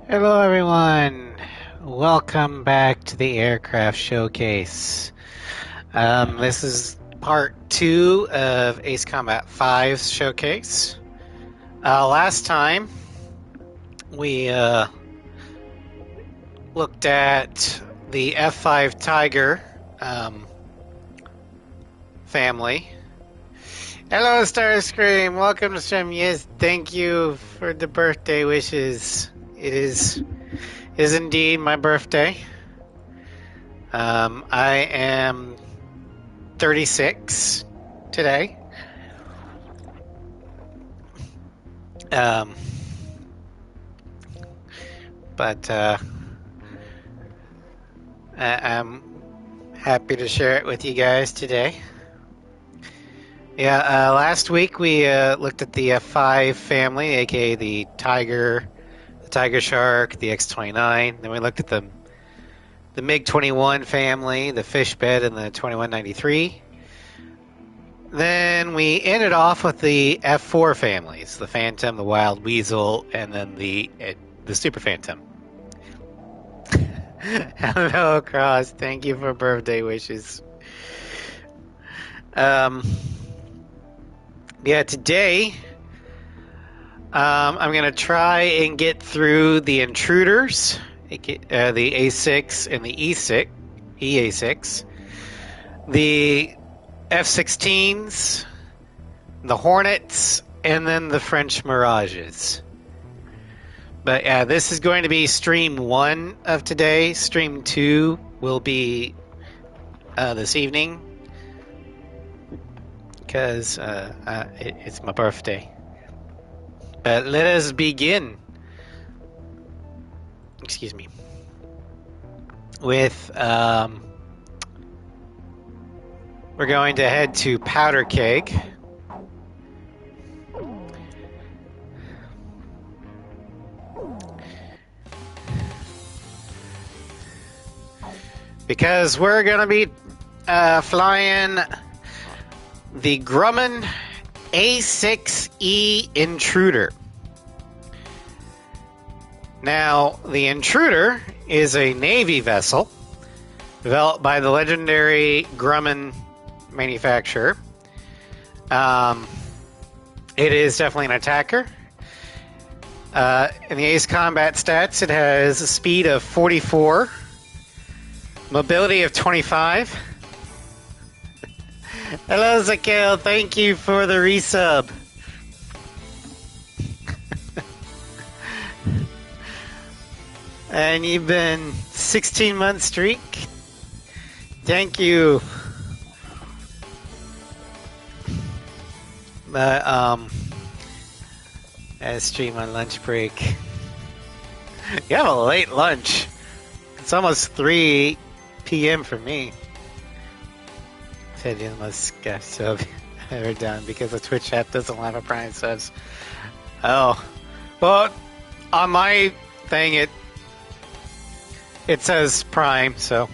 Hello, everyone. Welcome back to the Aircraft Showcase. This is part 2 of Ace Combat 5's showcase. Last time, we looked at the F5 Tiger family. Hello, Starscream. Welcome to stream. Yes, thank you for the birthday wishes. It is indeed my birthday. I am 36 today. But I'm happy to share it with you guys today. Yeah, last week we looked at the F5 family, aka the Tiger Shark, the X-29. Then we looked at the MiG-21 family, the Fish Bed, and the 2193. Then we ended off with the F4 families, the Phantom, the Wild Weasel, and then the Super Phantom. Hello, Cross. Thank you for birthday wishes. Yeah, today I'm going to try and get through the Intruders, the A6 and the EA6, the F-16s, the Hornets, and then the French Mirages. But yeah, this is going to be stream 1 of today. Stream 2 will be this evening because it's my birthday. But let us begin. Excuse me. With we're going to head to Powder Keg. Because we're going to be flying the Grumman A6E Intruder. Now, the Intruder is a Navy vessel developed by the legendary Grumman manufacturer. It is definitely an attacker. In the Ace Combat stats, it has a speed of 44, mobility of 25. Hello, Zakil. Thank you for the resub. And you've been 16-month streak. Thank you. But I stream on lunch break. You have a late lunch. It's almost 3 p.m. for me. Said you must get sub ever done because the Twitch app doesn't have a Prime subs. Oh, well, on my thing it says Prime, so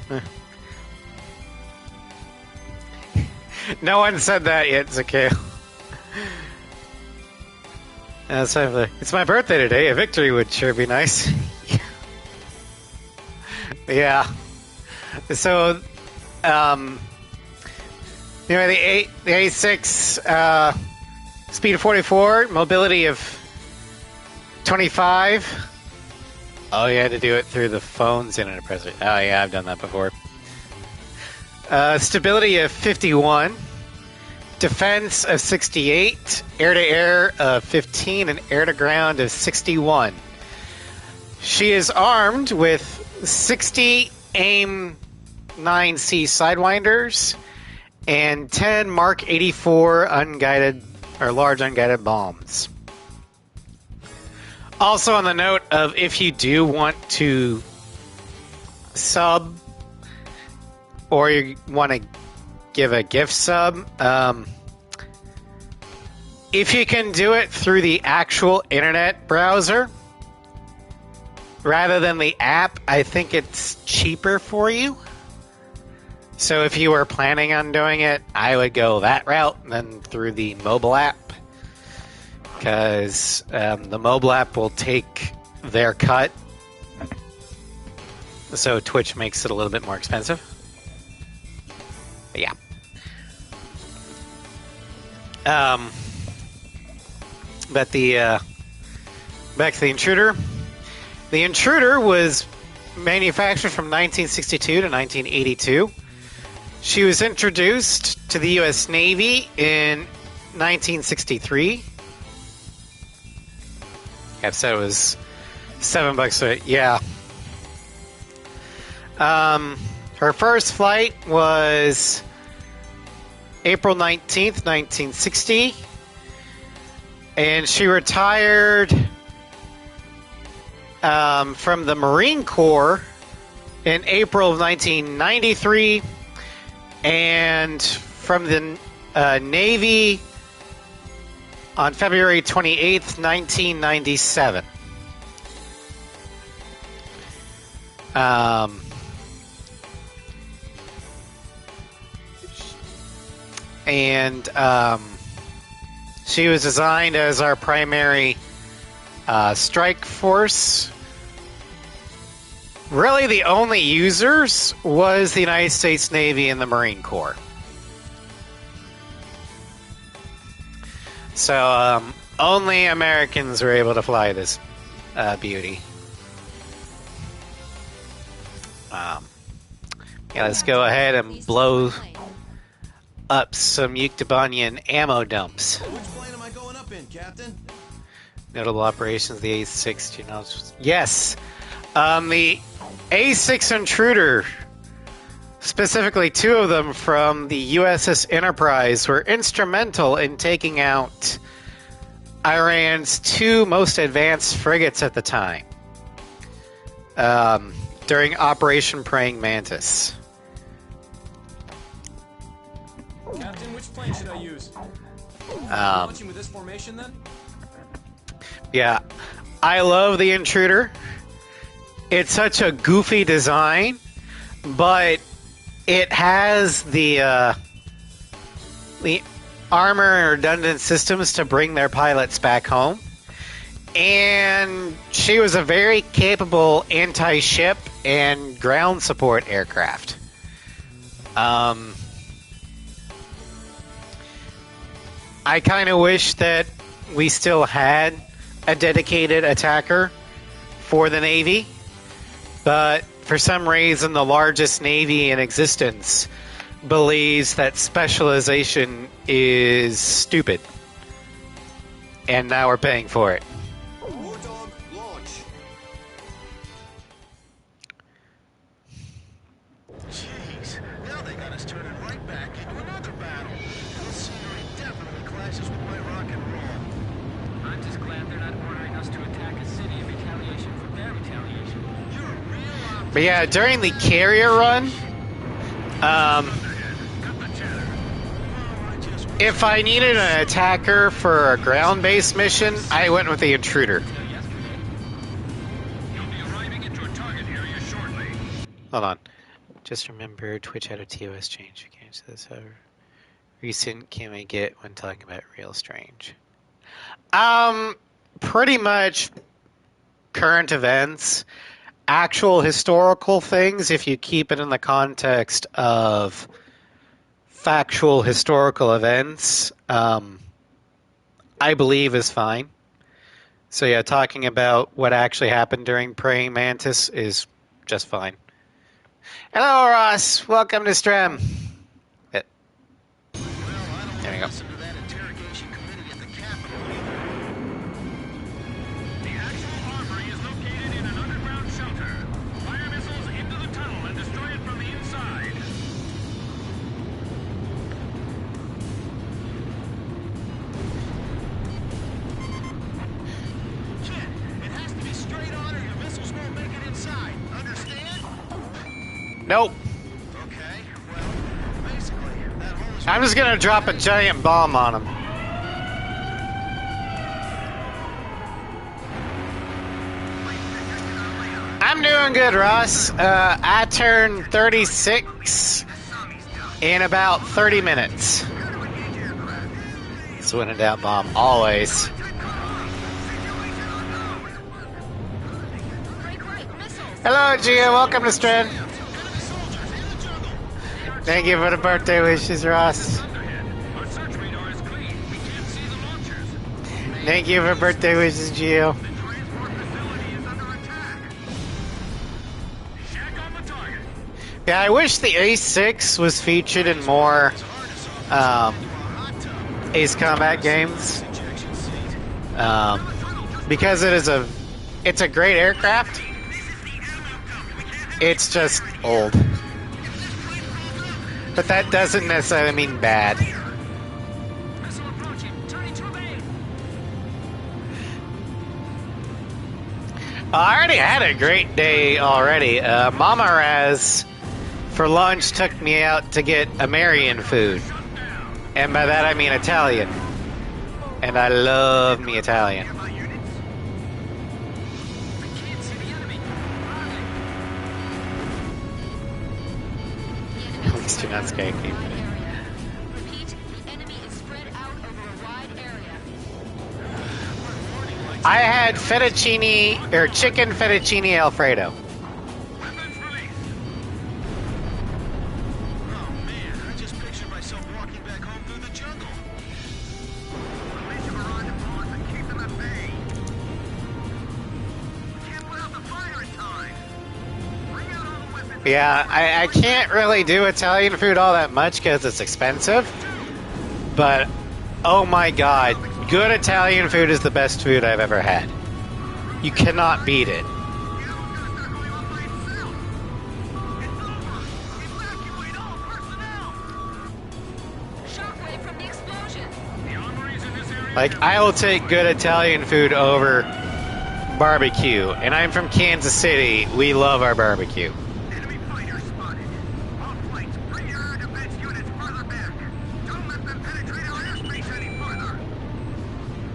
no one said that yet. It's okay. It's my birthday today. A victory would sure be nice. Yeah. So, the A6, speed of 44, mobility of 25. Oh, you had to do it through the phone's internet presser. Oh, yeah, I've done that before. Stability of 51. Defense of 68. Air-to-air of 15. And air-to-ground of 61. She is armed with 60 AIM 9C Sidewinders and 10 Mark 84 unguided or large unguided bombs. Also on the note of if you do want to sub or you want to give a gift sub, if you can do it through the actual internet browser rather than the app, I think it's cheaper for you. So if you were planning on doing it, I would go that route than through the mobile app. Because the mobile app will take their cut so Twitch makes it a little bit more expensive. But yeah. But the back to the Intruder. The Intruder was manufactured from 1962 to 1982. She was introduced to the U.S. Navy in 1963. I've said it was $7. So yeah. Her first flight was April 19th, 1960. And she retired from the Marine Corps in April of 1993. And from the Navy on February 28th, 1997. She was designed as our primary strike force. Really, the only users was the United States Navy and the Marine Corps. So, only Americans were able to fly this beauty. Yeah, let's go ahead and blow up some Yuktobanian ammo dumps. Which plane am I going up in, Captain? Notable operations, the A6, do you know? Yes. The A6 Intruder, specifically two of them from the USS Enterprise, were instrumental in taking out Iran's two most advanced frigates at the time during Operation Praying Mantis. Captain, which plane should I use? Launching with this formation, then? Yeah, I love the Intruder. It's such a goofy design, but it has the armor and redundant systems to bring their pilots back home. And she was a very capable anti-ship and ground support aircraft. I kind of wish that we still had a dedicated attacker for the Navy, but for some reason the largest Navy in existence believes that specialization is stupid. And now we're paying for it. War Dog, launch. Jeez, now they got us turning right back into another battle. This scenery definitely clashes with my rock and roll. I'm just glad they're not ordering us to attack a city in retaliation for their retaliation. You're a real But yeah, during the carrier run, if I needed an attacker for a ground-based mission, I went with the Intruder. You'll be arriving into a target area shortly. Hold on. Just remember, Twitch had a TOS change. You can't say this over. Recent can we get when talking about Real Strange? Pretty much current events. Actual historical things, if you keep it in the context of factual historical events, I believe is fine. So yeah, talking about what actually happened during Praying Mantis is just fine. Hello, Ross. Welcome to stream. Well, I don't There we go. listen to that interrogation committee at the Capitol either. The actual armory is located in an underground shelter. Fire missiles into the tunnel and destroy it from the inside. Kid, it has to be straight on or your missiles won't make it inside. Understand? Nope. Okay, well, basically, that hole is... I'm just gonna drop a giant bomb on him. I'm doing good, Ross. I turned 36 in about 30 minutes. It's when in doubt, bomb, always. Break right, missiles! Hello, Gia. Welcome to Strand. Thank you for the birthday wishes, Ross. Our search radar is clean. We can't see the launchers. Thank you for birthday wishes, Gio. The transport facility is under attack. Shack on the target. Yeah, I wish the A6 was featured in more Ace Combat games. Because it's a great aircraft. It's just old. But that doesn't necessarily mean bad. Missile approaching. Turning to main. I already had a great day already. Mama Raz for lunch took me out to get American food. And by that I mean Italian. And I love me Italian. I can't see the enemy. Please do not scare me. Repeat, the enemy is spread out over a wide area. I had fettuccine or chicken fettuccine Alfredo. Weapons released. Oh man, I just pictured myself walking back home through the jungle. Release your barrage of bullets and keep them at bay. We can't put out the fire in time. Bring out all the weapons. Yeah, I can't really do Italian food all that much because it's expensive. But, oh my god, good Italian food is the best food I've ever had. You cannot beat it. Evacuate all personnel. Shockwave from the explosion. The armories in this area. Like, I will take good Italian food over barbecue. And I'm from Kansas City. We love our barbecue. Enemy fighters spotted. All flights, bring your air defense units further back. Don't let them penetrate our airspace any further.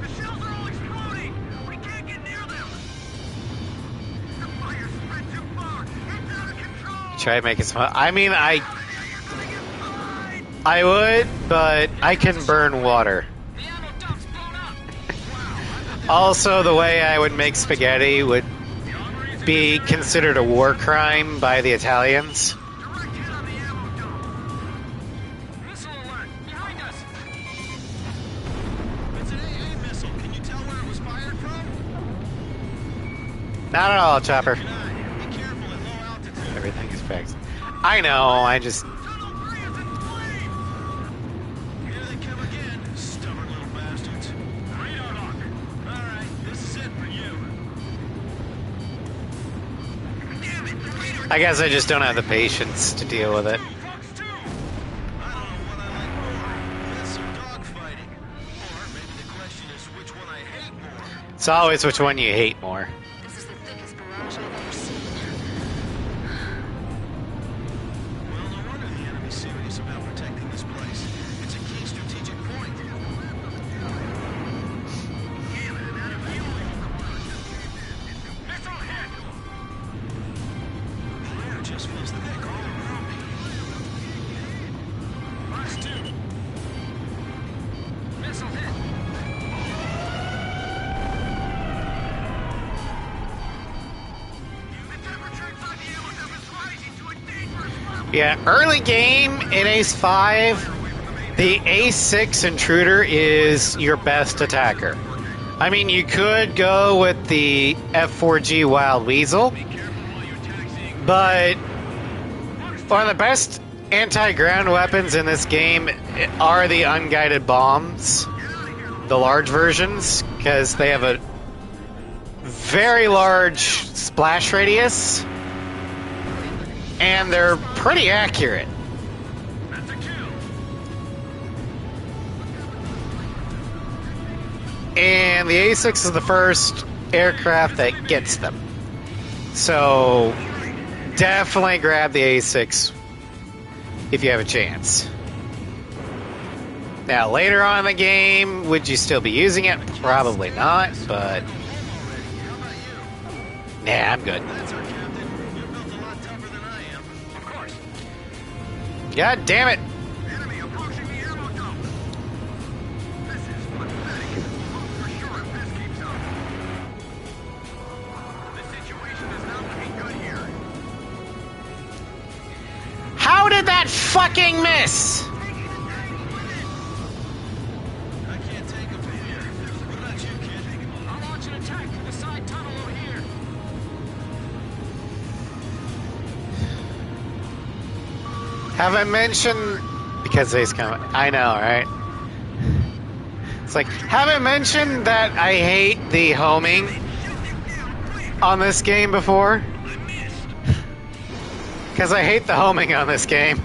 The shells are all exploding. We can't get near them. The fire spread too far. It's out of control. Try to make it small. I mean, You're gonna get fried. I would, but I can burn water. The ammo dump's blown up. Also, the way I would make spaghetti would The armories in be considered a war crime by the Italians. direct hit on the ammo dump. Missile alert. Behind us. It's an AA missile. Can you tell where it was fired from? Not at all, Chopper. Be careful at low altitude. Everything is fixed. I know, I just... Tunnel 3 is in flames! Here they come again, stubborn little bastards. Radar lock. Alright, this is it for you. Damn it, the radar I guess I just don't have the patience to deal with it. Fox 2! I don't know what I like more, this or dogfighting. Or maybe the question is which one I hate more. It's always which one you hate more. This is the thickest barrage I've ever seen. Well, no wonder the enemy's serious about protecting this place. It's a key strategic point. Damn it, an enemy missile hit! Fire just feels thick all around me. Fox 2. Missile hit. The temperature inside the ammo dump is rising to a dangerous level. Yeah, early game in Ace 5, the A6 Intruder is your best attacker. I mean, you could go with the F4G Wild Weasel, but one of the best anti-ground weapons in this game are the unguided bombs, the large versions, because they have a very large splash radius, and they're pretty accurate. That's a kill. And the A6 is the first aircraft that gets them. So definitely grab the A6 if you have a chance. Now, later on in the game, would you still be using it? Probably not, but... Nah, I'm good. That's our captain. You're built a lot tougher than I am. Of course. God damn it! Enemy approaching the ammo dump. This is pathetic. For sure if this keeps up. The situation is not looking good here. fucking miss! I can't take him from here. What about you, kid? I'll launch an attack through the side tunnel over here. Have I mentioned... Because Ace coming. I know, right? It's like, have I mentioned that I hate the homing on this game before? Because I hate the homing on this game.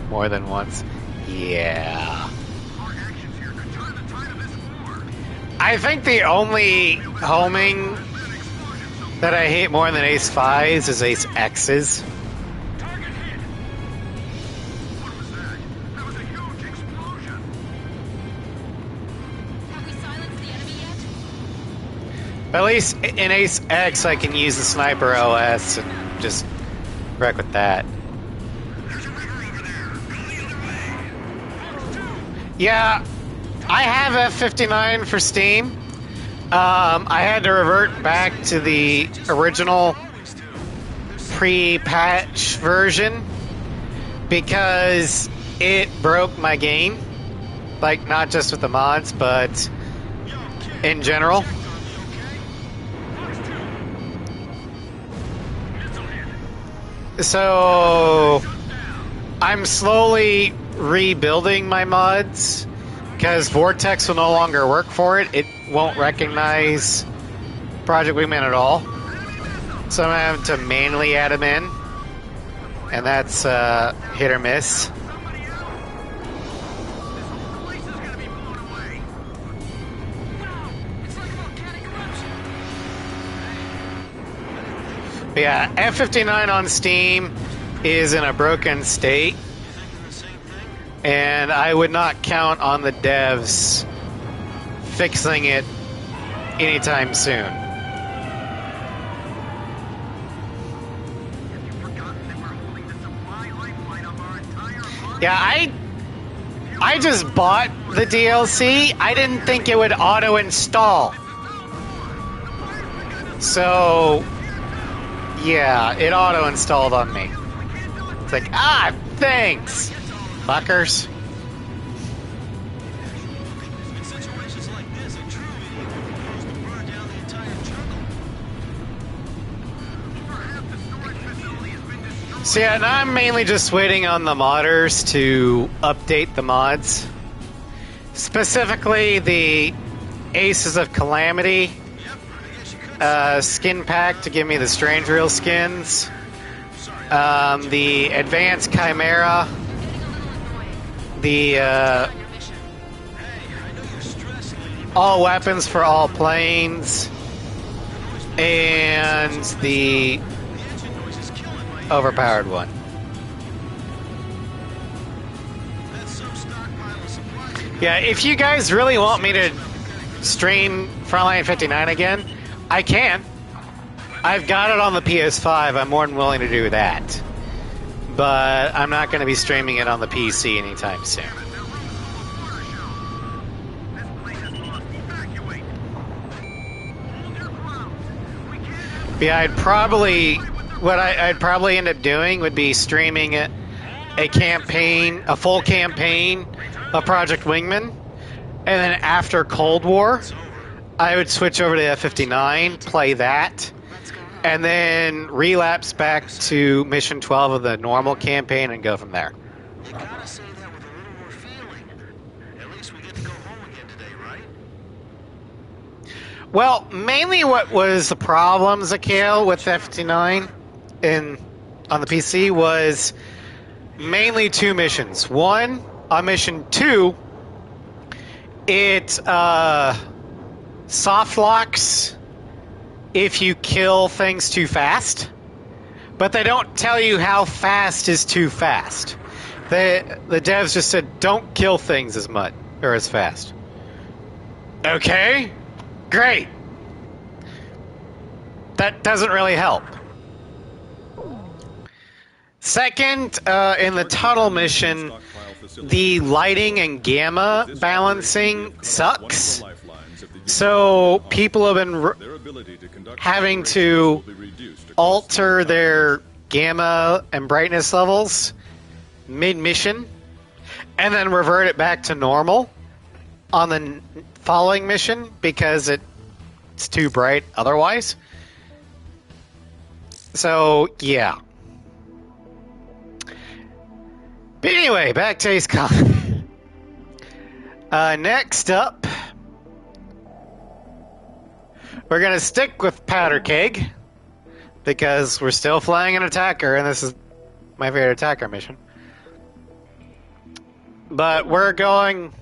More than once. Yeah. I think the only homing that I hate more than Ace 5s is Ace X's. Target hit. What was that? That was a huge explosion. Have we silenced the enemy yet? At least in Ace X, I can use the Sniper OS and just wreck with that. There's a river over there. Go the other way. Yeah, I have F59 for Steam. I had to revert back to the original pre-patch version because it broke my game. Like, not just with the mods, but in general. So I'm slowly rebuilding my mods because Vortex will no longer work for it. It won't recognize Project Wingman at all. So I'm having to manually add them in, and that's hit or miss. But yeah, F59 on Steam is in a broken state, and I would not count on the devs fixing it anytime soon. Yeah, I just bought the DLC. I didn't think it would auto-install. So, yeah, it auto-installed on me. It's like, thanks, fuckers. In situations like this, a true idiot proposes to burn down the entire jungle. Over half the storage facility has been destroyed. So yeah, and I'm mainly just waiting on the modders to update the mods. Specifically, the Aces of Calamity skin pack to give me the Strange Reel skins. The Advanced Chimera. The all weapons for all planes. And the overpowered one. Yeah, if you guys really want me to stream Frontline 59 again, I can. I've got it on the PS5. I'm more than willing to do that. But I'm not going to be streaming it on the PC anytime soon. Yeah, I'd probably end up doing would be streaming a campaign, a full campaign of Project Wingman, and then after Cold War, I would switch over to F59, play that, and then relapse back to Mission 12 of the normal campaign and go from there. You gotta say that with a little more feeling. At least we get to go home again today, right? Well, mainly what was the problem, Zakale, with F59 on the PC was mainly two missions. One, on mission 2, it soft locks if you kill things too fast, but they don't tell you how fast is too fast. The devs just said don't kill things as much or as fast. Okay, great. That doesn't really help. Second, in the tunnel mission, the lighting and gamma balancing sucks. So people have been having to alter their gamma and brightness levels mid-mission and then revert it back to normal on the following mission because it's too bright otherwise. So, yeah. But anyway, back to Ace Con. Next up, we're going to stick with Powder Keg because we're still flying an attacker, and this is my favorite attacker mission. But we're going...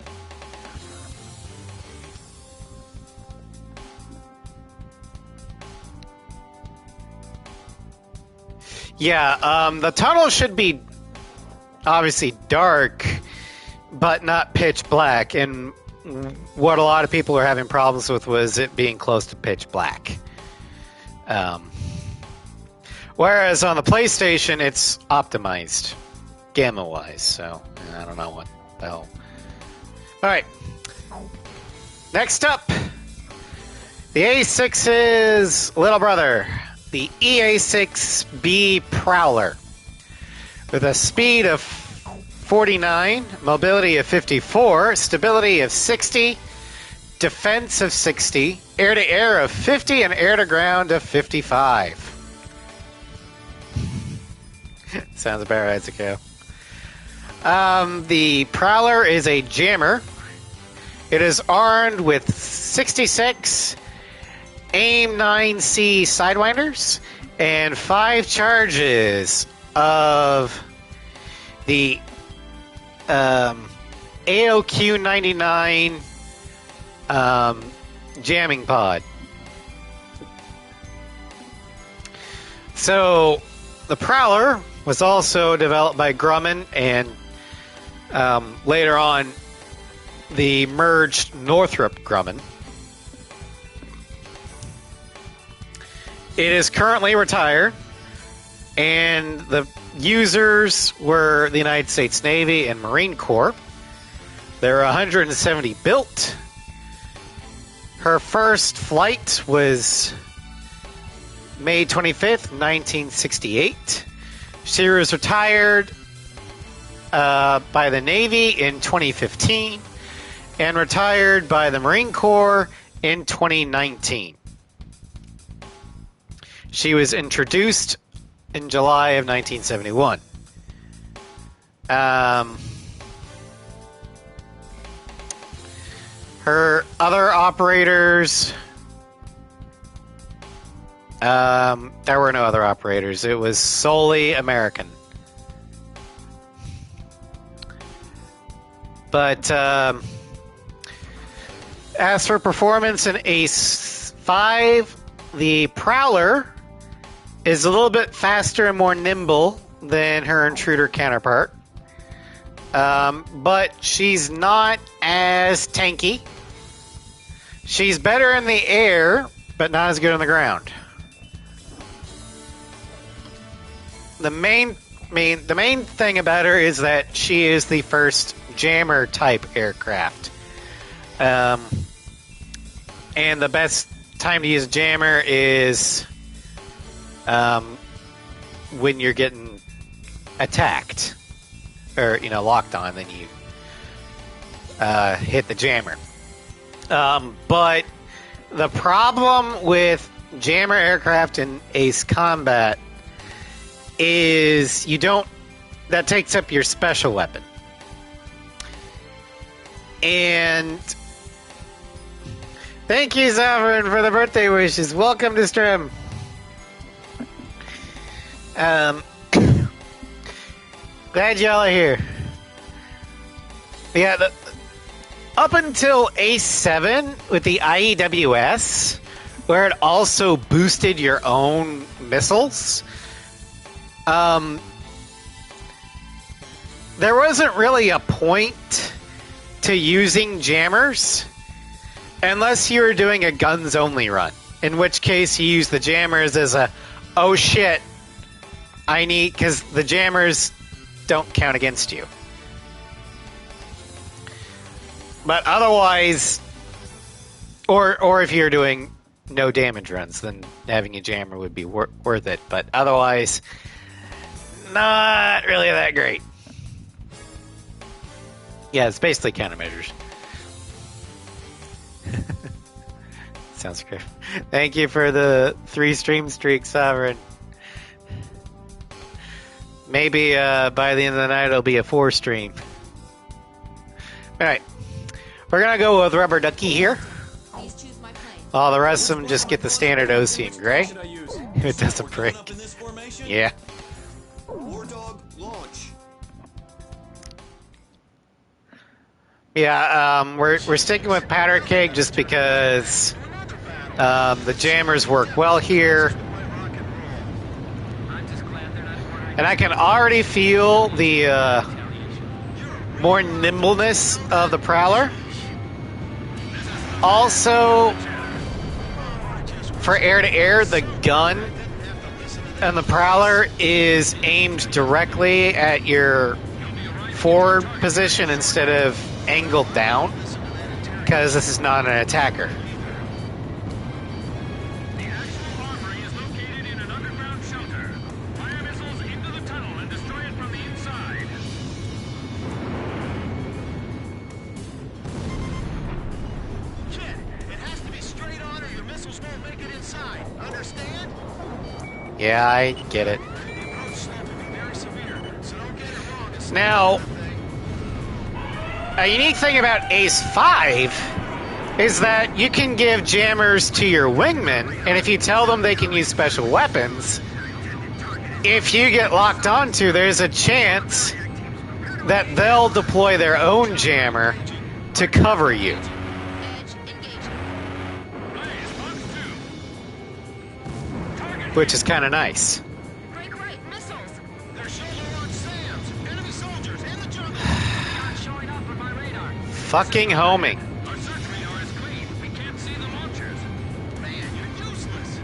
Yeah, the tunnel should be obviously dark, but not pitch black. And what a lot of people are having problems with was it being close to pitch black. Whereas on the PlayStation, it's optimized gamma-wise, so I don't know what the hell. Alright. Next up, the A6's little brother, the EA6B Prowler. With a speed of 49, mobility of 54, stability of 60, defense of 60, air-to-air of 50, and air-to-ground of 55. Sounds about right, Zuko. The Prowler is a jammer. It is armed with 66 AIM-9C Sidewinders and 5 charges of the AOQ-99 jamming pod. So, the Prowler was also developed by Grumman and later on the merged Northrop Grumman. It is currently retired, and the users were the United States Navy and Marine Corps. There are 170 built. Her first flight was May 25th, 1968. She was retired by the Navy in 2015 and retired by the Marine Corps in 2019. She was introduced in July of 1971. Her other operators... there were no other operators. It was solely American. But as for performance in Ace 5, the Prowler is a little bit faster and more nimble than her intruder counterpart. But she's not as tanky. She's better in the air, but not as good on the ground. The main thing about her is that she is the first jammer type aircraft. And the best time to use a jammer is when you're getting attacked or locked on, then you hit the jammer. But the problem with jammer aircraft in Ace Combat is that takes up your special weapon. And thank you, Sovereign, for the birthday wishes. Welcome to stream. Glad y'all are here. Yeah, up until Ace 7 with the IEWS, where it also boosted your own missiles, there wasn't really a point to using jammers unless you were doing a guns only run, in which case you use the jammers as a, oh shit, because the jammers don't count against you. But otherwise, or if you're doing no damage runs, then having a jammer would be worth it. But otherwise, not really that great. Yeah, it's basically countermeasures. Sounds great. Thank you for the 3 stream streak, Sovereign. Maybe by the end of the night it'll be a 4 stream. Alright. We're gonna go with Rubber Ducky here. Please choose my plane. All the rest of them just get the standard OC in gray. Should I use? It doesn't break. Up in this formation? Yeah. War Dog, launch. Yeah, we're sticking with Powder Keg just because the jammers work well here. I'm just glad they're not ordering And I can already feel the retaliation. more nimbleness of the Prowler. Also, for air-to-air, the gun and the Prowler is aimed directly at your forward position instead of angled down, because this is not an attacker. The actual armory is located in an underground shelter. Fire missiles into the tunnel and destroy it from the inside. Kid, it has to be straight on or your missiles won't make it inside. Understand? Yeah, I get it. The approach slope will be very severe, so don't get it wrong. It's Now, a unique thing about Ace 5 is that you can give jammers to your wingmen, and if you tell them they can use special weapons, if you get locked onto, there's a chance that they'll deploy their own jammer to cover you, Edge engaging. which is kind of nice. Break right. Missiles. They're shoulder-launched SAMs, enemy soldiers in the jungle. Not showing up on my radar. Fucking homing. Our search radar is clean. We can't see the launchers. Man, you're useless.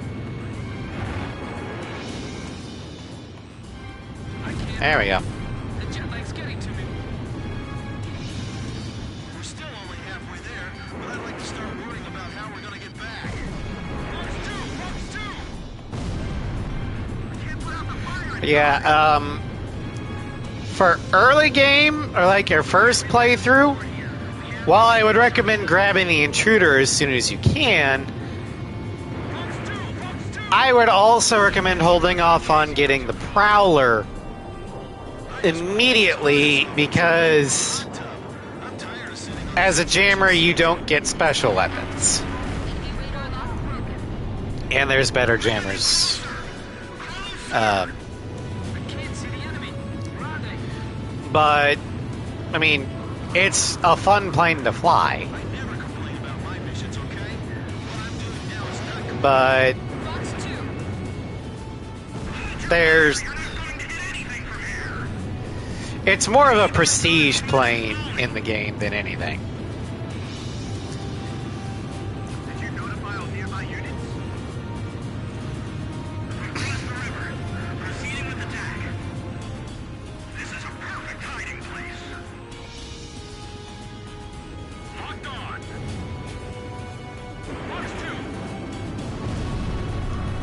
I can't. There we go. The jet lag's getting to me. We're still only halfway there, but I'd like to start worrying about how we're gonna get back. Yeah, for early game, or like your first playthrough, while I would recommend grabbing the intruder as soon as you can, I would also recommend holding off on getting the Prowler immediately, because as a jammer you don't get special weapons. Enemy radar lock broken. And there's better jammers. I can't see the enemy. Grande. But, I mean, it's a fun plane to fly. I never complain about my missions, okay? What I'm doing now is not complete. But Fox 2. there's... It's more of a prestige plane in the game than anything. Did you notify all nearby units? Across the river. Proceeding with attack. This is a perfect hiding place. Locked on. Fox 2.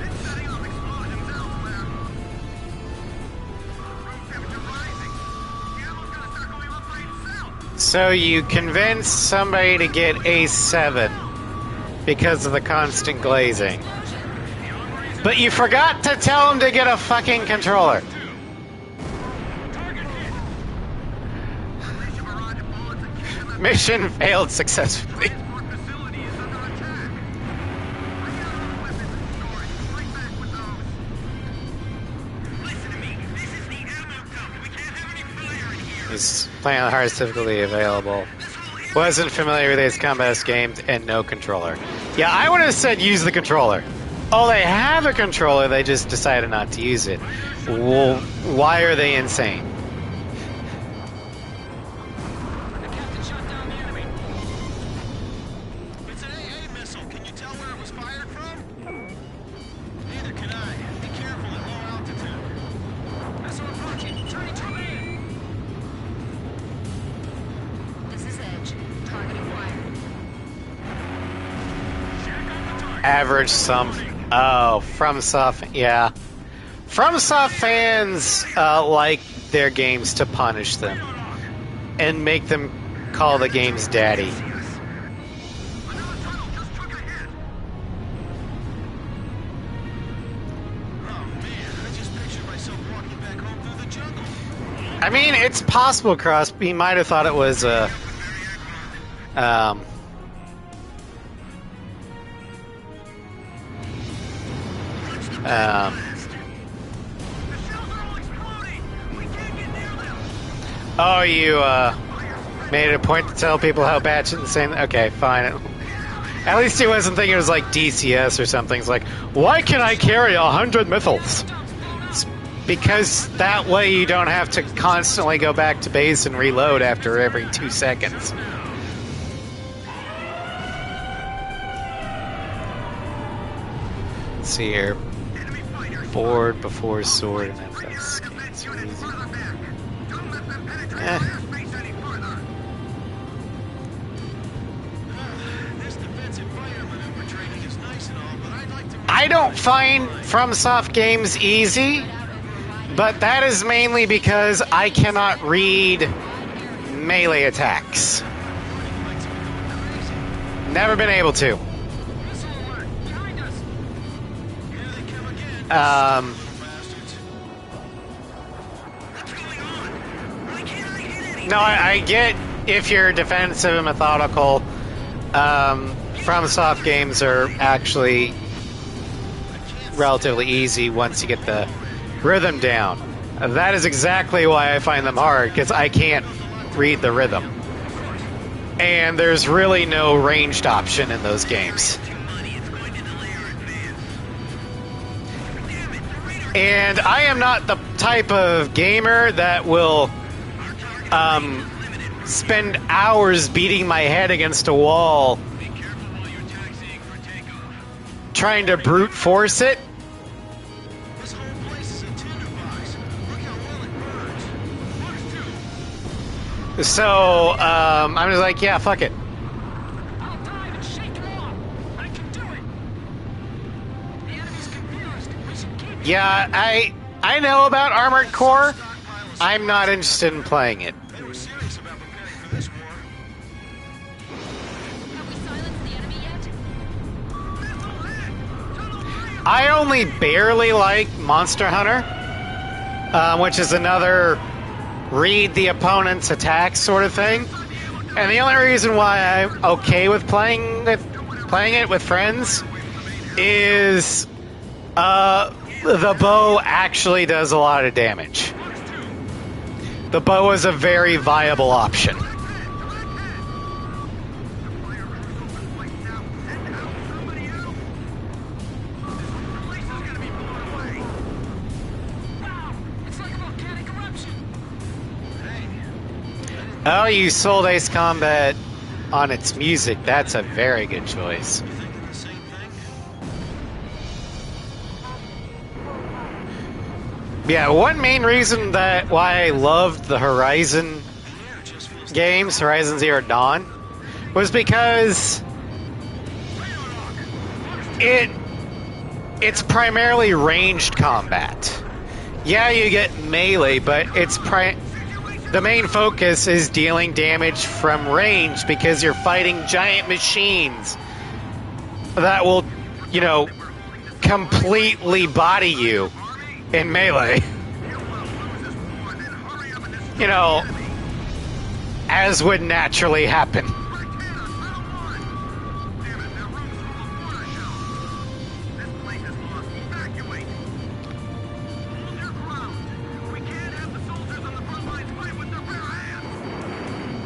It's setting off explosions elsewhere. Room temperature rising. The ammo's gonna start going up by itself. So you convince somebody to get A7 because of the constant glazing. But you forgot to tell them to get a fucking controller. Mission failed successfully. Transport facility is under attack. Bring out all the weapons in storage. Fight back with those. Listen to me. This is the ammo dump. We can't have any fire in here. He's playing on the hardest difficulty available. Wasn't familiar with Ace Combat's games and no controller. Yeah, I would have said use the controller. Oh, they have a controller, they just decided not to use it. Well, why are they insane? The captain shot down the enemy. It's an AA missile. Can you tell where it was fired from? Neither can I. Be careful at low altitude. Missile approaching. Turning to land. This is Edge. Target acquired. Average some. Oh, FromSoft. Yeah. FromSoft fans like their games to punish them and make them call the game's daddy. Another tunnel just took a hit. Oh man, I just pictured myself walking back home through the jungle. I mean, it's possible, Cross. He might have thought it was The shells are all exploding. We can't get near them. oh, you made it a point to tell people how batshit insane. Okay, fine. At least he wasn't thinking it was like DCS or something. It's like, why can I carry 100 missiles? It's because that way you don't have to constantly go back to base and reload after every 2 seconds. Let's see here. Enemy fighters. Board before sword and FS. Defense So unit easy. further back. Don't let them penetrate Eh. airspace any further. This defensive fire maneuver training is nice and all, but I'd like to... I don't find FromSoft games easy, but that is mainly because I cannot read melee attacks. Never been able to. Missile alert! Behind us! Here they come again. Bastards. What's going on? Why can't I hit any? No, I get if you're defensive and methodical. FromSoft games are actually relatively easy once you get the rhythm down. That is exactly why I find them hard, because I can't read the rhythm. And there's really no ranged option in those games. It's going to delay our advance. Damn it, the radar. And I am not the type of gamer that will spend hours beating my head against a wall Be careful while you're taxiing for takeoff. trying to brute force it. This whole place is a tinderbox. Look how well it burns. So I'm just like, yeah, fuck it. I'll dive and shake them off! I can do it! The enemy's confused. We should keep... Yeah, I know about Armored Core. I'm not interested in playing it. They were serious about preparing for this war. Have we silenced the enemy yet? I only barely like Monster Hunter, which is another read the opponent's attack sort of thing. And the only reason why I'm okay with playing it with friends is the bow actually does a lot of damage. The bow is a very viable option. Wow! It's like a volcanic eruption! Oh, you sold Ace Combat on its music. That's a very good choice. Thinking the same thing? Yeah, one main reason that why I loved the Horizon Yeah, it just feels games, Horizon Zero Dawn, was because it's primarily ranged combat. Yeah, you get melee, but the main focus is dealing damage from range because you're fighting giant machines that will, completely body you in melee. As would naturally happen.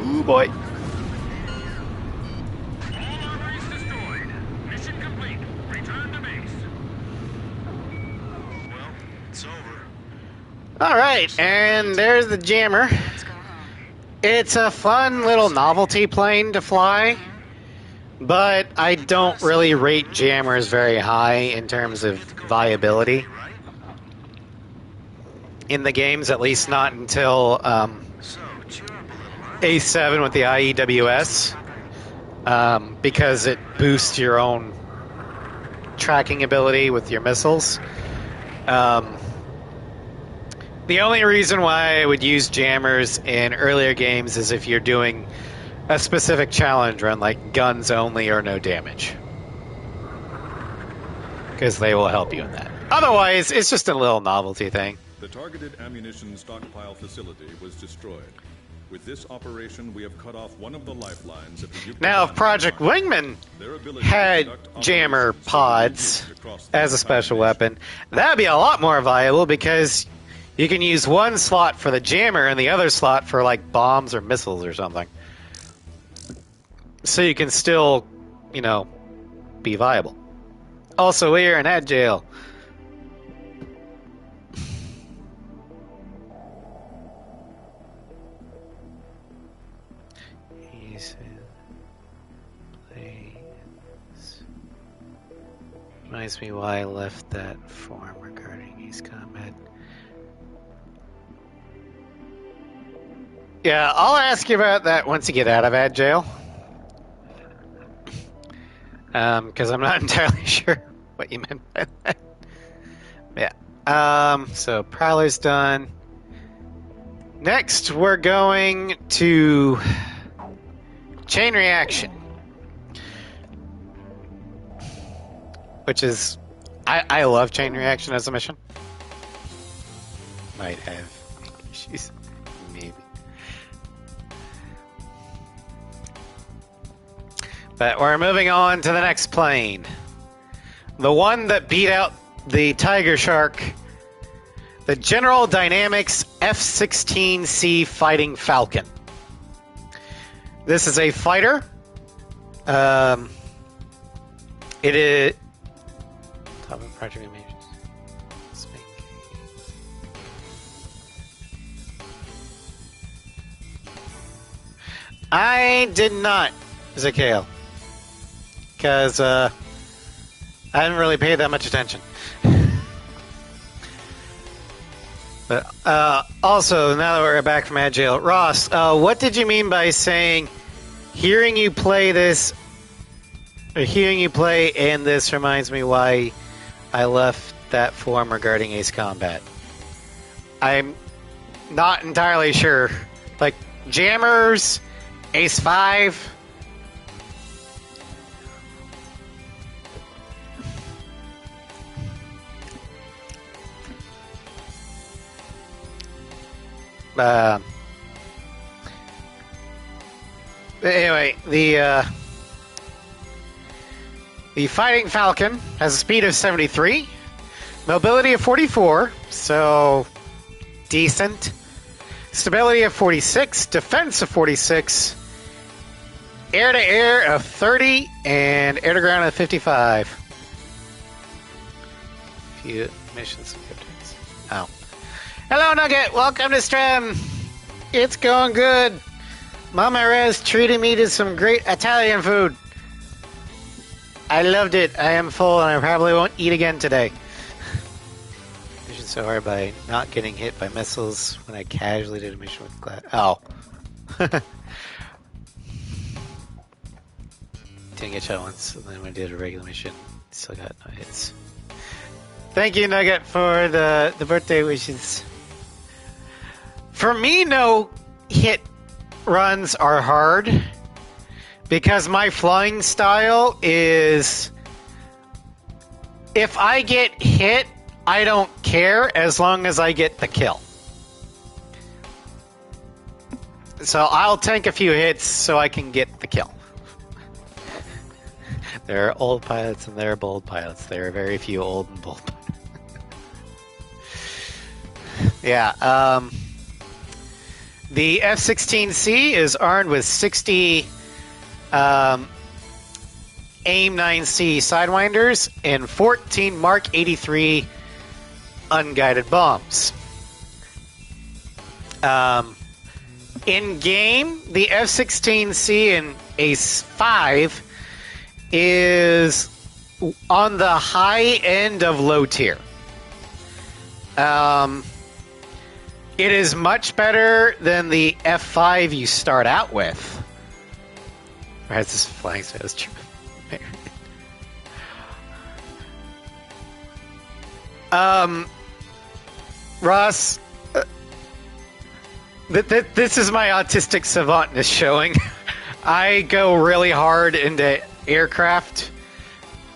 Ooh, boy. All armories destroyed. Mission complete. Return to base. well, it's over. All right, and there's the jammer. Let's go home. It's a fun little novelty plane to fly, but I don't really rate jammers very high in terms of viability in the games, at least not until So, cheer up a little, huh? A7 with the IEWS, because it boosts your own tracking ability with your missiles. The only reason why I would use jammers in earlier games is if you're doing a specific challenge run, like guns only or no damage. Because they will help you in that. Otherwise, it's just a little novelty thing. The targeted ammunition stockpile facility was destroyed. With this operation, we have cut off one of the lifelines of the Ukraine. Now, if Project Wingman had jammer pods as a special weapon, that'd be a lot more viable because you can use one slot for the jammer and the other slot for like bombs or missiles or something. So you can still, you know, be viable. Also, we're in ad jail. Reminds me why I left that form regarding his comment. Yeah, I'll ask you about that once you get out of ad jail. Because I'm not entirely sure what you meant by that. Yeah. So Prowler's done. Next, we're going to Chain Reaction. Which is, I love Chain Reaction as a mission. Might have issues, maybe. But we're moving on to the next plane. The one that beat out the Tiger Shark, the General Dynamics F-16C Fighting Falcon. This is a fighter. It is... Top of Project Images. I did not, Zakale. Because I didn't really pay that much attention. But also, now that we're back from ad jail, Ross, what did you mean by saying hearing you play this, or hearing you play and this reminds me why I left that form regarding Ace Combat? I'm not entirely sure. Like, Jammers, Ace 5... anyway, the Fighting Falcon has a speed of 73, mobility of 44, so decent, stability of 46, defense of 46, air-to-air of 30, and air-to-ground of 55. Few missions. Oh. Hello, Nugget. Welcome to Stram. It's going good. Mama Rez treated me to some great Italian food. I loved it. I am full, and I probably won't eat again today. Mission so hard by not getting hit by missiles when I casually did a mission with Glad. Oh. Didn't get shot once, and then when I did a regular mission, still got no hits. Thank you, Nugget, for the birthday wishes. For me, no hit runs are hard because my flying style is if I get hit, I don't care as long as I get the kill. So I'll tank a few hits so I can get the kill. There are old pilots and there are bold pilots. There are very few old and bold pilots. Yeah, the F-16C is armed with 60 AIM-9C Sidewinders and 14 Mark 83 unguided bombs. In game, the F-16C and Ace-5 is on the high end of low tier. It is much better than the F5 you start out with. Or has this flying style is true. Ross, this is my autistic savantness showing. I go really hard into aircraft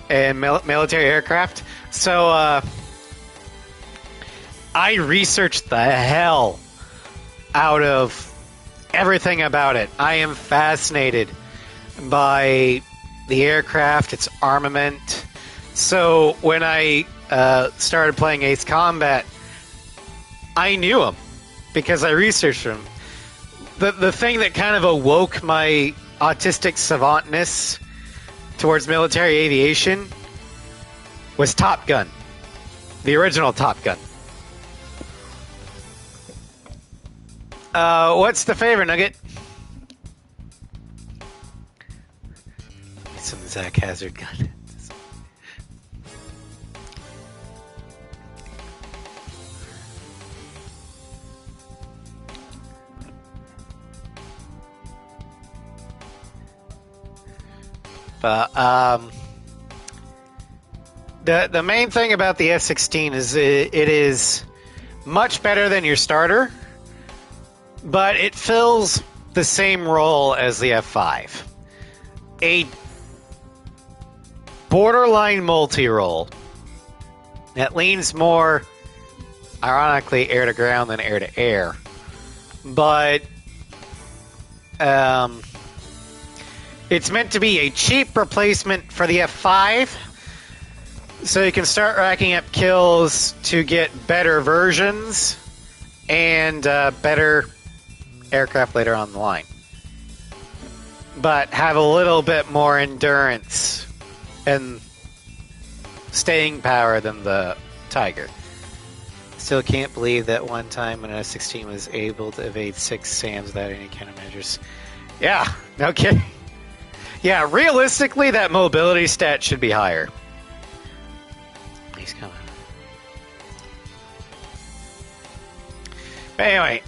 and military aircraft. So I researched the hell out of everything about it. I am fascinated by the aircraft, its armament. So when I started playing Ace Combat, I knew them because I researched them. The thing that kind of awoke my autistic savantness towards military aviation was Top Gun, the original Top Gun. What's the favorite, Nugget? Some Zach Hazard gun. But the main thing about the F-16 is it is much better than your starter, but it fills the same role as the F-5. A borderline multi-role that leans more, ironically, air-to-ground than air-to-air. But it's meant to be a cheap replacement for the F-5, so you can start racking up kills to get better versions and better aircraft later on the line. But have a little bit more endurance and staying power than the Tiger. Still can't believe that one time when F-16 was able to evade 6 SAMs without any countermeasures. Yeah, no kidding. Yeah, realistically, that mobility stat should be higher. He's coming. But anyway,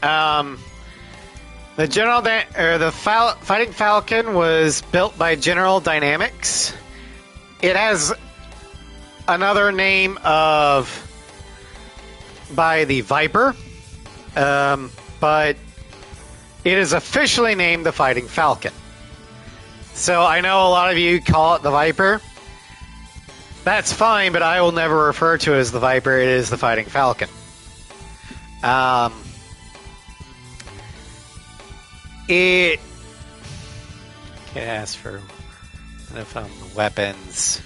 the Fighting Falcon was built by General Dynamics. It has another name by the Viper, but it is officially named the Fighting Falcon. So I know a lot of you call it the Viper. That's fine, but I will never refer to it as the Viper. It is the Fighting Falcon. It can ask for weapons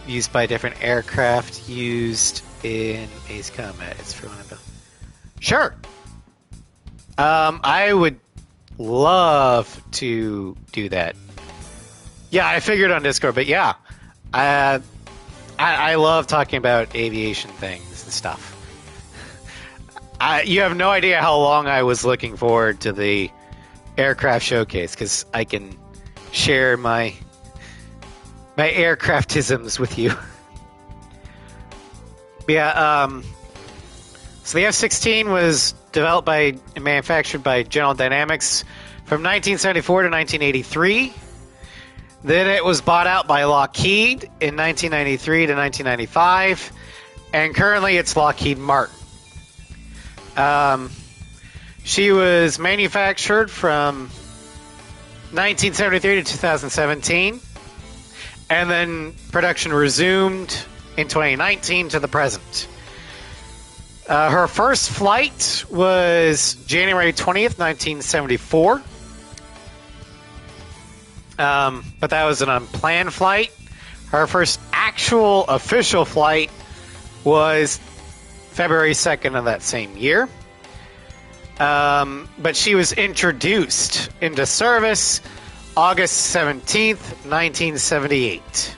used by different aircraft used in Ace Combat. It's for one of them. Sure. I would love to do that. Yeah, I figured on Discord, but yeah, I love talking about aviation things and stuff. You have no idea how long I was looking forward to the aircraft showcase because I can share my aircraftisms with you. Yeah, so the F-16 was developed and manufactured by General Dynamics from 1974 to 1983. Then it was bought out by Lockheed in 1993 to 1995, and currently it's Lockheed Martin. She was manufactured from 1973 to 2017, and then production resumed in 2019 to the present. Her first flight was January 20th, 1974. But that was an unplanned flight. Her first actual official flight was February 2nd of that same year. But she was introduced into service August 17th, 1978.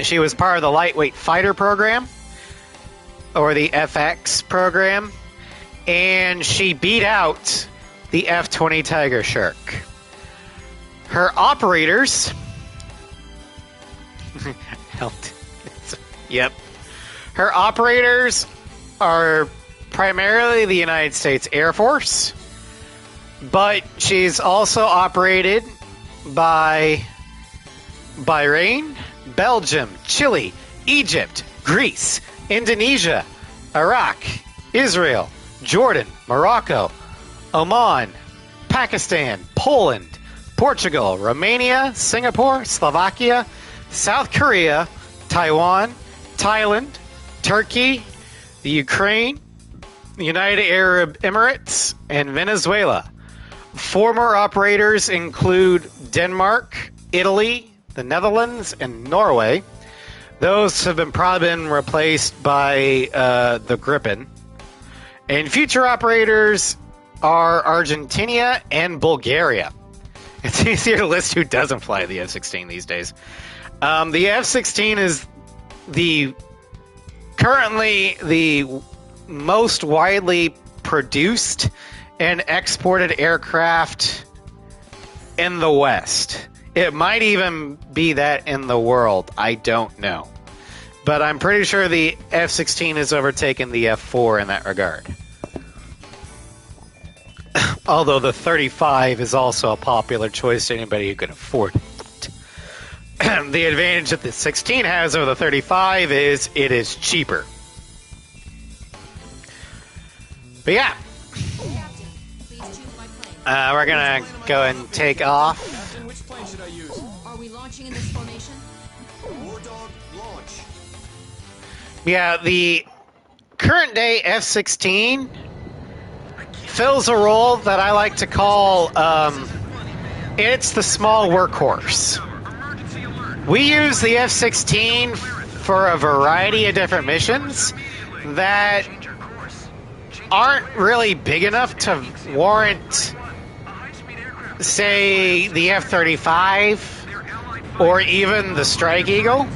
She was part of the Lightweight Fighter Program, or the FX program, and she beat out the F-20 Tiger Shark. Her operators... Yep. Her operators are primarily the United States Air Force, but she's also operated by Bahrain, Belgium, Chile, Egypt, Greece, Indonesia, Iraq, Israel, Jordan, Morocco, Oman, Pakistan, Poland, Portugal, Romania, Singapore, Slovakia, South Korea, Taiwan, Thailand, Turkey, the Ukraine, the United Arab Emirates, and Venezuela. Former operators include Denmark, Italy, the Netherlands, and Norway. Those have probably been replaced by the Gripen. And future operators are Argentina and Bulgaria. It's easier to list who doesn't fly the F-16 these days. The F-16 is currently the most widely produced and exported aircraft in the West. It might even be that in the world. I don't know. But I'm pretty sure the F-16 has overtaken the F-4 in that regard. Although the 35 is also a popular choice to anybody who can afford it. The advantage that the 16 has over the 35 is it is cheaper. But yeah. We're gonna go and take off. Captain, which plane should I use? Are we launching in this formation? War Dog, launch. Yeah, the current day F-16 fills a role that I like to call, it's the small workhorse. We use the F-16 for a variety of different missions that aren't really big enough to warrant, say, the F-35 or even the Strike Eagle.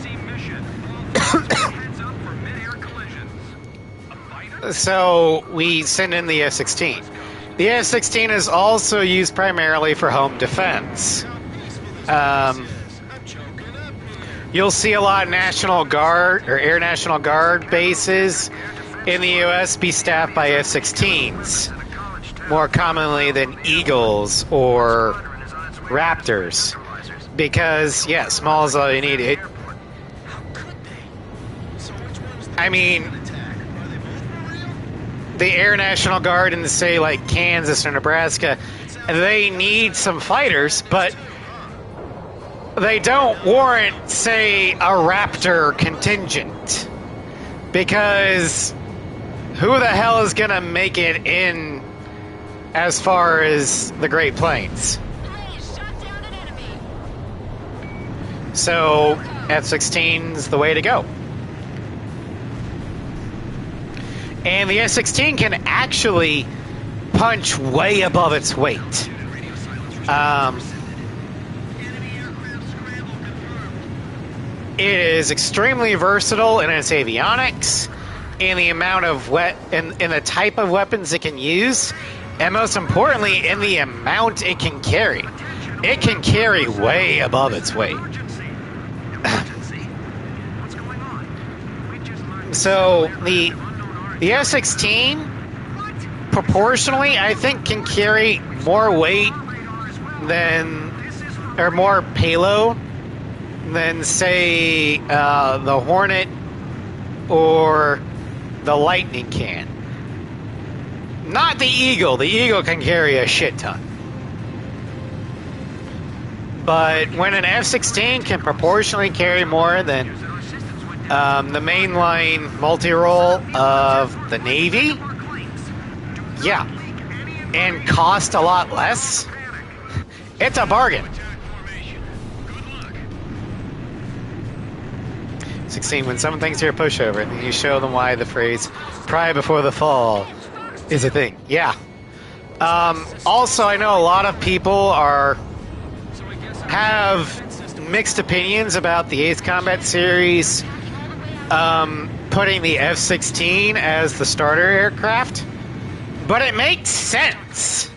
So we send in the F-16. The F-16 is also used primarily for home defense. You'll see a lot of National Guard or Air National Guard bases in the U.S. be staffed by F-16s, more commonly than Eagles or Raptors. Because, yeah, small is all you need. The Air National Guard in, say, like Kansas or Nebraska, they need some fighters, but they don't warrant, say, a Raptor contingent. Because who the hell is going to make it in as far as the Great Plains? So F-16's the way to go. And the F-16 can actually punch way above its weight. It is extremely versatile in its avionics, in the amount of in the type of weapons it can use, and most importantly, in the amount it can carry. It can carry way above its weight. So the F-16, proportionally, I think can carry more weight or more payload than, say, the Hornet or the Lightning can. Not the Eagle. The Eagle can carry a shit ton. But when an F-16 can proportionally carry more than the mainline multi-role of the Navy, yeah, and cost a lot less, it's a bargain. 16, when someone thinks you're a pushover, then you show them why the phrase "pry before the fall" is a thing. Yeah. Also, I know a lot of people have mixed opinions about the 8th Combat Series putting the F-16 as the starter aircraft, but it makes sense.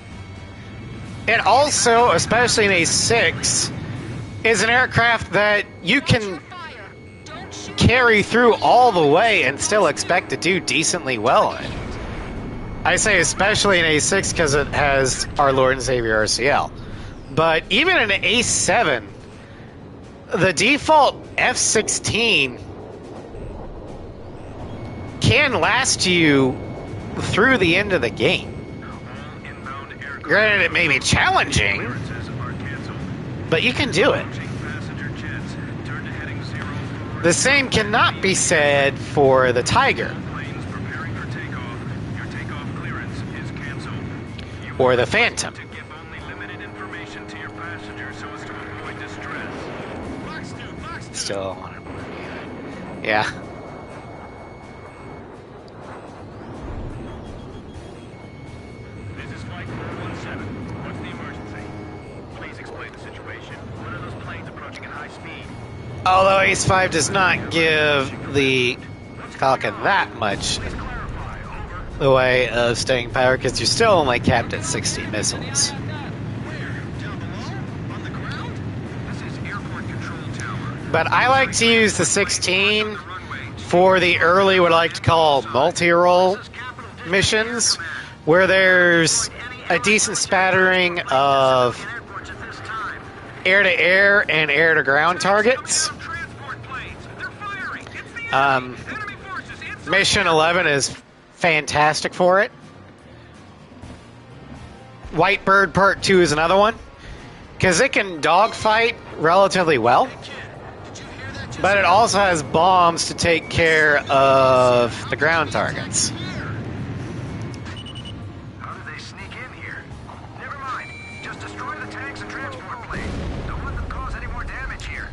It also, especially in A6, is an aircraft that you can carry through all the way and still expect to do decently well in. I say especially in A6 because it has our Lord and Savior RCL. But even in A7, the default F-16 can last you through the end of the game. Granted, it may be challenging, Clearances are canceled. but you can do it. Approaching passenger jets. Turn to heading 04. The same cannot be said for the Tiger Planes preparing for takeoff. Your takeoff clearance is canceled. You or the Phantom. to give only limited information to your passengers so as to avoid distress. Still, yeah. This is Flight 417. What's the emergency? Please explain the situation. One of those planes approaching at high speed. Although Ace 5 does not give the Falcon that much Please clarify. Over. the way of staying power because you're still only capped at 60 missiles. Down below? On the ground? This is airport control tower. But I like to use the 16 Runway. for the early, what I like to call multi-role missions, where there's a decent spattering of Airports at this time. air-to-air and air-to-ground targets. Transport planes. They're firing. It's the enemy. Um, Enemy forces inside. Mission 11 is fantastic for it. Whitebird Part 2 is another one, because it can dogfight relatively well, but it also has bombs to take care of the ground targets. How did they sneak in here? Never mind. Just destroy the tanks and transport planes. Don't let them cause any more damage here.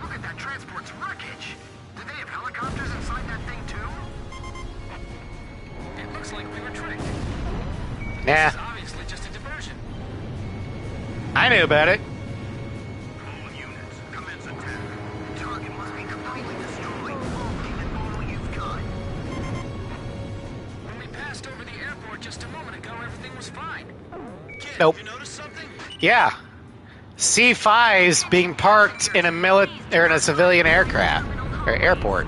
Look at that transport's wreckage. Did they have helicopters inside that thing too? It looks like we were tricked. Yeah, Obviously just a diversion. I knew about it. All units, commence attack. Target must be completely destroyed. Give it all you've got. When we passed over the airport just a moment ago, everything was fine. Kid, Nope. you notice something? Yeah, C5s being parked in a civilian aircraft or airport.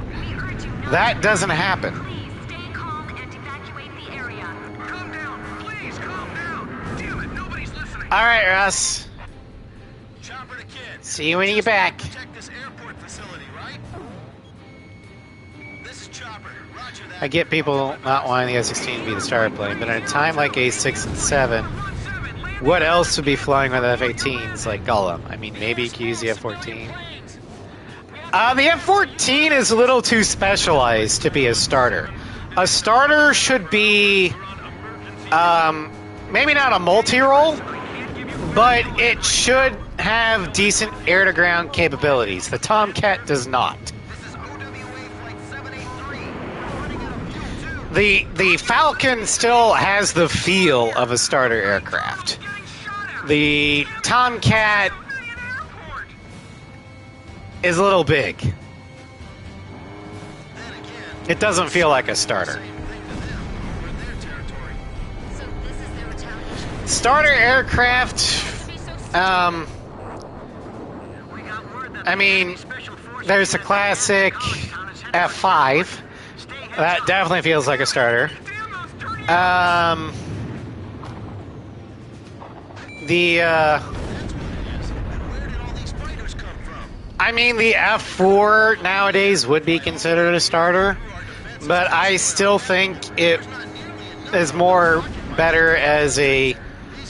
That doesn't happen. Please stay calm and evacuate the area. Calm down, please, calm down. Damn it, nobody's listening. All right, Russ. Chopper to kid. See you when you get back. Protect this airport facility, right? This is Chopper. Roger that. I get people not wanting the F-16 to be the starter plane, but at a time like A6 and 7, what else would be flying with F-18s like Gollum? I mean, maybe you could use the F-14. The F-14 is a little too specialized to be a starter. A starter should be, maybe not a multi-role, but it should have decent air-to-ground capabilities. The Tomcat does not. This is OWA Flight 783. We're running out of fuel, too. The Falcon still has the feel of a starter aircraft. Getting shot at. The Tomcat Civilian airport. is a little big. Then again, It doesn't feel like a starter. same thing to them. We're in their territory. So this is their retaliation. Starter aircraft, Be so stupid. We got word that I mean, Special Forces there's a classic F5. That definitely feels like a starter. Damn those dirty The, That's what it is. And where did all these fighters come from? I mean, the F4 nowadays would be considered a starter, but I still think it is more better as a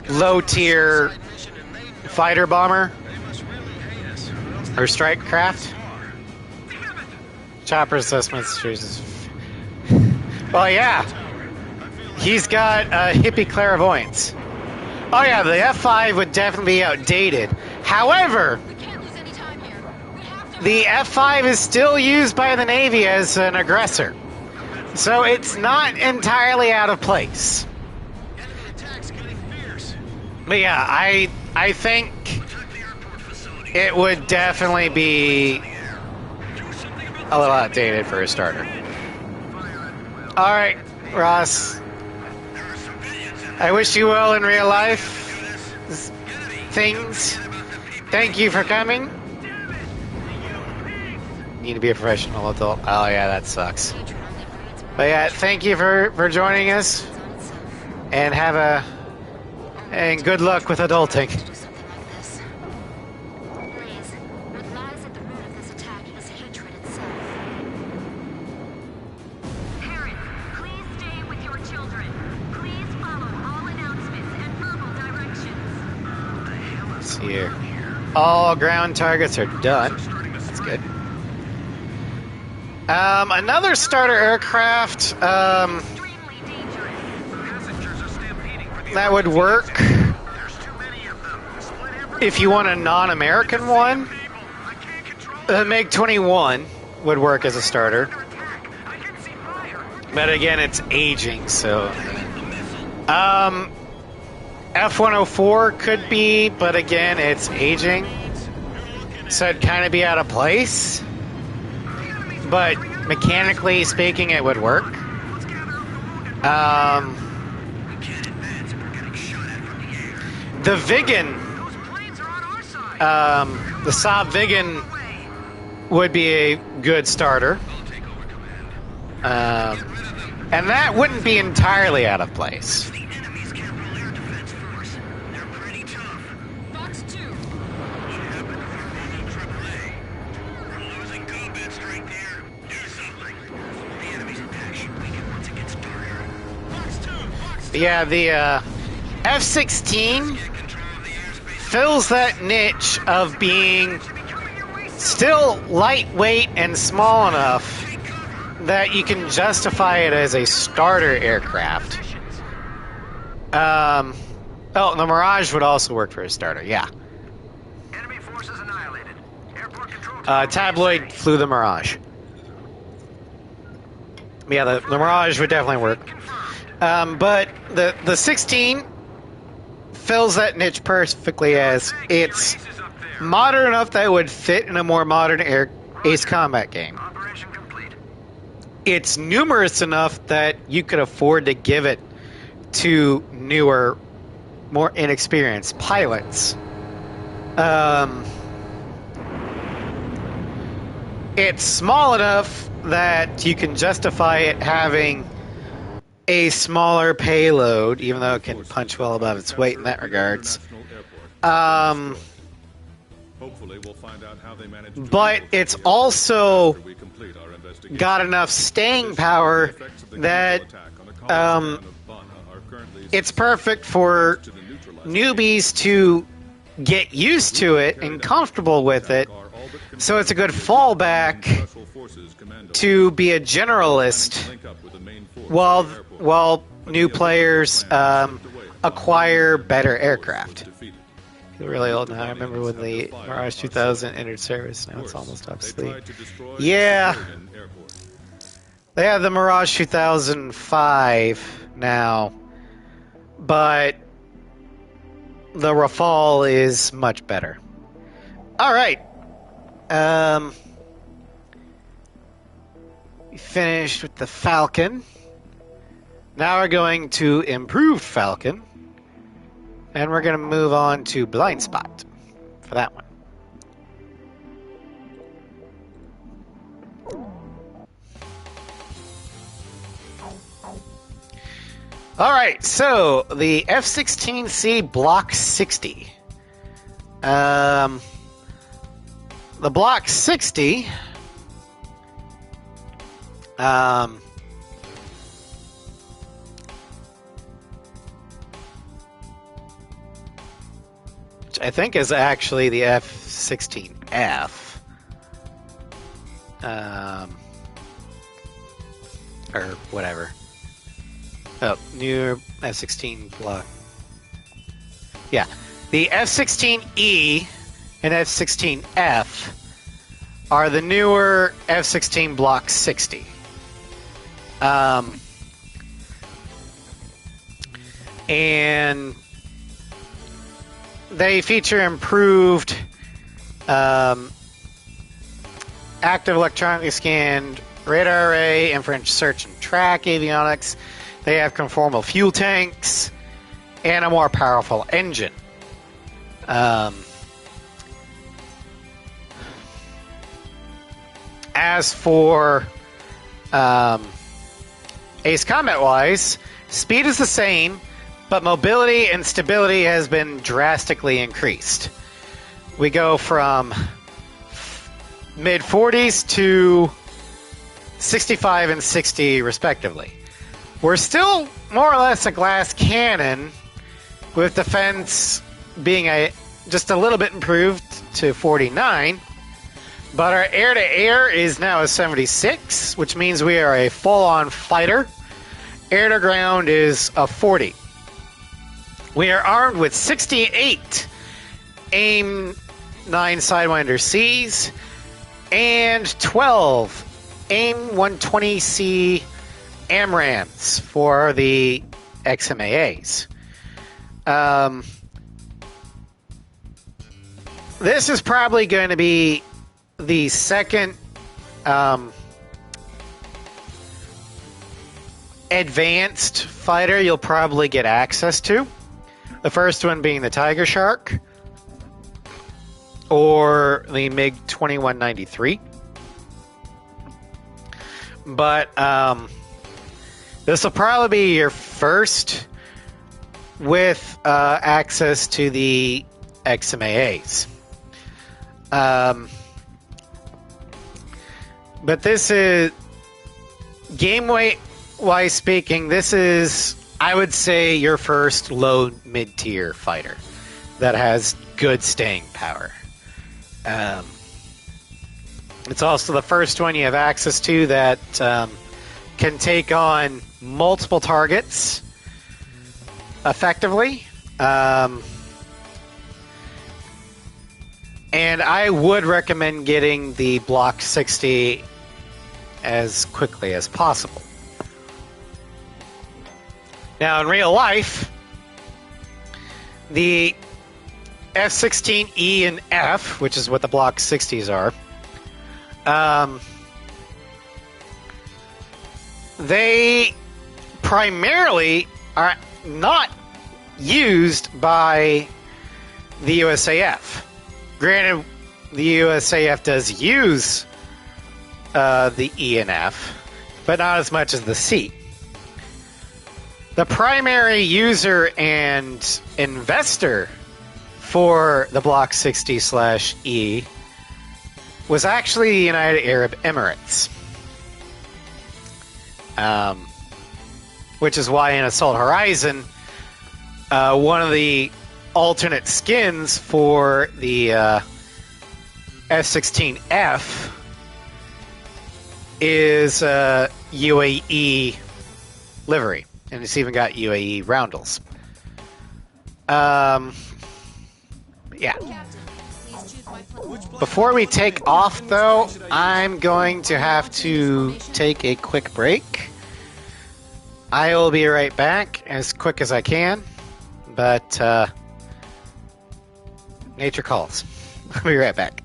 low-tier Mission and they know fighter bomber they must really hate us. Or else or strike craft. Chopper assessments chooses. Well, yeah, he's got hippie clairvoyance. Oh yeah, the F5 would definitely be outdated. However, We can't lose any time here. We have to. the F5 is still used by the Navy as an aggressor, so it's not entirely out of place. enemy attacks getting fierce. But yeah, I think Protect the airport facility. it would definitely be Do something about a little outdated for a starter. All right, Ross. there are some idiots in I wish you well in real life. this. Things. Thank you for coming. Need to be a professional adult. Oh yeah, that sucks. But yeah, thank you for joining us, and and good luck with adulting. Do something like this. Blaze, what lies at the root of this attack is hatred itself. Parents, please stay with your children. Please follow see here. All ground targets are done. That's good. Another starter aircraft Extremely dangerous. Passengers are stampeding for the that would work There's too many of them. Split every if you want a non-American one. people. I can't control The MiG-21 would work as a starter. Attack. I can see fire. But again, it's aging, so... F-104 could be, but again, it's aging. So it'd kind of be out of place. But mechanically speaking, it would work. The Viggen, Those planes are on our side. the Saab Viggen would be a good starter. And that wouldn't be entirely out of place. The enemy's capital air defense force. They're pretty tough. Fox 2. What happened to our Roman AAA? We're losing combat strength here. Do something. The enemy's attack should weaken once it gets darker. Fox 2! Fox 2! Yeah, the F-16 Get control of the airspace. fills that niche of being still lightweight and small enough that you can justify it as a starter aircraft. Oh, the Mirage would also work for a starter, yeah. Enemy forces annihilated. Airport control. Tabloid flew the Mirage. Yeah, the Mirage would definitely work. But the 16 fills that niche perfectly as it's modern enough that it would fit in a more modern Ace Combat game. Operation complete. It's numerous enough that you could afford to give it to newer, more inexperienced pilots. It's small enough that you can justify it having a smaller payload, even though it can punch well above its weight in that regards. Hopefully we'll find out how they managed to But handle it's the also after we complete our investigation. got enough staying power The effects of the that chemical attack on the college town of Bana are currently it's perfect for to the neutralized newbies to get used to it and comfortable with it. are all but So it's a good fallback Special Forces Commando to be a generalist link up with the main force while at the airport. while new players acquire better aircraft. Defeated. Feel really old now. I remember when the Mirage 2000 entered service. Now it's almost They obsolete. tried to destroy Yeah. civilian airport. They have the Mirage 2005 now, but the Rafale is much better. All right. We finished with the Falcon. Now we're going to improve Falcon, and we're going to move on to Blind Spot for that one. All right, so the F-16C Block 60. The Block 60 which I think is actually the F-16F. Or whatever. Oh, new F-16 block. Yeah. The F-16E and F-16F are the newer F-16 Block 60. And they feature improved active electronically scanned radar array, infrared search and track avionics. They have conformal fuel tanks and a more powerful engine. As for Ace Combat wise, speed is the same, but mobility and stability has been drastically increased. We go from mid 40s to 65 and 60 respectively. We're still more or less a glass cannon, with defense being a just a little bit improved to 49. But our air-to-air is now a 76, which means we are a full-on fighter. Air-to-ground is a 40. We are armed with 68 AIM 9 Sidewinder Cs and 12 AIM 120C AMRAAMs for the XMAAs. This is probably going to be the second advanced fighter you'll probably get access to. The first one being the Tiger Shark or the MiG-2193. But this will probably be your first with access to the XMAAs. But this is, game-wise speaking, this is, I would say, your first low mid-tier fighter that has good staying power. It's also the first one you have access to that can take on multiple targets effectively. And I would recommend getting the Block 60 as quickly as possible. Now, in real life, the F-16E and F, which is what the Block 60s are, they primarily are not used by the USAF. Granted, the USAF does use the E and F, but not as much as the C. The primary user and investor for the Block 60/E was actually the United Arab Emirates. Which is why in Assault Horizon, one of the alternate skins for the F-16F is UAE livery, and it's even got UAE roundels. Yeah. Before we take off, though, I'm going to have to take a quick break. I will be right back as quick as I can, but nature calls. I'll be right back.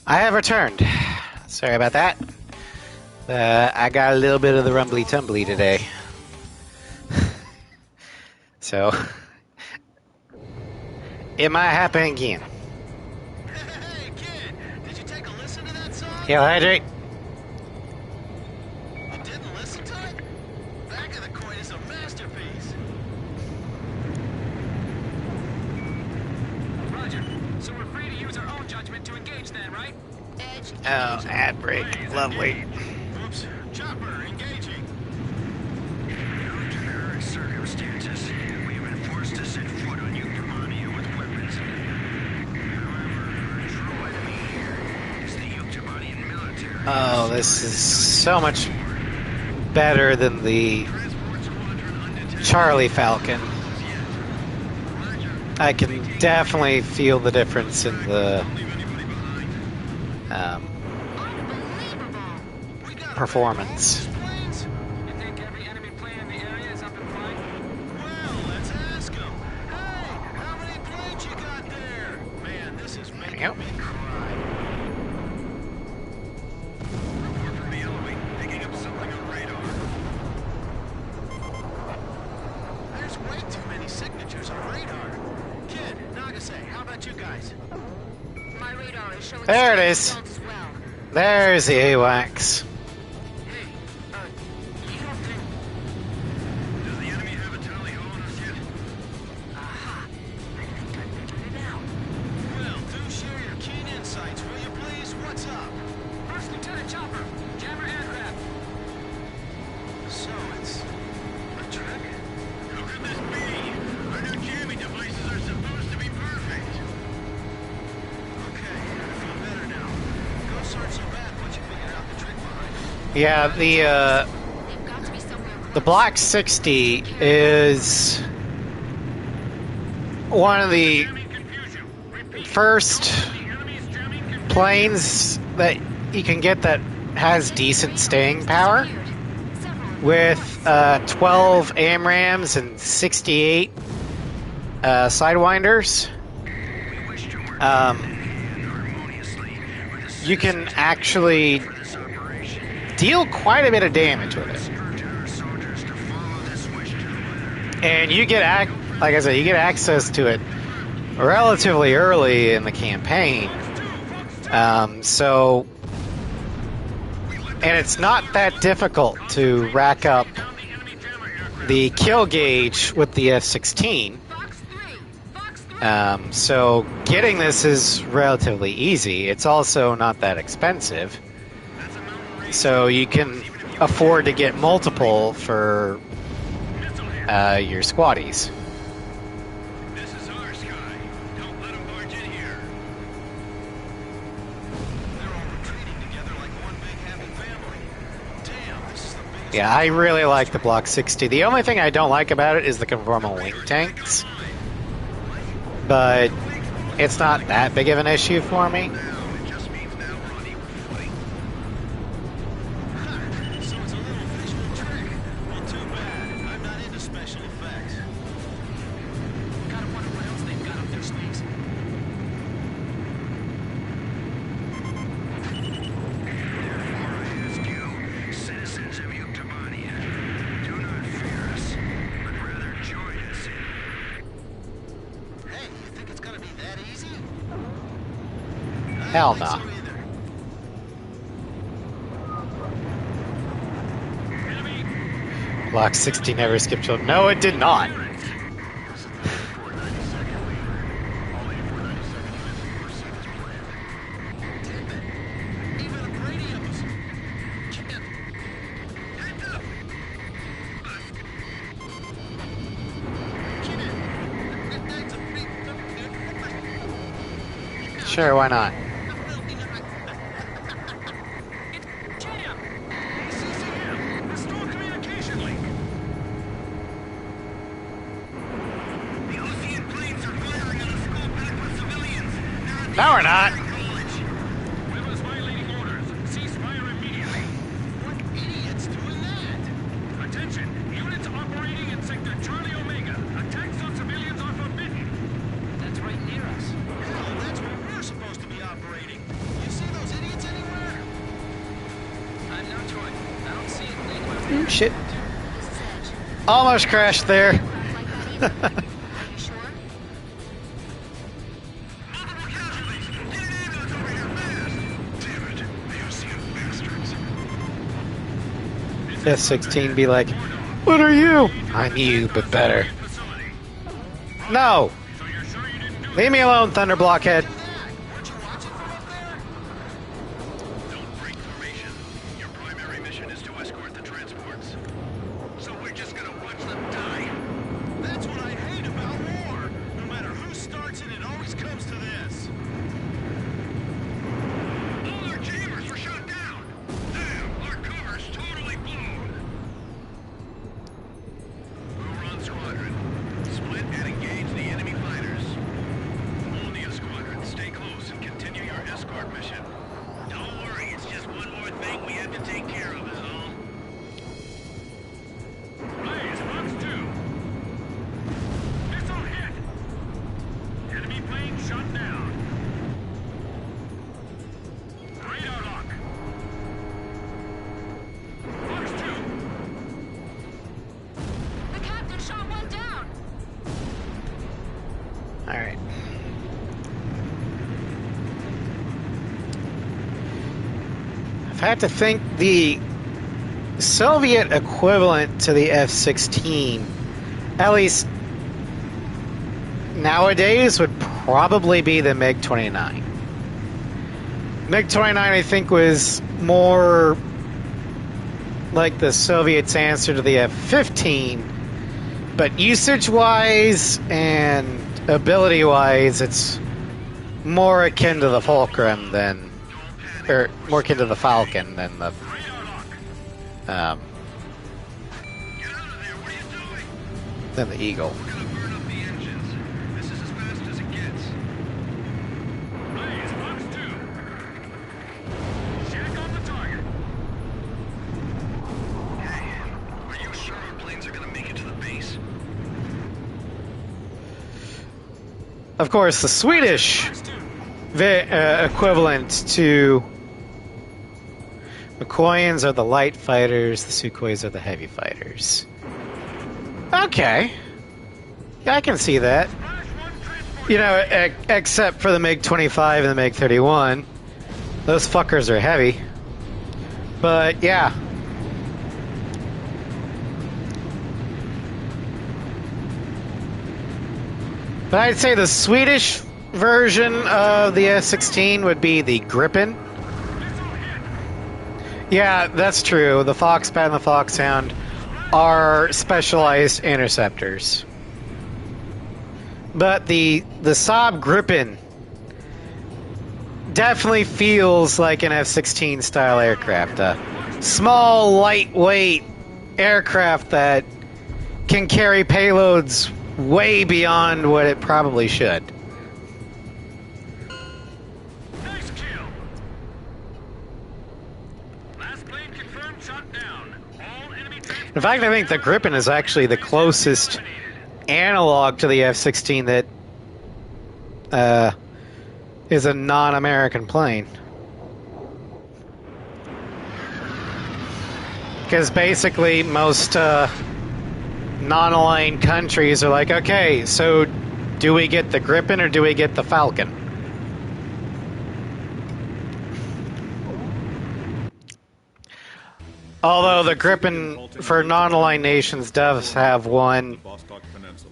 I have returned. Sorry about that. I got a little bit of the rumbly tumbly today. So, it might happen again. Hey, kid, did you take a listen to that song? He'll hydrate. You didn't listen to it? Back of the Coin is a masterpiece. Roger. So we're free to use our own judgment to engage then, right? Edge. Oh, ad break. Lovely. Oops. Chopper, engaging. Due to current circumstances, we have been forced to set foot on Euctomania with weapons. However, our true enemy here is the Euctomanian military. Oh, this is so much better than the Charlie Falcon. I can definitely feel the difference in the performance. Planes? You think every enemy plane in the area is up and flying? Well, let's ask him. Hey, how many planes you got there? Man, this is making Yep. me cry. Report from the elevate, picking up something on radar. There's way too many signatures on radar. Kid, Nagase, how about you guys? My radar is showing There it strange is. results as well. There's the AWACS. Hey, you don't think... Does the enemy have a tally on us yet? Aha! I think I figured it out. Well, do share your keen insights, will you please? What's up? First Lieutenant Chopper, jammer aircraft. So it's a trick? How could this be? Our new jamming devices are supposed to be perfect. Okay, I feel better now. Go search the map once you figure out the trick behind it. Yeah, They've got to be somewhere the close. Block 60 is one of the Jamming confusion. Repeat. first The enemy's jamming confusion. planes that you can get that has decent staying power Several. with 12 AMRAMs and 68 Sidewinders. We wish to work Um, harmoniously with the you can actually this operation. deal quite a bit of damage with it. Instructed our soldiers to follow this wish to the letter. And you get, like I said, you get access to it relatively early in the campaign. So, and it's not that difficult to rack up Down the enemy jammer aircraft. the kill gauge with the F-16. Fox 3. Fox 3. So getting this is relatively easy. It's also not that expensive. That's a mountain range. So you can afford to get multiple for Missile hit. your squaddies. This is our sky. Don't let them barge in here. They're all retreating together like one big happy family. Damn, this is the biggest... Yeah, I really like the Block 60. The only thing I don't like about it is the conformal wing tanks. But it's not that big of an issue for me. Now, it just means now we're on equal footing. So it's a little visual trick. Well, too bad. I'm not into special effects. Gotta wonder what else they've got up their sleeves. Therefore, I ask you, citizens of Euctomania, do not fear us, but rather join us in Hey, you think it's gonna be that easy? Hell I don't no. think so either. Block 60 never skipped a... No, it did not. Even the radios. Kid. Heads up. Kid. That's a big... Sure, why not? Jam! CCM! Restore communication link! The Ocean planes are firing on a school packed with civilians. They're at the No, we're not. college. Whoever's violating orders, cease fire immediately. What idiot's doing that? Attention! Units operating in sector Charlie Omega. Attacks on civilians are forbidden. That's right near us. Hell, that's where we're supposed to be operating. You see those Oh, shit. Almost crashed there. Like that either. Are you sure? Multiple casualties! Get an ambulance over here fast! Damn it, you bastards. F-16 be like, what are you? I'm you, but better. No! Leave me alone, Thunder Blockhead. Weren't you watching from up there? Don't break formation. Your primary mission is to escort the transports. So we're just gonna watch them die? That's what I hate about war. No matter who starts it, it always comes to this. All our chambers were shot down! Damn, our cover's totally blown! Overrun Squadron. Split and engage the enemy fighters. Molnia Squadron, stay close and continue your escort mission. Don't worry, it's just one more thing we have to take care of is all. Blaze, Fox 2. Missile hit. Enemy plane shot down. Radar lock. Fox 2. The captain shot one down. Alright. If I had to think, the Soviet equivalent to the F-16, at least nowadays, would probably be the MiG-29. MiG-29, I think, was more like the Soviets' answer to the F-15, but usage-wise and ability-wise, it's more akin to the Fulcrum than, or more akin to the Falcon than the, Get out of there, what are you doing? than the Eagle. We're gonna burn up the engines. This is as fast as it gets. Blaze, Fox 2. Check on the target. Hey, are you sure our planes are gonna make it to the base? Of course, the Swedish Fox 2. equivalent to McCoyans are the light fighters, the Sukhois are the heavy fighters. Okay. Yeah, I can see that. You know, except for the MiG-25 and the MiG-31. Those fuckers are heavy. But, yeah. But I'd say the Swedish version of the F-16 would be the Gripen. Yeah, that's true. The Foxbat and the Foxhound are specialized interceptors. But the Saab Gripen definitely feels like an F-16 style aircraft. A small, lightweight aircraft that can carry payloads way beyond what it probably should. Nice kill. Last plane confirmed shot down. All enemy In fact, I think the Gripen is actually the closest analog to the F-16 that is a non-American plane. Because basically most non-aligned countries are like, okay, so do we get the Gripen or do we get the Falcon? Although the Gripen for non-aligned nations does have one, Vostok Peninsula.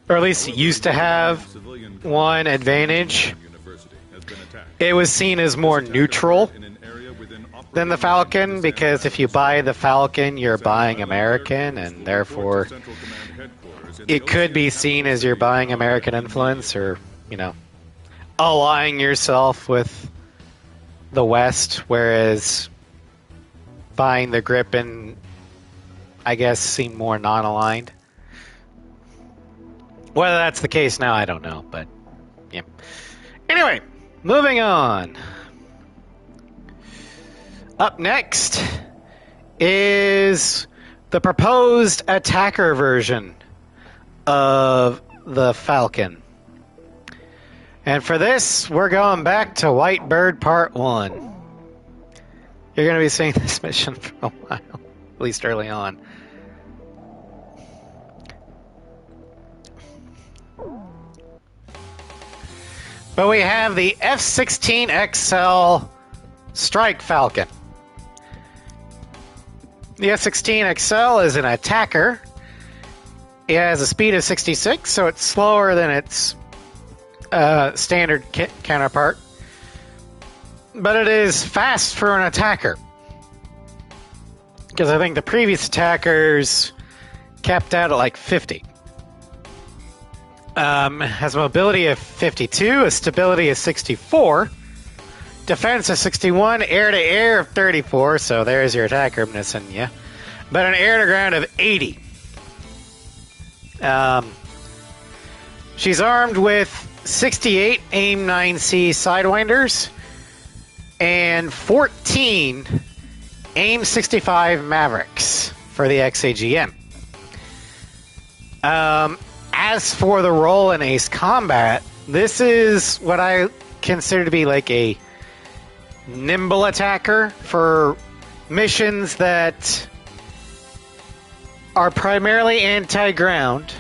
or at least it used to have one advantage. University has been attacked. It was seen as more neutral In an area within than the Falcon, because if you buy the Falcon, you're buying American, and therefore Central Command headquarters in the it could be seen as you're buying American influence, or, you know, allying yourself with the West, whereas buying the Gripen, I guess, seemed more non-aligned. Whether that's the case now, I don't know, but yeah. Anyway, moving on. Up next is the proposed attacker version of the Falcon. And for this, we're going back to White Bird Part 1. You're going to be seeing this mission for a while. least early on. But we have the F-16XL Strike Falcon. The F-16XL is an attacker. It has a speed of 66, so it's slower than its standard counterpart. But it is fast for an attacker. Because I think the previous attackers capped out at like 50. Has a mobility of 52, a stability of 64, defense of 61, air-to-air of 34, so there's your attacker missing you. But an air-to-ground of 80. She's armed with 68 AIM-9C Sidewinders and 14 AIM-65 Mavericks for the XAGM. As for the role in Ace Combat, this is what I consider to be like a nimble attacker for missions that are primarily anti-ground,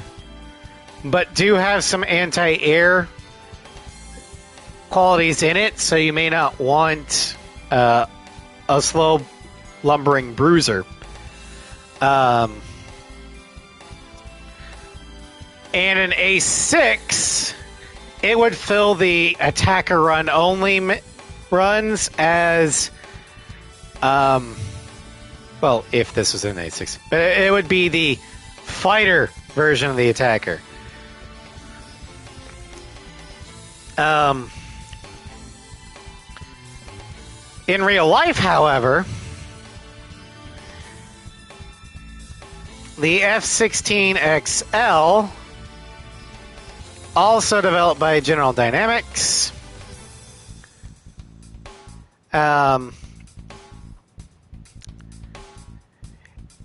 but do have some anti-air qualities in it, so you may not want a slow lumbering bruiser. And an A6, it would fill the attacker run only runs as, well, if this was an A6, but it would be the fighter version of the attacker. In real life, however, the F-16XL, also developed by General Dynamics,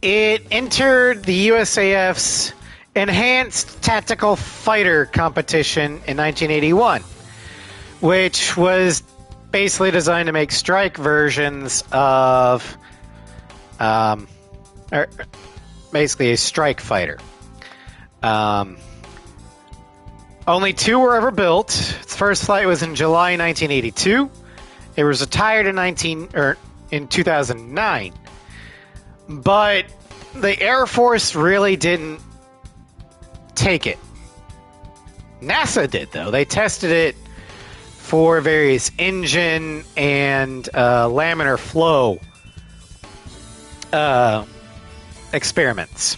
it entered the USAF's Enhanced Tactical Fighter competition in 1981, which was basically designed to make strike versions of, or basically a strike fighter. Only two were ever built. Its first flight was in July 1982. It was retired in 2009. But the Air Force really didn't take it. NASA did, though. They tested it for various engine and laminar flow experiments.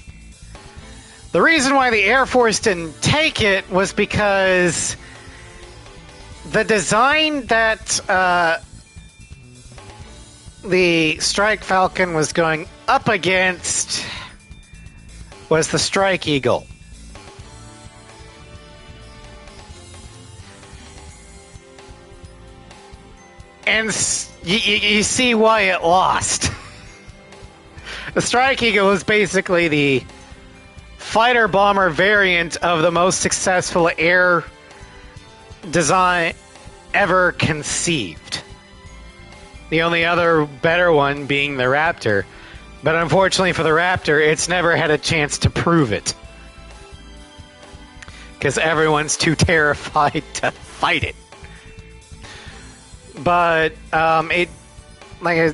The reason why the Air Force didn't take it was because the design that the Strike Falcon was going up against was the Strike Eagle. And you see why it lost. The Strike Eagle was basically the fighter-bomber variant of the most successful air design ever conceived. The only other better one being the Raptor. But unfortunately for the Raptor, it's never had a chance to prove it. Because everyone's too terrified to fight it. But it, like I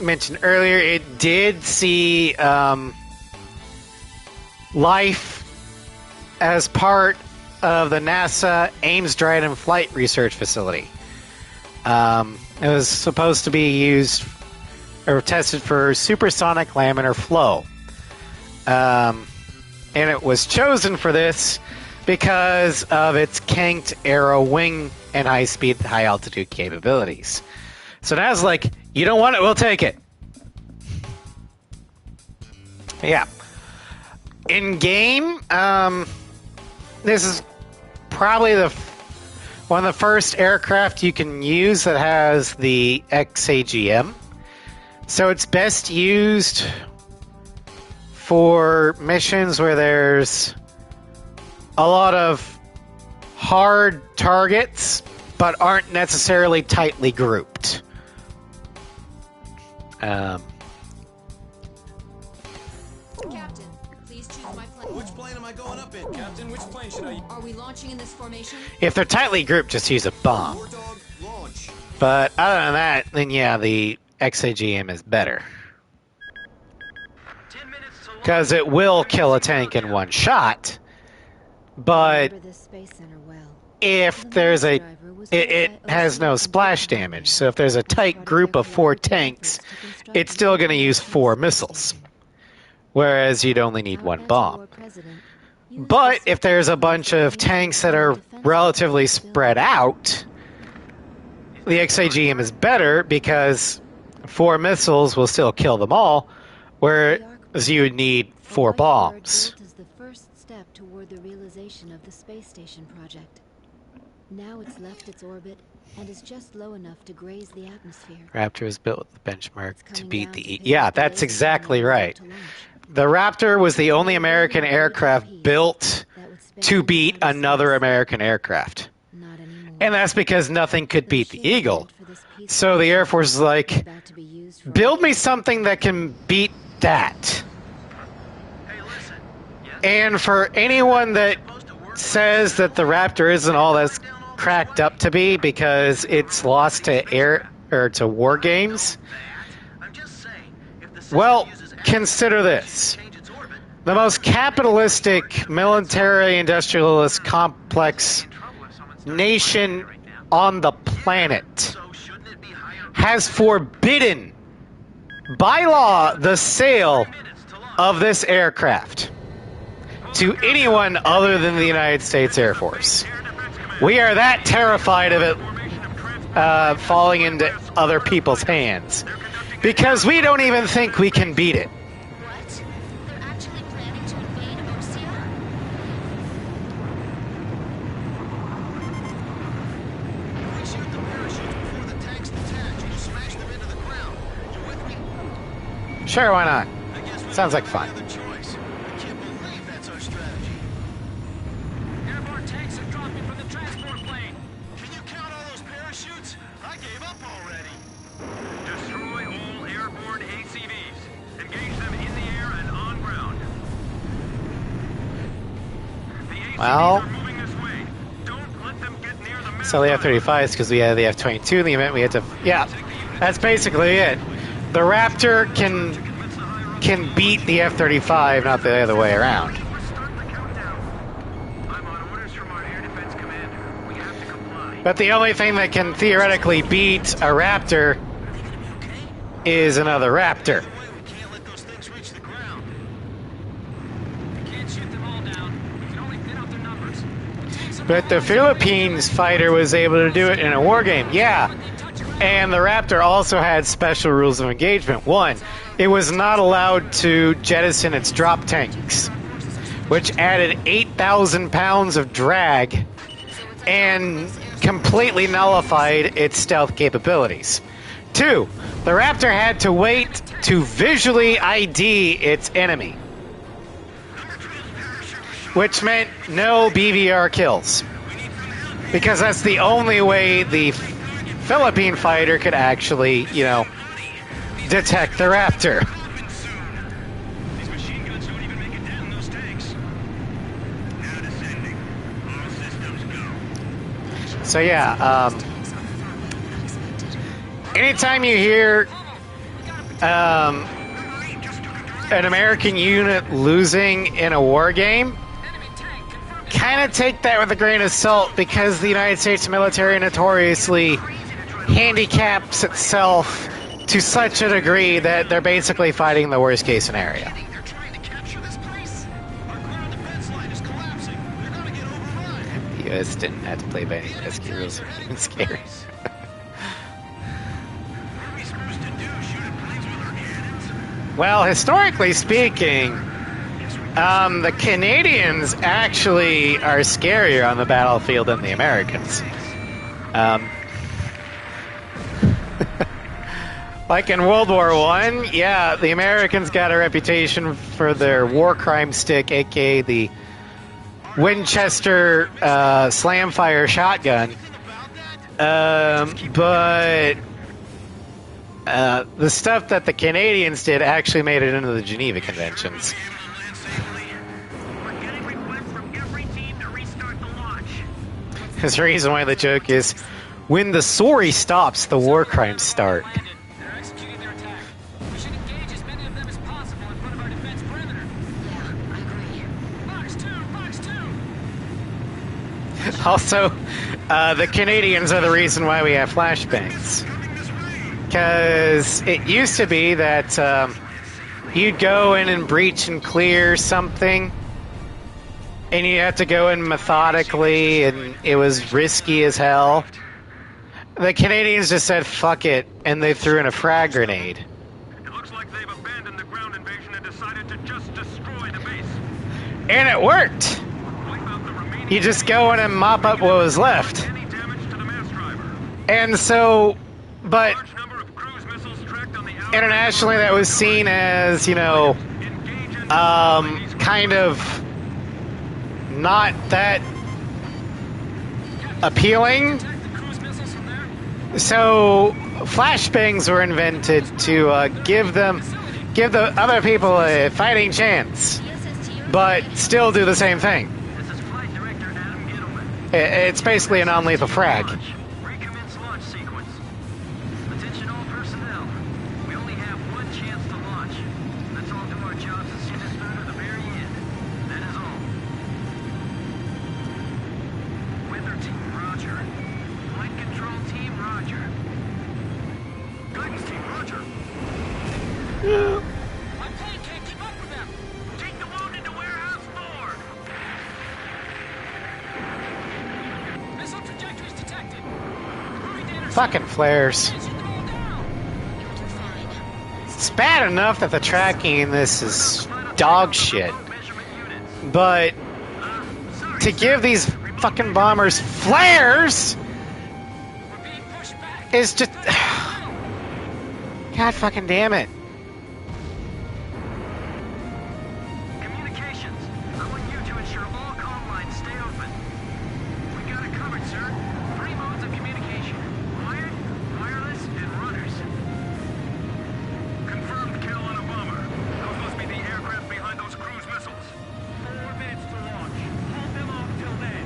mentioned earlier, it did see life as part of the NASA Ames Dryden Flight Research Facility. It was supposed to be used or tested for supersonic laminar flow. And it was chosen for this because of its canked arrow wing and high-speed, high-altitude capabilities. So NASA's like, you don't want it, we'll take it. Yeah. In-game, this is probably one of the first aircraft you can use that has the XAGM. So it's best used for missions where there's a lot of hard targets, but aren't necessarily tightly grouped. should I... Are we launching in this formation? If they're tightly grouped, just use a bomb. War dog, launch. But other than that, then yeah, the XAGM is better. 10 minutes to launch. Because it will kill a tank in one shot, but Remember this space center well. if there's a... It has no splash damage, so if there's a tight group of 4 tanks, it's still going to use 4 missiles. Whereas you'd only need 1 bomb. But if there's a bunch of tanks that are relatively spread out, the XAGM is better because 4 missiles will still kill them all, whereas you would need 4 bombs. Is the first step toward the realization of the space station project. Now it's left its orbit and is just low enough to graze the atmosphere. Raptor is built with the benchmark to beat the... Yeah, that's exactly right. The Raptor was the only American aircraft built to beat another American aircraft. And that's because nothing could beat the Eagle. So the Air Force is like, build me something that can beat that. And for anyone that says that the Raptor isn't all that's cracked up to be because it's lost to to war games, well, consider this. The most capitalistic, military-industrialist complex nation on the planet has forbidden, by law, the sale of this aircraft to anyone other than the United States Air Force. We are that terrified of it falling into other people's hands because we don't even think we can beat it. What? They're actually planning to invade Osea? We shoot the parachutes before the tanks detach and you smash them into the ground. You with me? Sure, why not? I guess we Sounds don't like have fun. any other choice. I can't believe that's our strategy. Airborne tanks are dropping from the transport plane. Can you count all those parachutes? I gave up already. Destroy all airborne ACVs. Engage them in the air and on ground. The ACVs Well, are moving this way. Don't let them get near the so the F-35 is because we had the F-22 in the event we had to... Yeah, that's basically it. The Raptor can beat the F-35, not the other way around. Start the countdown. I'm on orders from our air defense commander. We have to comply. But the only thing that can theoretically beat a Raptor is another Raptor. We can't let those things reach the ground. We can't shoot them all down. We can only thin out their numbers. But the Philippines fighter was able to do it in a war game. Yeah. And the Raptor also had special rules of engagement. One, it was not allowed to jettison its drop tanks, which added 8,000 pounds of drag and completely nullified its stealth capabilities. Two, the Raptor had to wait to visually ID its enemy, which meant no BVR kills, because that's the only way the Philippine fighter could actually, detect the Raptor. These machine guns don't even make a dent in those tanks. Now descending. All systems go. So yeah, anytime you hear an American unit losing in a war game, kind of take that with a grain of salt, because the United States military notoriously handicaps itself to such a degree that they're basically fighting the worst case scenario. They're trying to capture this place. Our ground defense line is collapsing. They're gonna get overrun. The US didn't have to play by any pesky rules. It's scary. What are we supposed to do? Shoot at planes with our cannons? Well, historically speaking, the Canadians actually are scarier on the battlefield than the Americans. Like in World War I, yeah, the Americans got a reputation for their war crime stick, aka the Winchester slamfire shotgun. But the stuff that the Canadians did actually made it into the Geneva Conventions. We're getting requests from every team to restart There's a reason why the joke is, when the sorry stops, the war crimes start. Landed. They're executing their attack. We should engage as many of them as possible in front of our defense perimeter. Yeah, I agree. Box 2! Box 2! Also, the Canadians are the reason why we have flashbangs. Because it used to be that you'd go in and breach and clear something, and you have to go in methodically, and it was risky as hell. The Canadians just said, fuck it, and they threw in a frag grenade. It looks like they've abandoned the ground invasion and decided to just destroy the base. And it worked! Wipe out the remaining You just go in and mop up what was left. any damage to the mass driver. And so, but Large number of cruise missiles tracked on the outer internationally that was seen as, you know, engage and kind of not that appealing. Attack the cruise missiles from there. So flashbangs were invented to give the other people a fighting chance, but still do the same thing. This is Flight Director Adam Gittleman. It's basically a non-lethal frag. Recommence launch sequence. Attention all personnel. We only have one chance to launch. Let's all do our jobs and see this through to the very end. That is all. Weather team, roger. Flight control team, roger. Guidance team, roger. My plane can't keep up with them. Take the wounded to warehouse 4. Missile trajectories detected. Moving to intercept. Fucking flares. Shoot them all down. You'll do fine. It's bad enough that the tracking in this is dog shit, but to give these fucking bombers flares We're being pushed back. is just... God fucking damn it. Communications. I want you to ensure all comm lines stay open. We got it covered, sir. 3 modes of communication. Wired, wireless, and runners. Confirmed kill on a bomber. Those must be the aircraft behind those cruise missiles. 4 minutes to launch. Hold them off till then.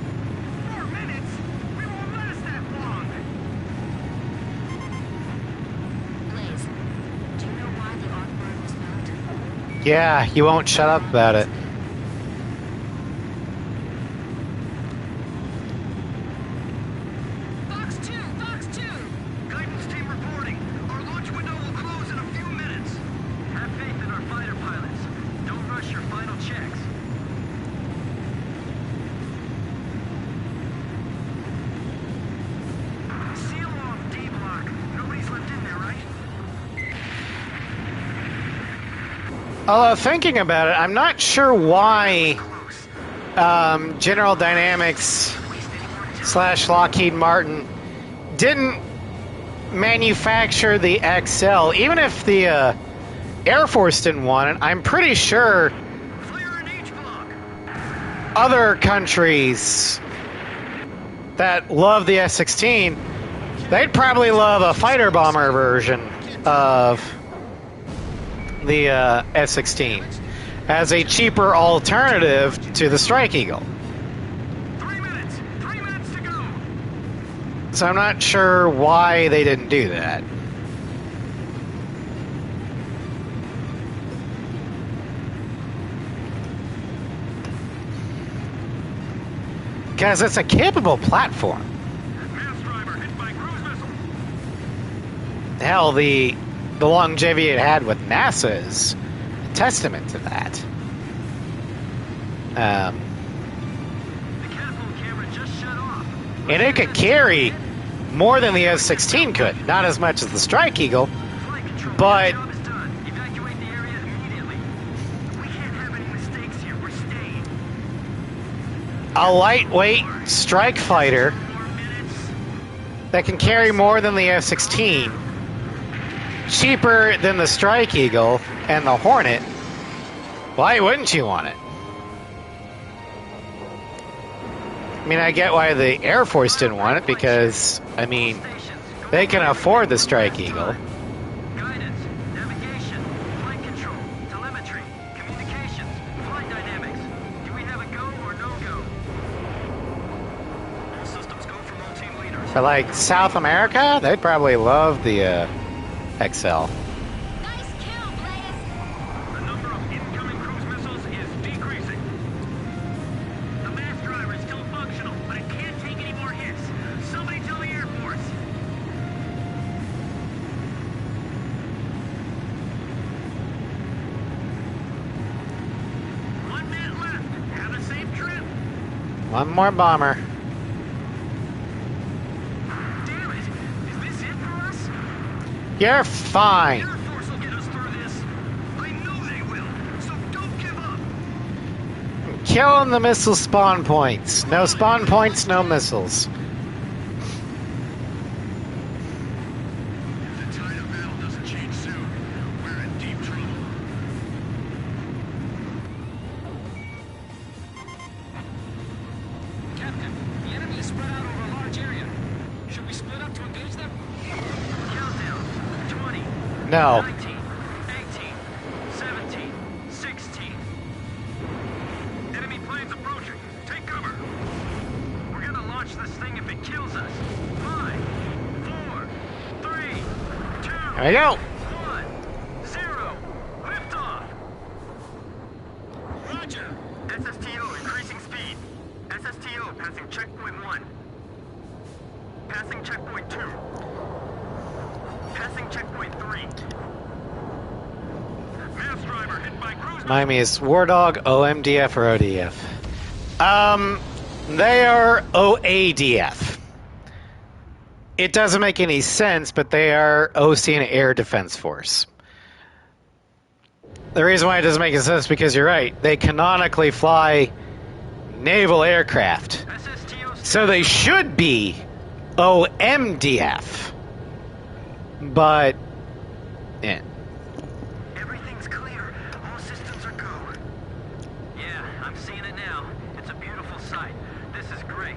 4 minutes? We won't last that long. Blaze, do you know why the arc burn was moved? Yeah, you won't shut up about it. Box 2! Box 2! Guidance team reporting. Our launch window will close in a few minutes. Have faith in our fighter pilots. Don't rush your final checks. Seal off D block. Nobody's left in there, right? Although thinking about it, I'm not sure why General Dynamics / Lockheed Martin didn't manufacture the XL. Even if the Air Force didn't want it, I'm pretty sure Clear in H block. other countries that love the F-16, they'd probably love a fighter bomber version of the F-16 as a cheaper alternative to the Strike Eagle. 3 minutes. 3 minutes to go. So I'm not sure why they didn't do that. Because it's a capable platform. Mass driver hit by cruise missile. Hell, the longevity it had with NASA is a testament to that. The catapult camera just shut off. And it could carry more than the F-16 could. Not as much as the Strike Eagle, Flight control. but Job is done. Evacuate the area immediately. We can't have any mistakes here. We're staying. a lightweight strike fighter 4 minutes. that can carry more than the F-16, cheaper than the Strike Eagle and the Hornet, why wouldn't you want it? I mean, I get why the Air Force didn't want it because, I mean, they can afford the Strike Eagle. Guidance, navigation, flight control, telemetry, communications, flight dynamics. Do we have a go or no go? All systems go. For like South America, they'd probably love the XL. Nice kill, Blaze. The number of incoming cruise missiles is decreasing. The mass driver is still functional, but it can't take any more hits. Somebody tell the Air Force. One minute left. Have a safe trip. One more bomber. Damn it. Is this it for us? You're fine. Air Force will get us through this. I know they will. So don't give up. Killing the missile spawn points. No spawn points, no missiles. If the tide of battle doesn't change soon, we're in deep trouble. Captain, the enemy is spread out over a large area. Should we split up to engage them? Countdown. 20. No. 19, 18, 17, 16. Enemy planes approaching. Take cover. We're gonna launch this thing if it kills us. 5, 4, 3, 2, There we go. 1, 0. Liftoff. Roger. SSTO increasing speed. SSTO passing checkpoint 1. Passing checkpoint 2. Passing checkpoint 3. Mass driver hit by cruise. Miami is War Dog, OMDF, or ODF? They are OADF. It doesn't make any sense, but they are Ocean Air Defense Force. The reason why it doesn't make any sense is because you're right. They canonically fly naval aircraft. SSTO So they should be OMDF. But, yeah. Everything's clear. All systems are go. Yeah, I'm seeing it now. It's a beautiful sight. This is great.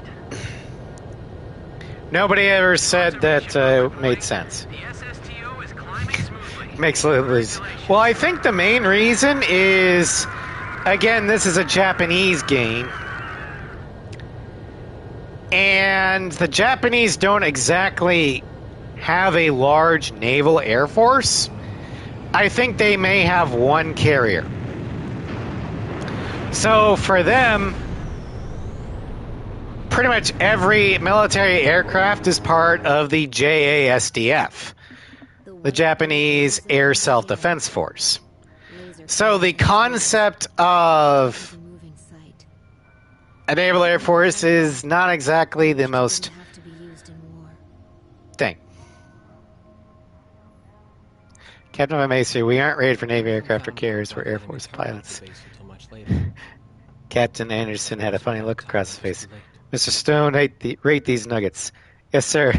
Nobody ever said that made sense. The SSTO is climbing smoothly. Makes it. Well, I think the main reason is, again, this is a Japanese game. And the Japanese don't exactly have a large naval air force. I think they may have one carrier. So for them, pretty much every military aircraft is part of the JASDF, the Japanese Air Self-Defense Force. So the concept of Moving sight. a naval air force is not exactly the most Have to be used in war. thing. Captain of Mesa, we aren't rated for Navy aircraft or carriers. We're Air Force pilots. Captain Anderson had a funny look across his face. Mr. Stone, rate these nuggets. Yes, sir.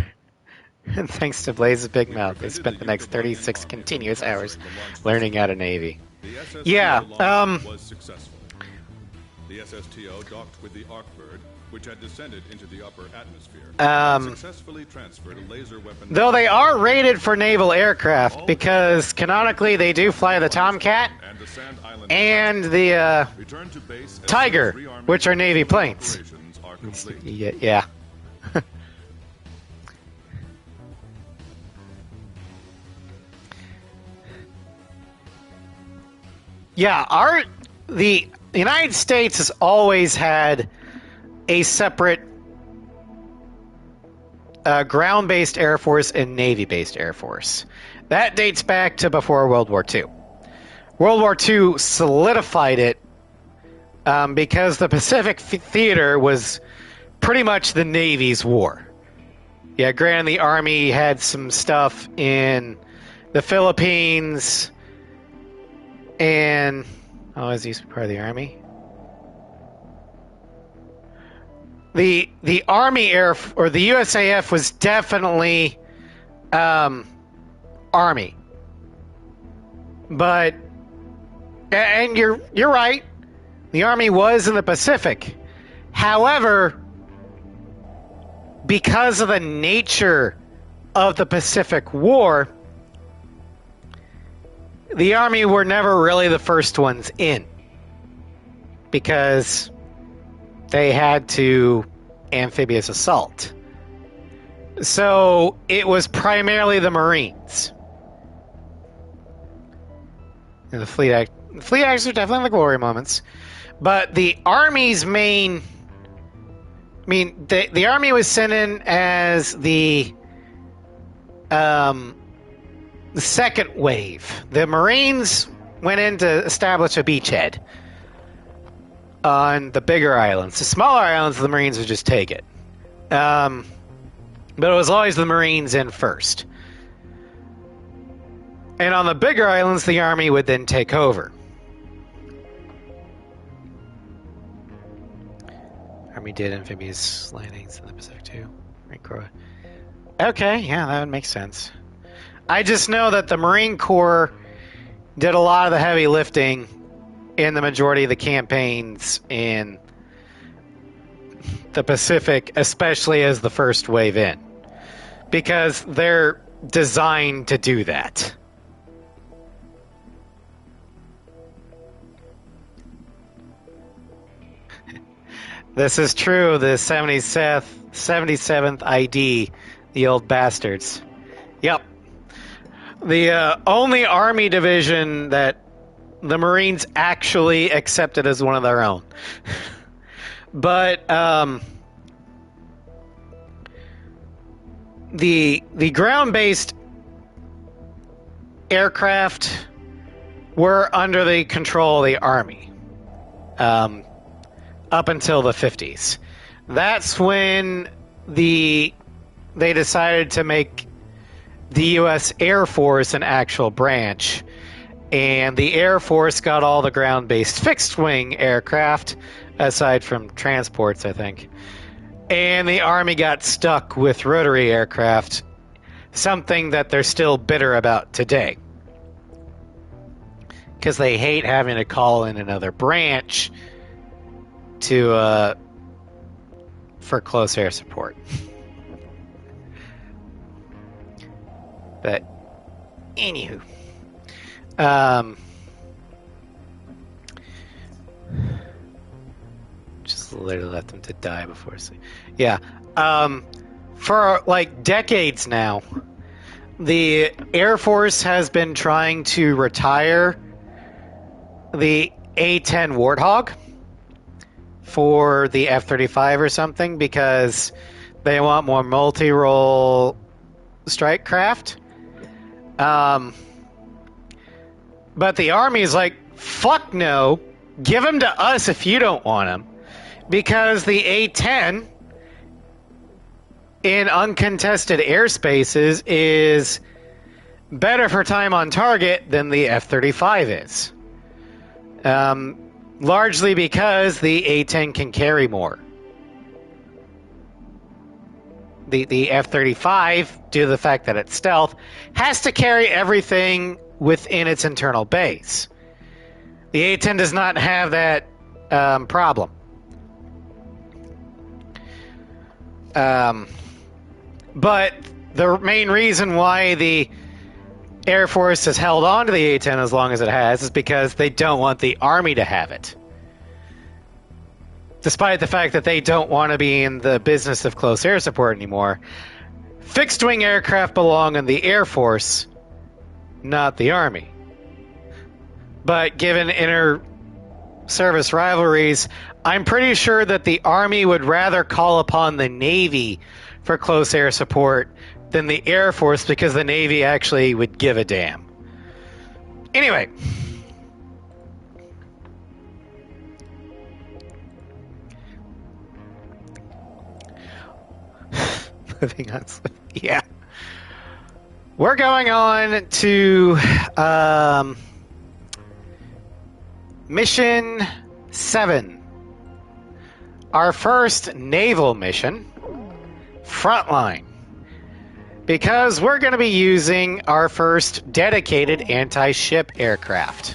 And thanks to Blaze's big mouth, they spent the next 36 continuous hours learning how to Navy. The SSTO Yeah, launch was successful. The SSTO docked with the Arcbird, which had descended into the upper atmosphere, and successfully transferred a laser weapon. Though they are rated for naval aircraft, because canonically they do fly the Tomcat and the Sand Island and the returned to base as Tiger, soon as rearmament which are Navy planes. operations are complete. Yeah. Yeah, the United States has always had a separate ground-based Air Force and Navy-based Air Force. That dates back to before World War II. World War II solidified it because the Pacific Theater was pretty much the Navy's war. Yeah, granted, the Army had some stuff in the Philippines, and is he part of the Army? The Army or the USAF was definitely Army, but and you're right, the Army was in the Pacific. However, because of the nature of the Pacific War, the Army were never really the first ones in, because they had to amphibious assault. So it was primarily the Marines. And the fleet acts are definitely the glory moments. But the Army's main... I mean, the Army was sent in as the second wave. The Marines went in to establish a beachhead on the bigger islands. The smaller islands, the Marines would just take it. But it was always the Marines in first. And on the bigger islands, the Army would then take over. Army did amphibious landings in the Pacific too. Okay, yeah, that would make sense. I just know that the Marine Corps did a lot of the heavy lifting in the majority of the campaigns in the Pacific, especially as the first wave in. Because they're designed to do that. This is true, the 77th ID, the old bastards. Yep. The only Army division that the Marines actually accepted as one of their own. But the ground-based aircraft were under the control of the Army. Up until the 50s. That's when they decided to make the U.S. Air Force an actual branch. And the Air Force got all the ground-based fixed-wing aircraft, aside from transports, I think. And the Army got stuck with rotary aircraft, something that they're still bitter about today. Because they hate having to call in another branch for close air support. But anywho, just literally let them to die before sleep. Yeah, for like decades now, the Air Force has been trying to retire the A-10 Warthog for the F-35 or something because they want more multi-role strike craft. But the Army is like, fuck no, give them to us if you don't want them. Because the A-10 in uncontested airspaces is better for time on target than the F-35 is. Largely because the A-10 can carry more. The F-35, due to the fact that it's stealth, has to carry everything within its internal base. The A-10 does not have that problem. But the main reason why the Air Force has held on to the A-10 as long as it has is because they don't want the Army to have it. Despite the fact that they don't want to be in the business of close air support anymore, fixed-wing aircraft belong in the Air Force, not the Army. But given inter-service rivalries, I'm pretty sure that the Army would rather call upon the Navy for close air support than the Air Force because the Navy actually would give a damn. Anyway. Moving on. Yeah. We're going on to Mission 7. Our first naval mission. Frontline. Because we're going to be using our first dedicated anti-ship aircraft.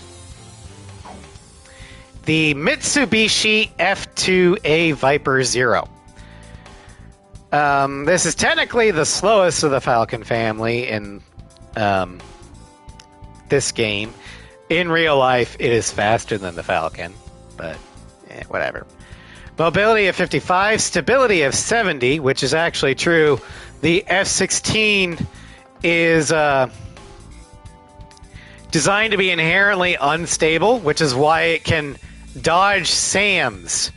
The Mitsubishi F2A Viper Zero. This is technically the slowest of the Falcon family in this game. In real life, it is faster than the Falcon, but whatever. Mobility of 55, stability of 70, which is actually true. The F-16 is designed to be inherently unstable, which is why it can dodge SAMs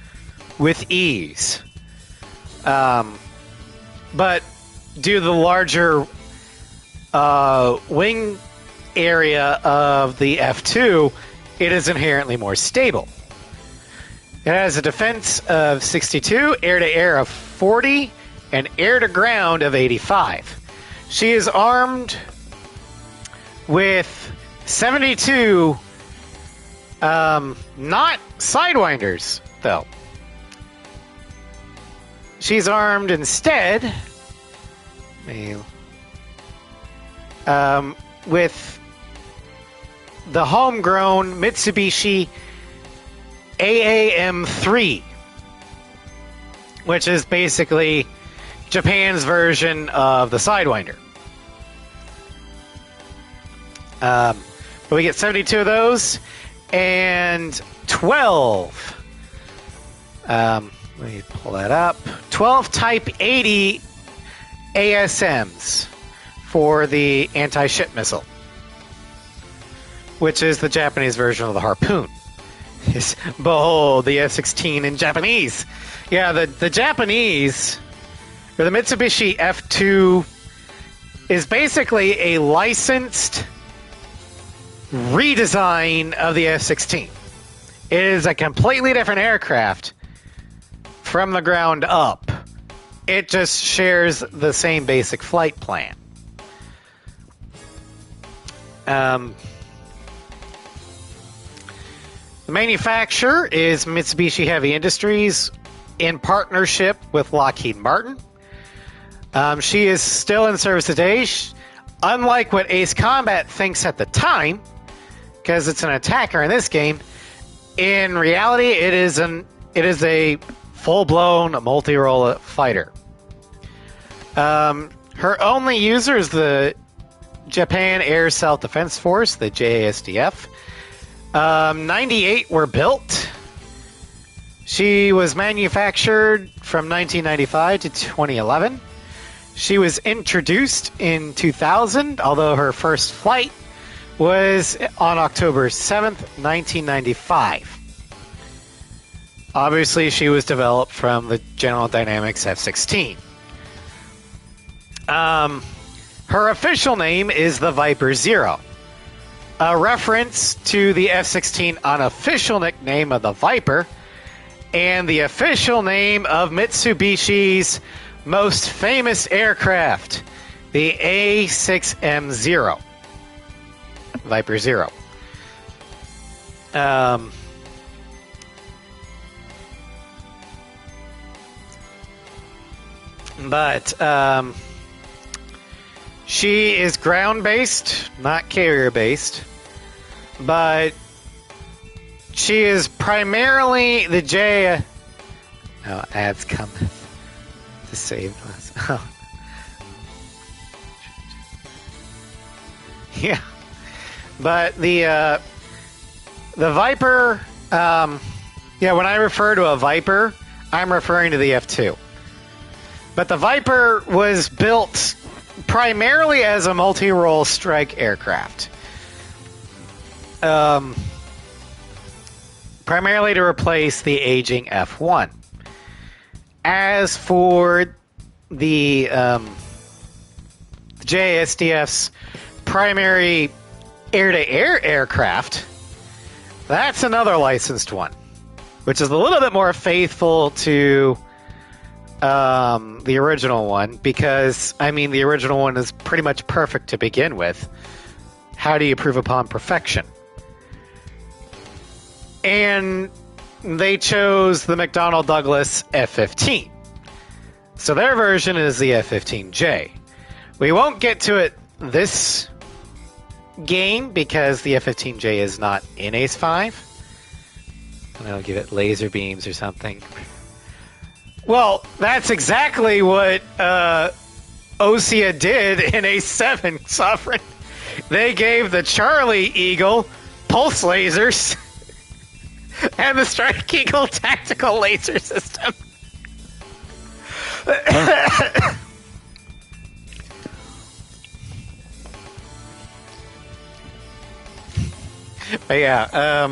with ease. But due to the larger wing area of the F-2, it is inherently more stable. It has a defense of 62, air-to-air of 40, and air-to-ground of 85. She is armed with 72, not Sidewinders, though. She's armed instead with the homegrown Mitsubishi AAM-3, which is basically Japan's version of the Sidewinder. But we get 72 of those and 12. Let me pull that up. 12 Type 80 ASMs for the anti-ship missile, which is the Japanese version of the Harpoon. Behold, the F-16 in Japanese. Yeah, the Japanese, or the Mitsubishi F-2, is basically a licensed redesign of the F-16. It is a completely different aircraft from the ground up. It just shares the same basic flight plan. The manufacturer is Mitsubishi Heavy Industries in partnership with Lockheed Martin. She is still in service today. Unlike what Ace Combat thinks at the time, because it's an attacker in this game, in reality it is a full-blown multi-role fighter. Her only user is the Japan Air Self-Defense Force, the JASDF. 98 were built. She was manufactured from 1995 to 2011. She was introduced in 2000, although her first flight was on October 7th, 1995. Obviously, she was developed from the General Dynamics F-16. Her official name is the Viper Zero, a reference to the F-16 unofficial nickname of the Viper and the official name of Mitsubishi's most famous aircraft, the A6M0. Viper Zero. But she is ground-based, not carrier-based. But she is primarily the J... Oh, ads cometh to save us. Oh. Yeah. But the Viper... when I refer to a Viper, I'm referring to the F-2. But the Viper was built primarily as a multi-role strike aircraft. Primarily to replace the aging F-1. As for the JSDF's primary air-to-air aircraft, that's another licensed one, which is a little bit more faithful to the original one, because, I mean, the original one is pretty much perfect to begin with. How do you prove upon perfection? And they chose the McDonnell Douglas F-15. So their version is the F-15J. We won't get to it this game because the F-15J is not in Ace 5. And I'll give it laser beams or something. Well, that's exactly what Osea did in Ace 7, Sovereign. They gave the Charlie Eagle pulse lasers And the Strike Eagle tactical laser system. But yeah,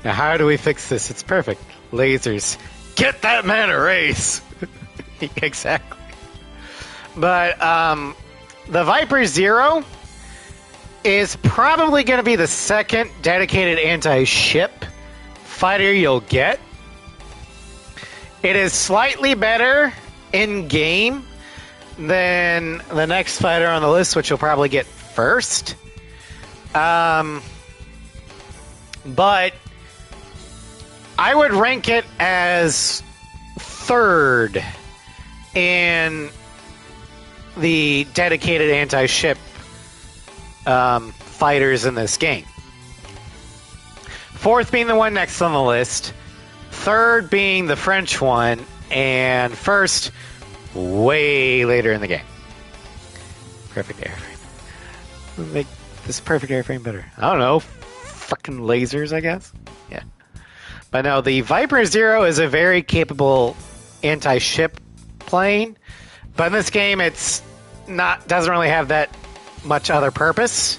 now how do we fix this? It's perfect. Lasers. Get that man a race! Exactly. But, the Viper Zero is probably going to be the second dedicated anti-ship fighter you'll get. It is slightly better in-game than the next fighter on the list, which you'll probably get first. But I would rank it as third in the dedicated anti-ship fighters in this game. Fourth being the one next on the list, third being the French one, and first way later in the game. Perfect airframe. Make this perfect airframe better. I don't know. Fucking lasers, I guess. Yeah. But no, the Viper Zero is a very capable anti-ship plane, but in this game it's doesn't really have that much other purpose.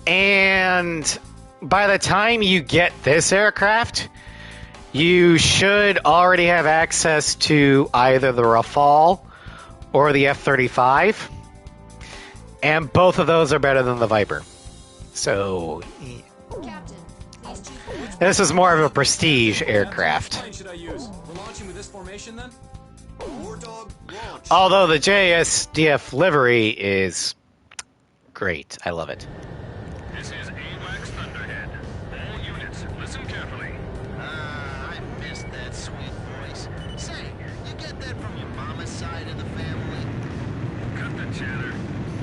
And by the time you get this aircraft, you should already have access to either the Rafale or the F-35, and both of those are better than the Viper. So Captain, please choose. this is more of a prestige aircraft. Which plane should I use? We're launching with this formation then? Wardog, launch. Although the JSDF livery is great. I love it. This is AWACS Thunderhead. All units, listen carefully. Ah, I missed that sweet voice. Say, you get that from your mama's side of the family? Cut the chatter.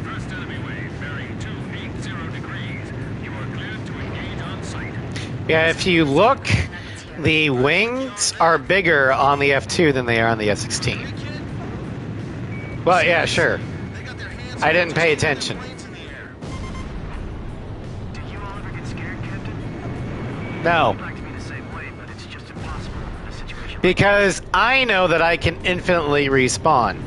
First enemy wave, bearing 280 degrees. You are cleared to engage on sight. Yeah, if you look, the wings are bigger on the F2 than they are on the F-16. Well, yeah, sure. They got their hands I didn't on pay just attention. planes in the air. Do you all ever get scared, Captain? No, I'd like to be the same way, but it's just impossible in a situation because I know that I can infinitely respawn.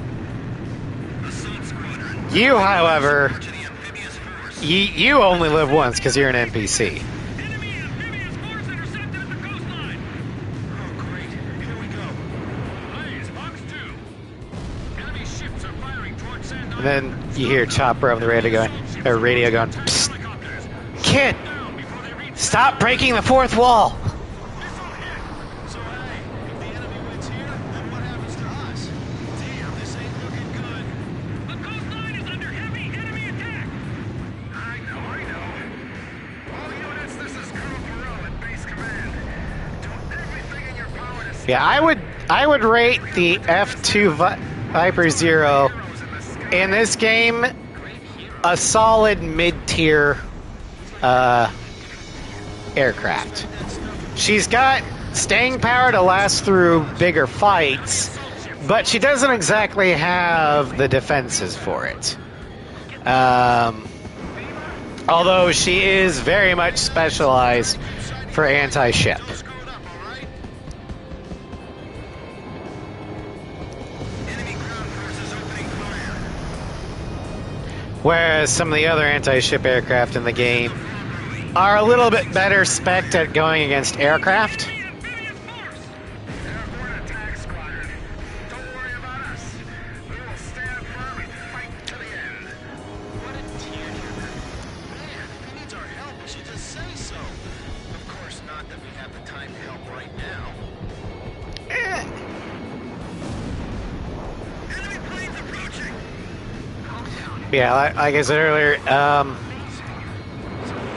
Assault squadron. You, however, To the amphibious force. you only live once because you're an NPC. Enemy amphibious force intercepted at the coastline. Oh, great. Here we go. Blaze, Fox 2. Enemy ships are firing towards Sand And then you hear Chopper over the radio going, "Psst, helicopters. kid, Down before they reach stop breaking the fourth wall." So, hey, if the enemy wins here, then what happens to us? Damn, this ain't looking good. the coastline is under heavy enemy attack. I know. All units, this is Colonel Perot at base command. Do everything in your power to Yeah, I would rate the F2 Viper Zero in this game a solid mid-tier aircraft. She's got staying power to last through bigger fights, but she doesn't exactly have the defenses for it. Although she is very much specialized for anti-ship. Screw it up, all right? Enemy ground forces opening fire. Whereas some of the other anti-ship aircraft in the game are a little bit better spec'd at going against aircraft. amphibious force. Airborne attack squadron. Don't worry about us. We will stand firm and fight to the end. What a tearjerker. Man, if he needs our help, we should just say so. Of course not that we have the time to help right now. Enemy planes approaching! Yeah, like I said earlier,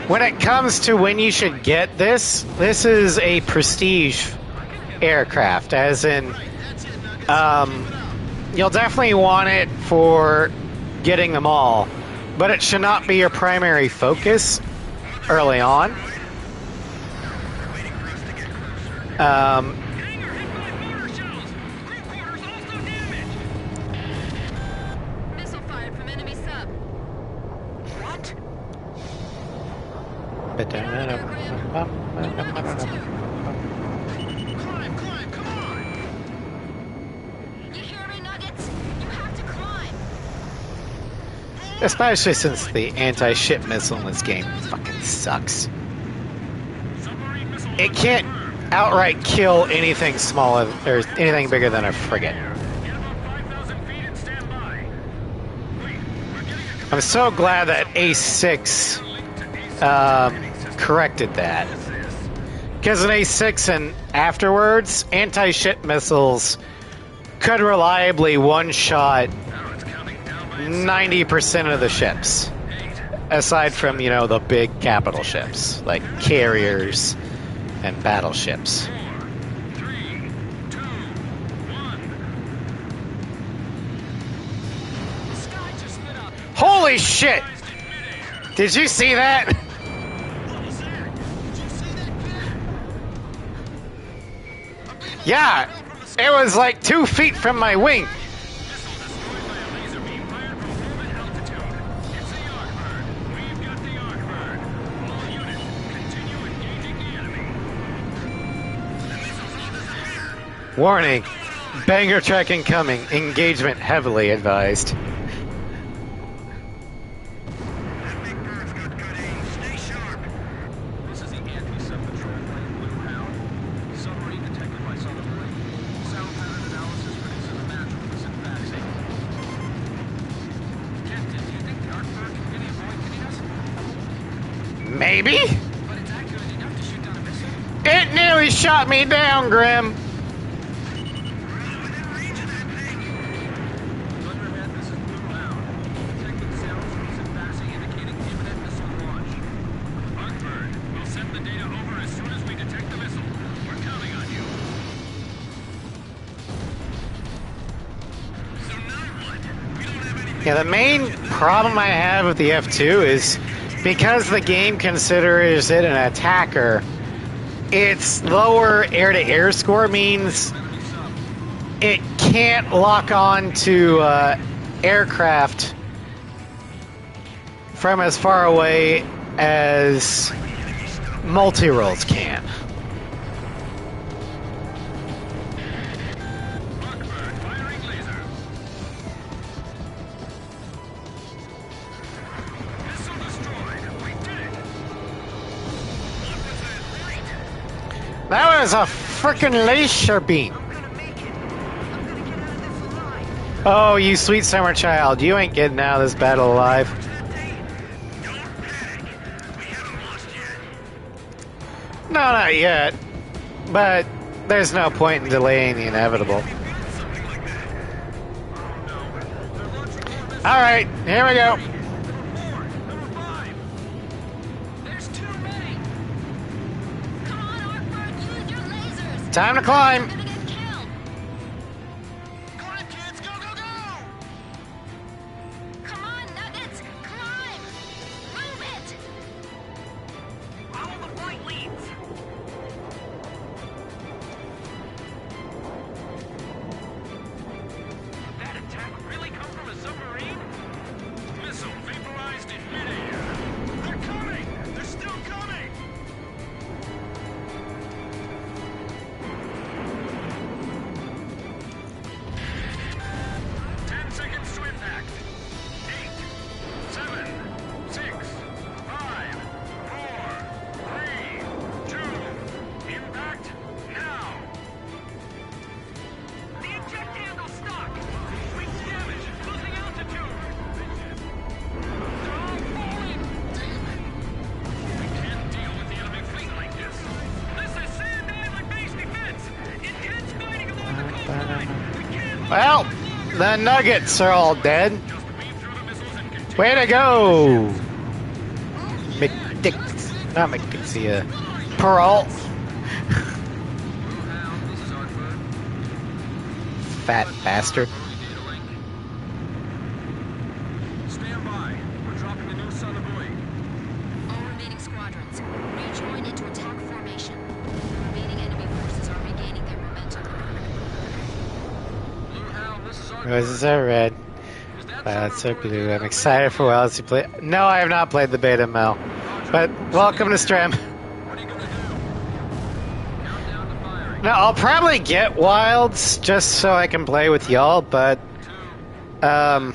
when it comes to when you should get this is a prestige aircraft, as in, you'll definitely want it for getting them all, but it should not be your primary focus early on. Waiting for us to get closer. Hangar hit by mortar shells. Crew quarters also damaged. Missile fired from enemy sub. What? Climb, come on! You hear me, Nuggets? You have to climb! Especially since the anti-ship missile in this game fucking sucks. It can't outright kill anything smaller or anything bigger than a frigate. I'm so glad that A6 corrected that. Because in A6 and afterwards, anti-ship missiles could reliably one-shot 90% of the ships. Aside from, you know, the big capital ships, like carriers and battleships. 4, 3, 2, 1. The sky just lit up. Holy shit! Did you see that? What was that? Did you see that, kid? Yeah, it was like 2 feet from my wing. Missile destroyed by a laser beam fired from orbit altitude. It's the Arcbird. We've got the Arcbird. All units, continue engaging the enemy. The missile's all disappeared. Warning, banger track incoming, engagement heavily advised. That big bird's got good aim. Stay sharp. This is the anti-sub patrol plane, Blue Hound. Submarine detected by sonar plane. Sound pattern analysis produces a match with the syntaxing. Captain, do you think the Arcbird can really avoid hitting us? Maybe? But it's accurate enough to shoot down a missile. It nearly shot me down, Grim. Within range of that thing. Thunderhead, this is Blue Hound. Detected sounds from syntaxing indicating imminent missile launch. Arcbird, we'll send the data over as soon as we detect the missile. We're counting on you. So now what? We don't have anything. Yeah, the main problem I have with the F2 is because the game considers it an attacker, its lower air-to-air score means it can't lock on to aircraft from as far away as multi-rolls can. Arcbird, firing laser. Missile destroyed. We did it. That was a frickin' laser beam. I'm gonna make it. I'm gonna get out of this alive. Oh, you sweet summer child, you ain't getting out of this battle alive. That thing. Don't panic. We haven't lost yet. No, not yet. But there's no point in delaying the inevitable. Something like that. Alright, here we go. Number 5. There's too many. Come on, Arcbird, use your lasers. Time to climb. You're gonna get killed. Climb, kids. Go, go, go. Come on, Nuggets, climb. Move it. Follow the flight leads. Did that attack really come from a submarine? Missile vaporized in midair. They're coming. They're still coming. Ten seconds to impact. 8, 7, 6, 5, 4, 3, 2. Impact now. The eject handle's stuck. Wing damage. Losing altitude. They're all falling. We can't deal with the enemy fleet like this. This is Sand Island base defense. Intense fighting along the coastline. We can't Well, the Nuggets are all dead. just weave through the missiles and continue. Way to go! McDix, not McDixie, Peralt. Blue Hound, this is Arcbird. Fat bastard. Data link. Stand by. We're dropping the new southern buoy. All remaining squadrons, rejoin into attack formation. The remaining enemy forces are regaining their momentum. Blue Hound, this is Arcbird. Roses are red, Is that violets are southern buoy blue. data I'm link? excited for Wells to play. No, I have not played the beta, Mel. Roger. But welcome to Strem. What are you gonna do? Countdown to firing. Now, I'll probably get Wilds just so I can play with y'all, but I'm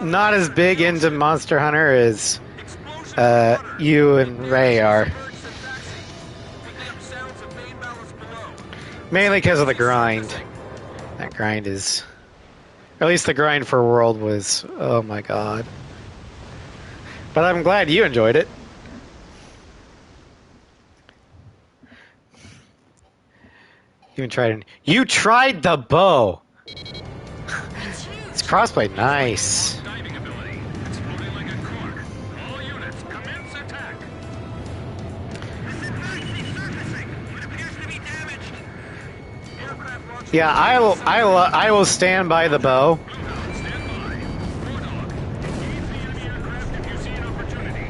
not as big into Monster Hunter as you and Ray are. Mainly because of the grind. That grind is... Or at least the grind for World was... Oh my god. But I'm glad you enjoyed it. Even tried... You tried the bow! It's crossblade. Nice. Diving ability. It's floating like a cork. All units, commence attack. This is nicely surfacing, but appears to be damaged. Aircraft launch. Yeah, I will stand by the bow. Bluehound, stand by. War-Dog, engage the enemy aircraft if you see an opportunity.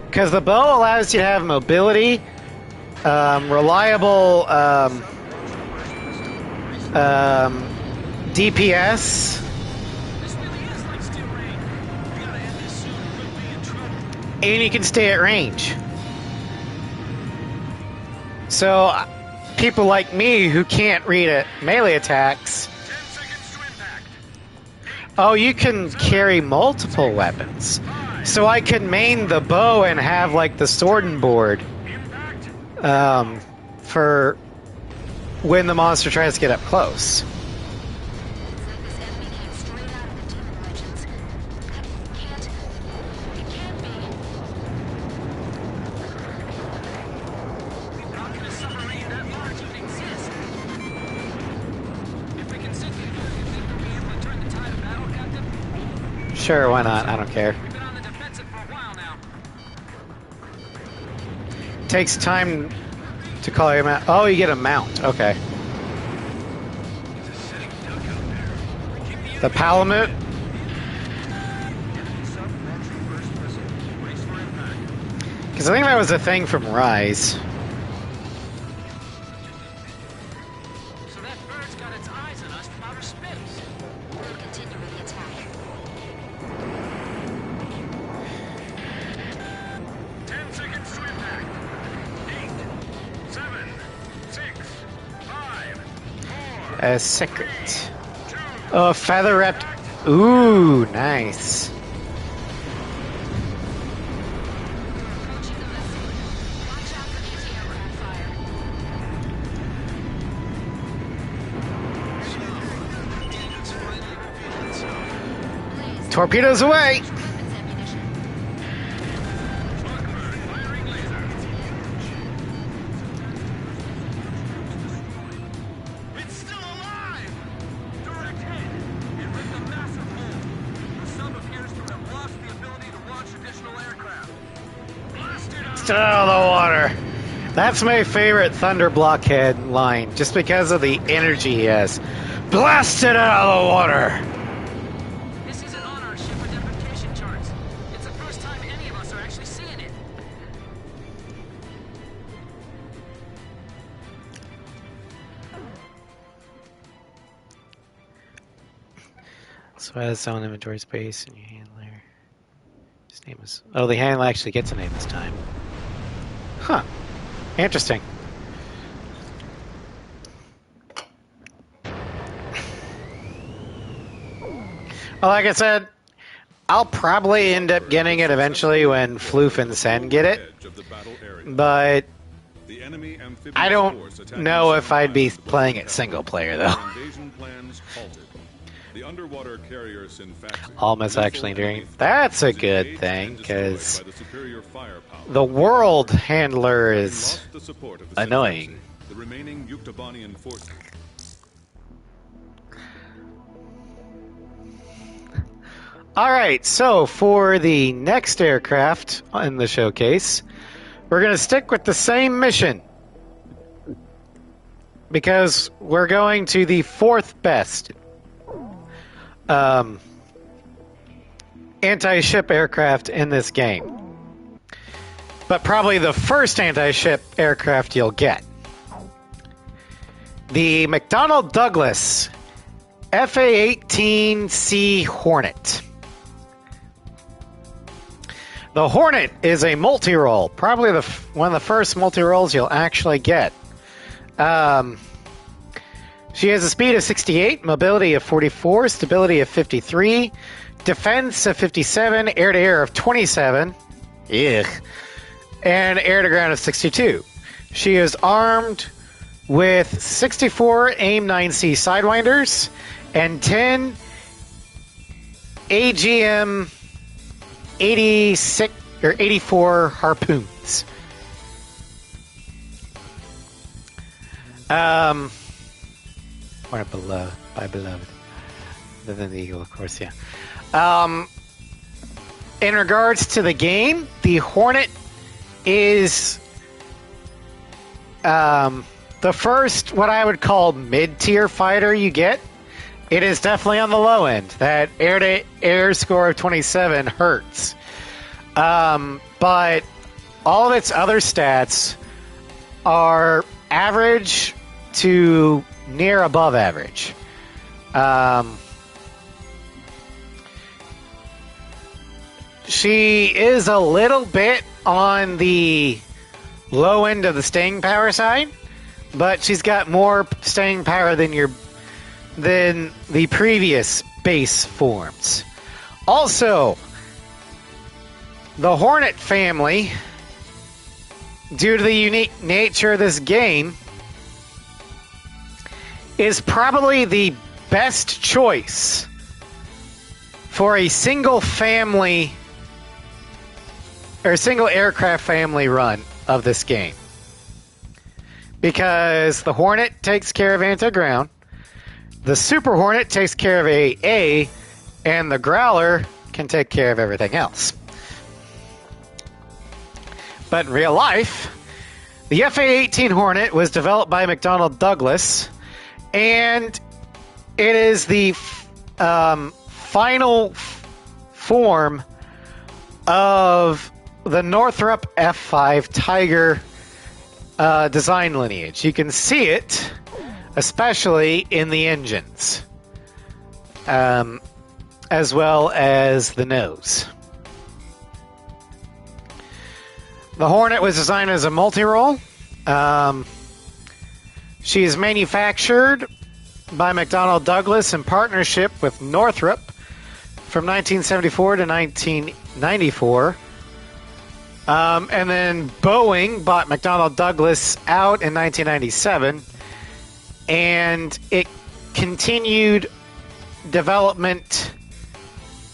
Because the bow allows you to have mobility, reliable DPS, This really is like Steel Rain. We gotta end this soon or we'll be in trouble. and you can stay at range. So people like me who can't read melee attacks, 10 seconds to impact. oh, you can carry multiple weapons. So I can main the bow and have like the sword and board Impact. for when the monster tries to get up close. Looks like this enemy came straight out of the Demon Legends. It can't be. How can a submarine that large even exist? If we can sit here, you think we'll be able to turn the tide of battle, Captain? Sure, why not? I don't care. We've been on the defensive for a while now. Takes time to call your mount. Oh, you get a mount. Okay. The Palamute. Because I think that was a thing from Rise. So that bird's got its eyes on us from outer space. We'll continue with the attack. 10 seconds to impact. 8, 7, 6, 5, 4, A secret. Oh, feather wrapped. Ooh, nice. Approaching the vessel. Watch out for anti-aircraft fire. Please, Torpedoes away. weapons ammunition. Blackbird firing laser. It's still alive! Direct hit! It ripped a massive hole. The sub appears to have lost the ability to launch additional aircraft. Blast it out. Get out of the water. That's my favorite Thunder Blockhead line, just because of the energy he has. Blast it out of the water. This isn't on our ship identification charts. It's the first time any of us are actually seeing it. So it has its own inventory space and your handler. His name is... Oh, the handler actually gets a name this time. Huh. Interesting. Well, like I said, I'll probably end up getting it eventually when Floof and Sen get it, Edge of the battle area. but The enemy amphibious I force don't attacking know if I'd be Sen playing Island it single player, though. Invasion plans halted. The underwater carrier Sinfaxi, Almost lethal actually enemy enduring. threat, That's a was good engaged thing, and destroyed 'cause by the superior firepower. the world handler Having is lost the support of the annoying. Sinfaxi, the remaining Yuktobanian forces. Alright, so for the next aircraft in the showcase, we're going to stick with the same mission. Because we're going to the fourth best anti-ship aircraft in this game. But probably the first anti-ship aircraft you'll get. The McDonnell Douglas FA-18C Hornet. The Hornet is a multi-role, probably one of the first multi-roles you'll actually get. She has a speed of 68, mobility of 44, stability of 53, defense of 57, air-to-air of 27, and air-to-ground of 62. She is armed with 64 AIM-9C Sidewinders and 10 AGM 86 or 84 harpoons. Or beloved, by beloved. Other than the eagle, of course, yeah. In regards to the game, the Hornet is the first, what I would call mid-tier fighter you get. It is definitely on the low end. That air-to-air score of 27 hurts. But all of its other stats are average to near above average. She is a little bit on the low end of the staying power side, but she's got more staying power than the previous base forms. Also, the Hornet family, due to the unique nature of this game, is probably the best choice for a single family or single aircraft family run of this game. Because the Hornet takes care of anti-ground, the Super Hornet takes care of AA, and the Growler can take care of everything else. But in real life, the FA-18 Hornet was developed by McDonnell Douglas, and it is the final form of the Northrop F5 Tiger design lineage. You can see it, especially in the engines, as well as the nose. The Hornet was designed as a multi-role. She is manufactured by McDonnell Douglas in partnership with Northrop from 1974 to 1994. And then Boeing bought McDonnell Douglas out in 1997, and it continued development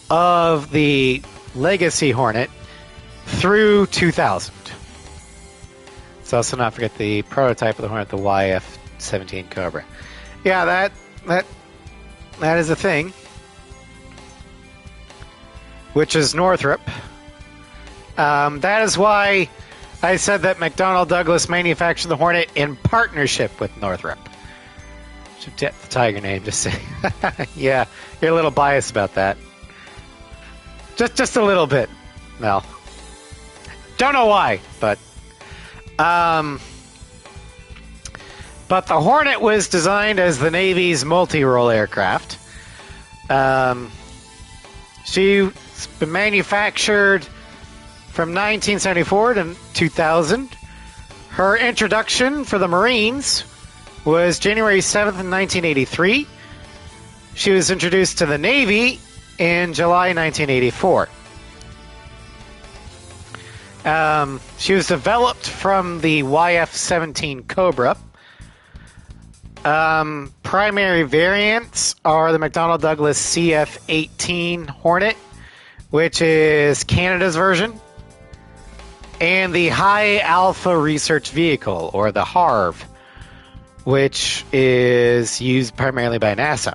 of the Legacy Hornet through 2000. Let's also not forget the prototype of the Hornet, the YF-17 Cobra. Yeah, that is a thing, which is Northrop. That is why I said that McDonnell Douglas manufactured the Hornet in partnership with Northrop. Should get the Tiger name, just say. Yeah, you're a little biased about that. Just a little bit, Mel. Don't know why, but the Hornet was designed as the Navy's multi-role aircraft. She's been manufactured from 1974 to 2000. Her introduction for the Marines was January 7th, 1983. She was introduced to the Navy in July 1984. She was developed from the YF-17 Cobra. Primary variants are the McDonnell Douglas CF-18 Hornet, which is Canada's version, and the High Alpha Research Vehicle, or the HARV, which is used primarily by NASA.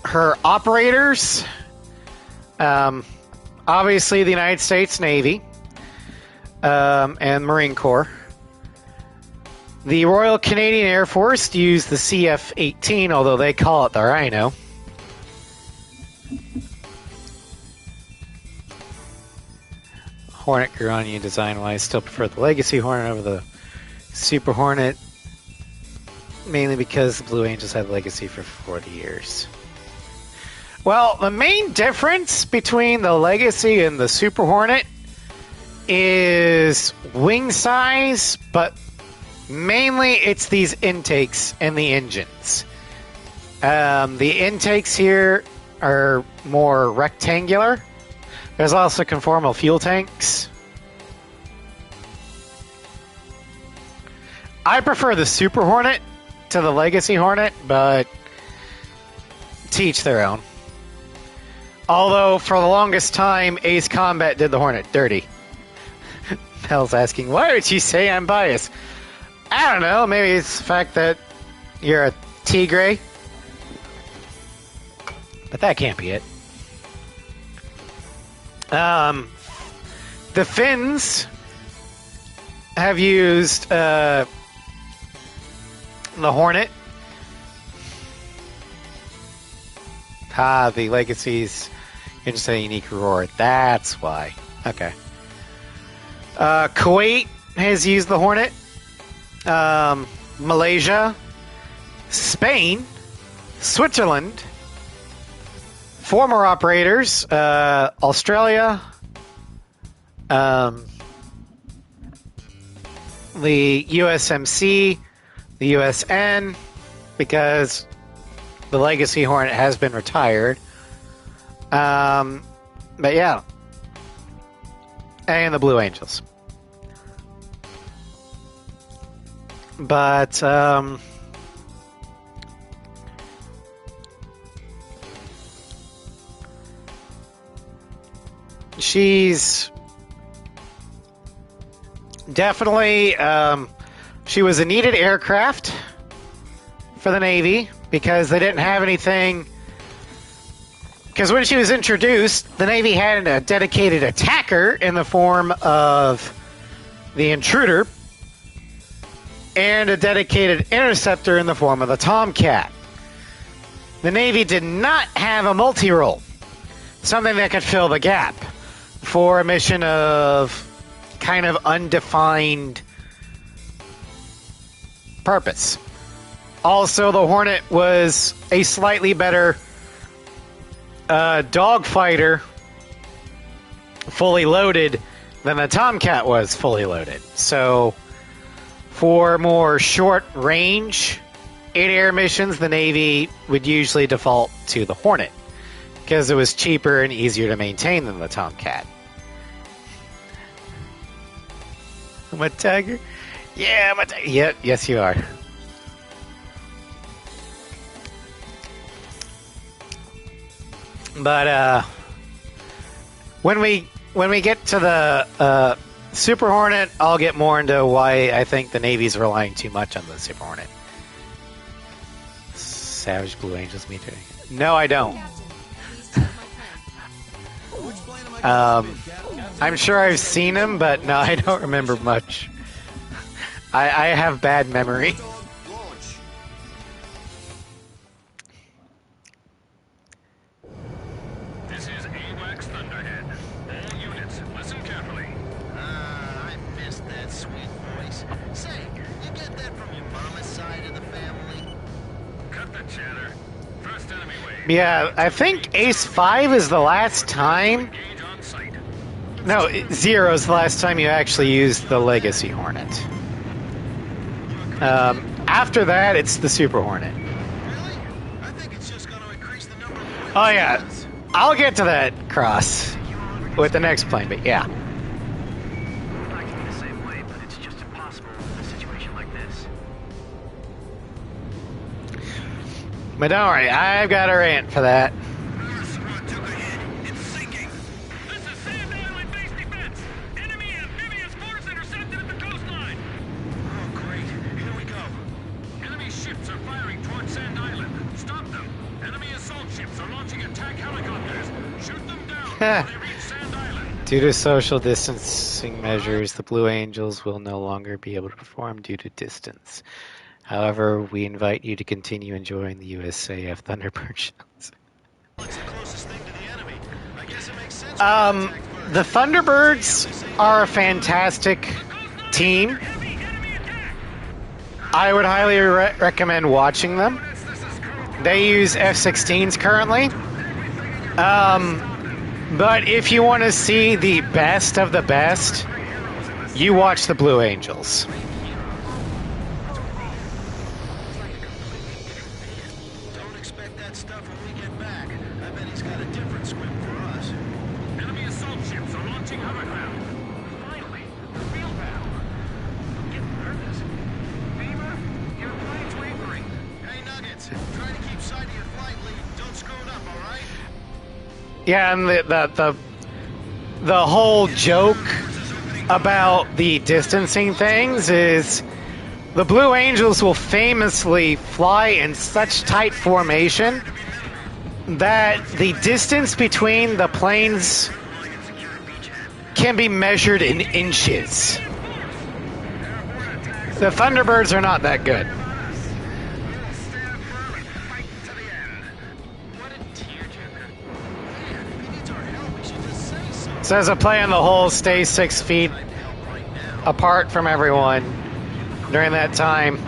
Her operators, obviously the United States Navy and Marine Corps. The Royal Canadian Air Force used the CF-18, although they call it the Rhino. Hornet grew on you design-wise. Still prefer the Legacy Hornet over the Super Hornet, mainly because the Blue Angels had Legacy for 40 years. Well, the main difference between the Legacy and the Super Hornet is wing size, but mainly it's these intakes and the engines. The intakes here are more rectangular. There's also conformal fuel tanks. I prefer the Super Hornet to the Legacy Hornet, but to each their own. Although, for the longest time, Ace Combat did the Hornet dirty. Mel's asking, why would you say I'm biased? I don't know, maybe it's the fact that you're a Tigre. But that can't be it. The Finns have used the Hornet. The Legacy's just a unique roar. That's why. Okay. Kuwait has used the Hornet. Malaysia, Spain, Switzerland, former operators, Australia, the USMC, the USN, because the Legacy Hornet has been retired. But yeah. And the Blue Angels. But, she's definitely, she was a needed aircraft for the Navy because they didn't have anything. Because when she was introduced, the Navy had a dedicated attacker in the form of the Intruder and a dedicated interceptor in the form of the Tomcat. The Navy did not have a multi-role, something that could fill the gap for a mission of kind of undefined purpose. Also, the Hornet was a slightly better dogfighter fully loaded than the Tomcat was fully loaded. So for more short range in-air missions, the Navy would usually default to the Hornet because it was cheaper and easier to maintain than the Tomcat. I'm a tagger? Yeah, I'm a tagger. Yeah, yes you are. But when we get to the Super Hornet, I'll get more into why I think the Navy's relying too much on the Super Hornet. Savage Blue Angels me doing it. No, I don't. I'm sure I've seen him, but no, I don't remember much. I have bad memory. Yeah, I think Ace 5 is the last time. No, 0 is the last time you actually used the Legacy Hornet. After that, it's the Super Hornet. Oh yeah, I'll get to that cross with the next plane, but yeah. But don't worry, I've got a rant for that. It's sinking. This is Sand Island base defense. Enemy amphibious force intercepted at the coastline. Oh, great. Here we go. Enemy ships are firing towards Sand Island. Stop them. Enemy assault ships are launching attack helicopters. Shoot them down before they reach Sand Island. Due to social distancing measures, the Blue Angels will no longer be able to perform due to distance. However, we invite you to continue enjoying the USAF Thunderbird shows. It's the closest thing to the enemy. I guess it makes sense. The Thunderbirds are a fantastic team. I would highly recommend watching them. They use F-16s currently. But if you want to see the best of the best, you watch the Blue Angels. Don't expect that stuff when we get back. I bet he's got a different script for us. Enemy assault ships are launching hovercraft. Finally, the real battle. I'm getting nervous. Beamer, your plane's wavering. Hey, Nuggets, try to keep sight of your flight lead. Don't screw it up, all right? Yeah, and the whole joke about the distancing things is the Blue Angels will famously fly in such tight formation that the distance between the planes can be measured in inches. The Thunderbirds are not that good. Says a play on the whole, stay 6 feet apart from everyone during that time.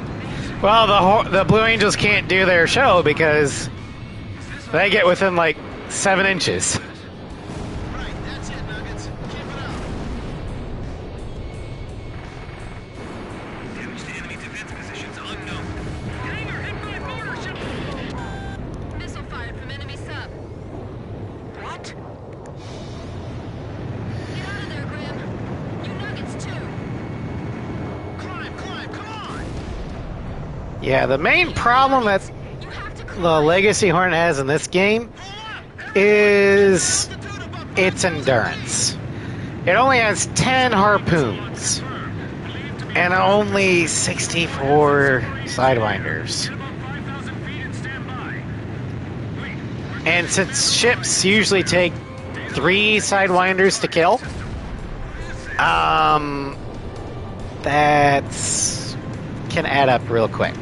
Well, the Blue Angels can't do their show because they get within like 7 inches. Right, that's it, Nuggets. Keep it up. Damage to enemy defense positions unknown. Hangar hit by mortar ship. Missile fired from enemy sub. What? Get out of there, Grim. You Nuggets, too. Climb, come on! Yeah, the main problem that You have to climb. the Legacy Hornet has in this game is its endurance. It only has 10 harpoons and only 64 sidewinders. About 5,000 feet and stand by. And since ships usually take 3 sidewinders to kill, that's can add up real quick.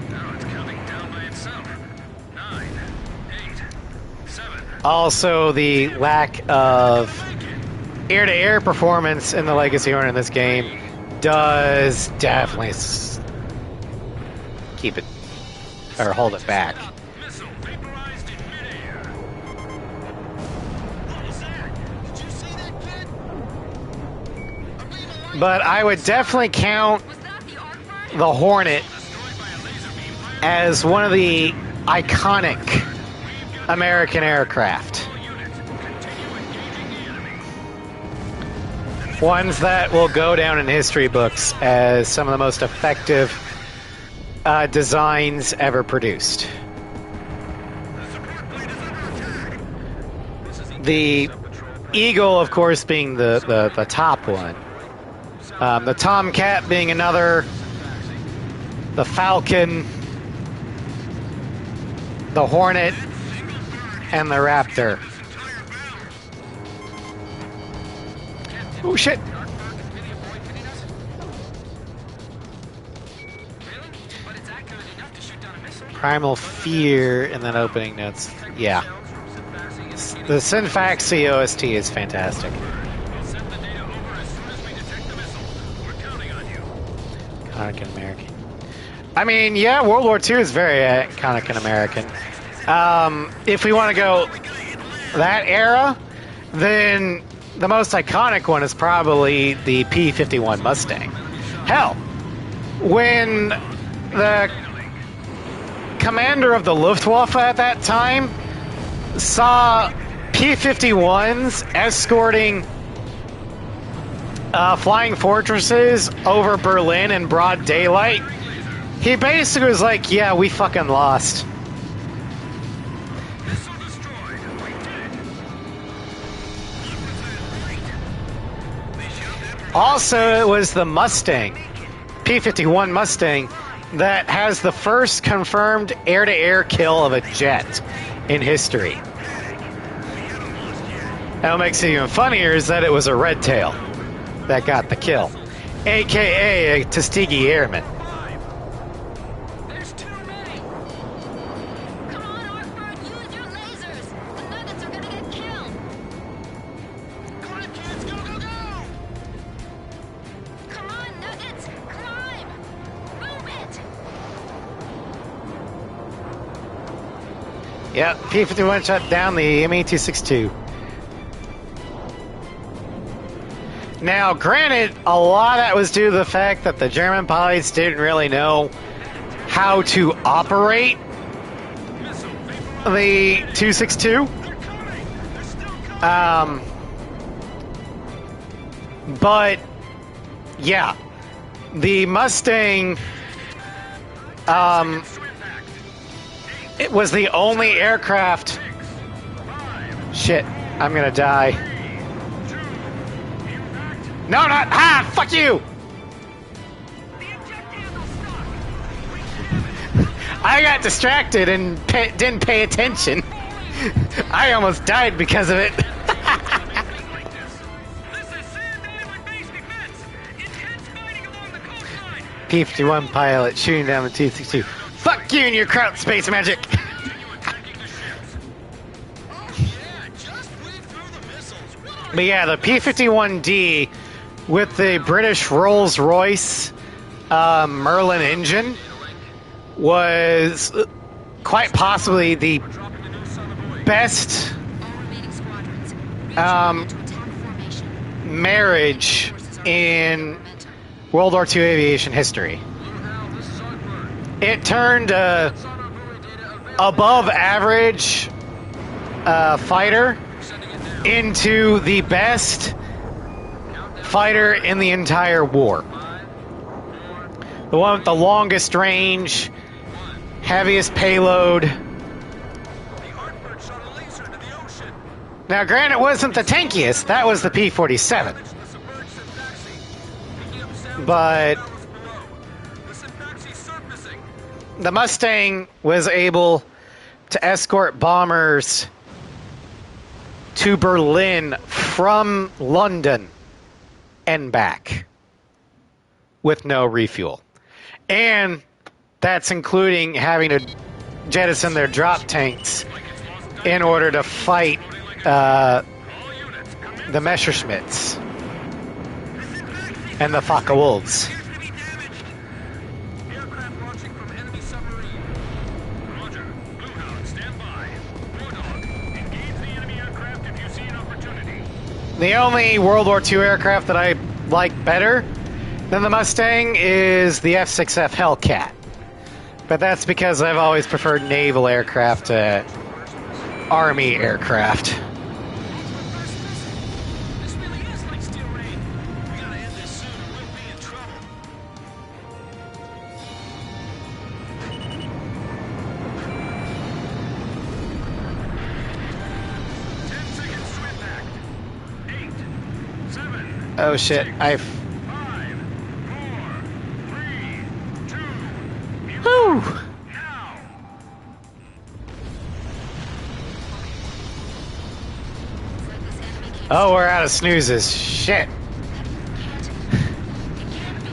Now it's counting down by itself. 9, 8, 7. Also, the lack of air-to-air performance in the Legacy Hornet in this game does definitely keep it or hold it back. Missile vaporized in midair. What was that? Did you see that, kid? I'm being alive. But I would definitely count Was that the arc bird? the Hornet as one of the iconic American aircraft. Ones that will go down in history books as some of the most effective designs ever produced. The Eagle, of course, being the top one. The Tomcat being another. The Falcon. The Hornet. And the Raptor. Oh, shit. Primal Fear in that opening notes. Yeah. The Synfaxi OST is fantastic. Iconic and American. I mean, yeah, World War II is very iconic and American. If we want to go that era, then the most iconic one is probably the P-51 Mustang. Hell, when the commander of the Luftwaffe at that time saw P-51s escorting flying fortresses over Berlin in broad daylight, he basically was like, yeah, we fucking lost. Also, it was the Mustang, P-51 Mustang, that has the first confirmed air-to-air kill of a jet in history. And what makes it even funnier is that it was a Red Tail that got the kill, a.k.a. a Tuskegee Airman. There's too many. Come on, Arcbird, use your lasers. The Nuggets are gonna get killed. Yeah, P-51 shut down the ME-262. Now, granted, a lot of that was due to the fact that the German pilots didn't really know how to operate the 262. But, yeah, the Mustang, it was the only aircraft. Shit, I'm gonna die. No, not. Ah, fuck you! I got distracted and didn't pay attention. I almost died because of it. P-51 pilot shooting down the T-62. Fuck you and your Kraut space magic! But yeah, the P-51D with the British Rolls-Royce Merlin engine was quite possibly the best marriage in World War II aviation history. It turned above average fighter into the best fighter in the entire war. The one with the longest range, heaviest payload. Now, granted, it wasn't the tankiest. That was the P-47. But the Mustang was able to escort bombers to Berlin from London and back with no refuel. And that's including having to jettison their drop tanks in order to fight the Messerschmitts and the Focke-Wulfs. The only World War II aircraft that I like better than the Mustang is the F-6F Hellcat. But that's because I've always preferred naval aircraft to Army aircraft. Oh shit, I've... 5, 4, 3, 2, whew! Now. Oh, we're out of snoozes. Shit.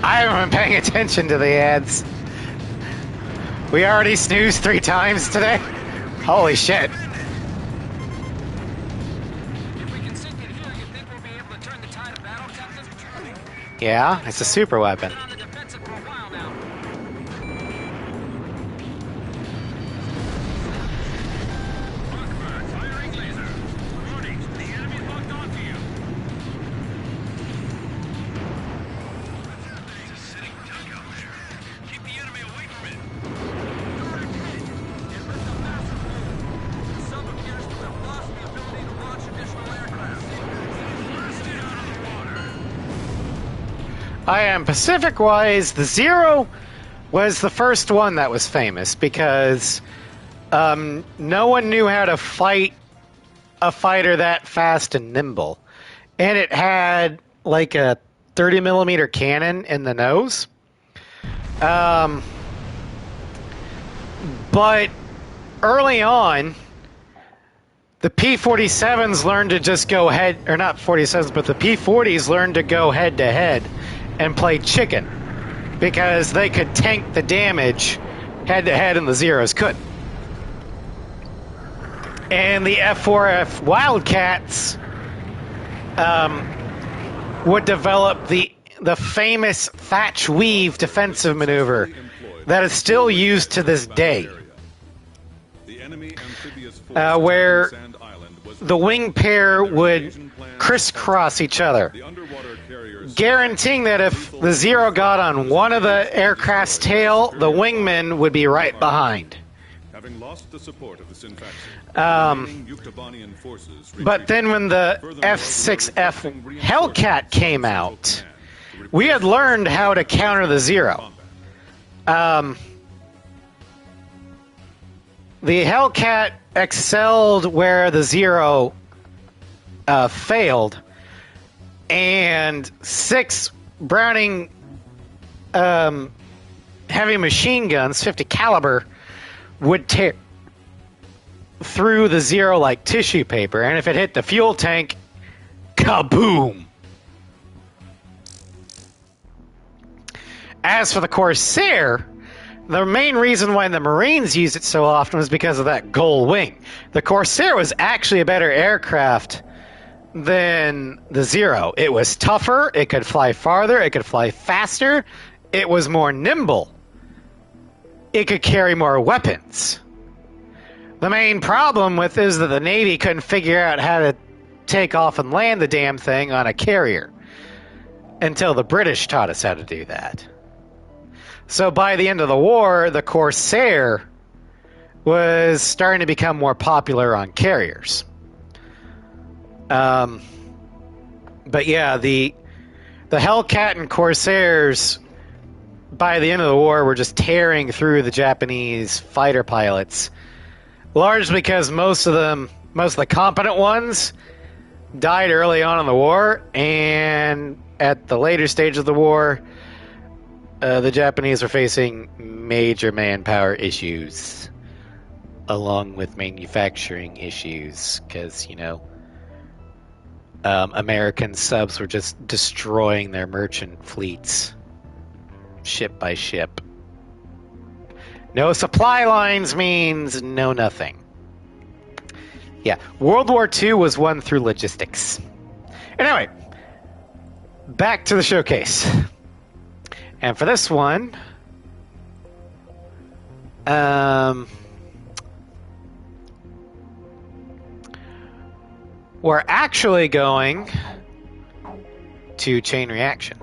I haven't been paying attention to the ads. We already snoozed 3 times today? Holy shit. Yeah, it's a super weapon. I am Pacific-wise, the Zero was the first one that was famous because no one knew how to fight a fighter that fast and nimble. And it had like a 30 millimeter cannon in the nose. But early on, the P-47s learned to just go head, or not 47s, but the P-40s learned to go head to head and play chicken because they could tank the damage head to head and the Zeros couldn't. And the F-4F Wildcats would develop the famous Thatch Weave defensive maneuver that is still used to this day. where the wing pair would crisscross each other, guaranteeing that if the Zero got on one of the aircraft's tail, the wingman would be right behind. Having lost the support of the Synfaxi, but then when the F-6F Hellcat came out, we had learned how to counter the Zero. The Hellcat excelled where the Zero failed, and 6 Browning heavy machine guns, 50 caliber, would tear through the Zero like tissue paper, and if it hit the fuel tank, kaboom! As for the Corsair, the main reason why the Marines used it so often was because of that gull wing. The Corsair was actually a better aircraft than the Zero. It was tougher, it could fly farther, it could fly faster, it was more nimble. It could carry more weapons. The main problem with it is that the Navy couldn't figure out how to take off and land the damn thing on a carrier until the British taught us how to do that. So by the end of the war, the Corsair was starting to become more popular on carriers. But yeah, the Hellcat and Corsairs, by the end of the war, were just tearing through the Japanese fighter pilots, largely because most of the competent ones died early on in the war, and at the later stage of the war, the Japanese were facing major manpower issues, along with manufacturing issues, because, American subs were just destroying their merchant fleets, ship by ship. No supply lines means no nothing. Yeah, World War II was won through logistics. Anyway, back to the showcase. And for this one, we're actually going to chain reaction.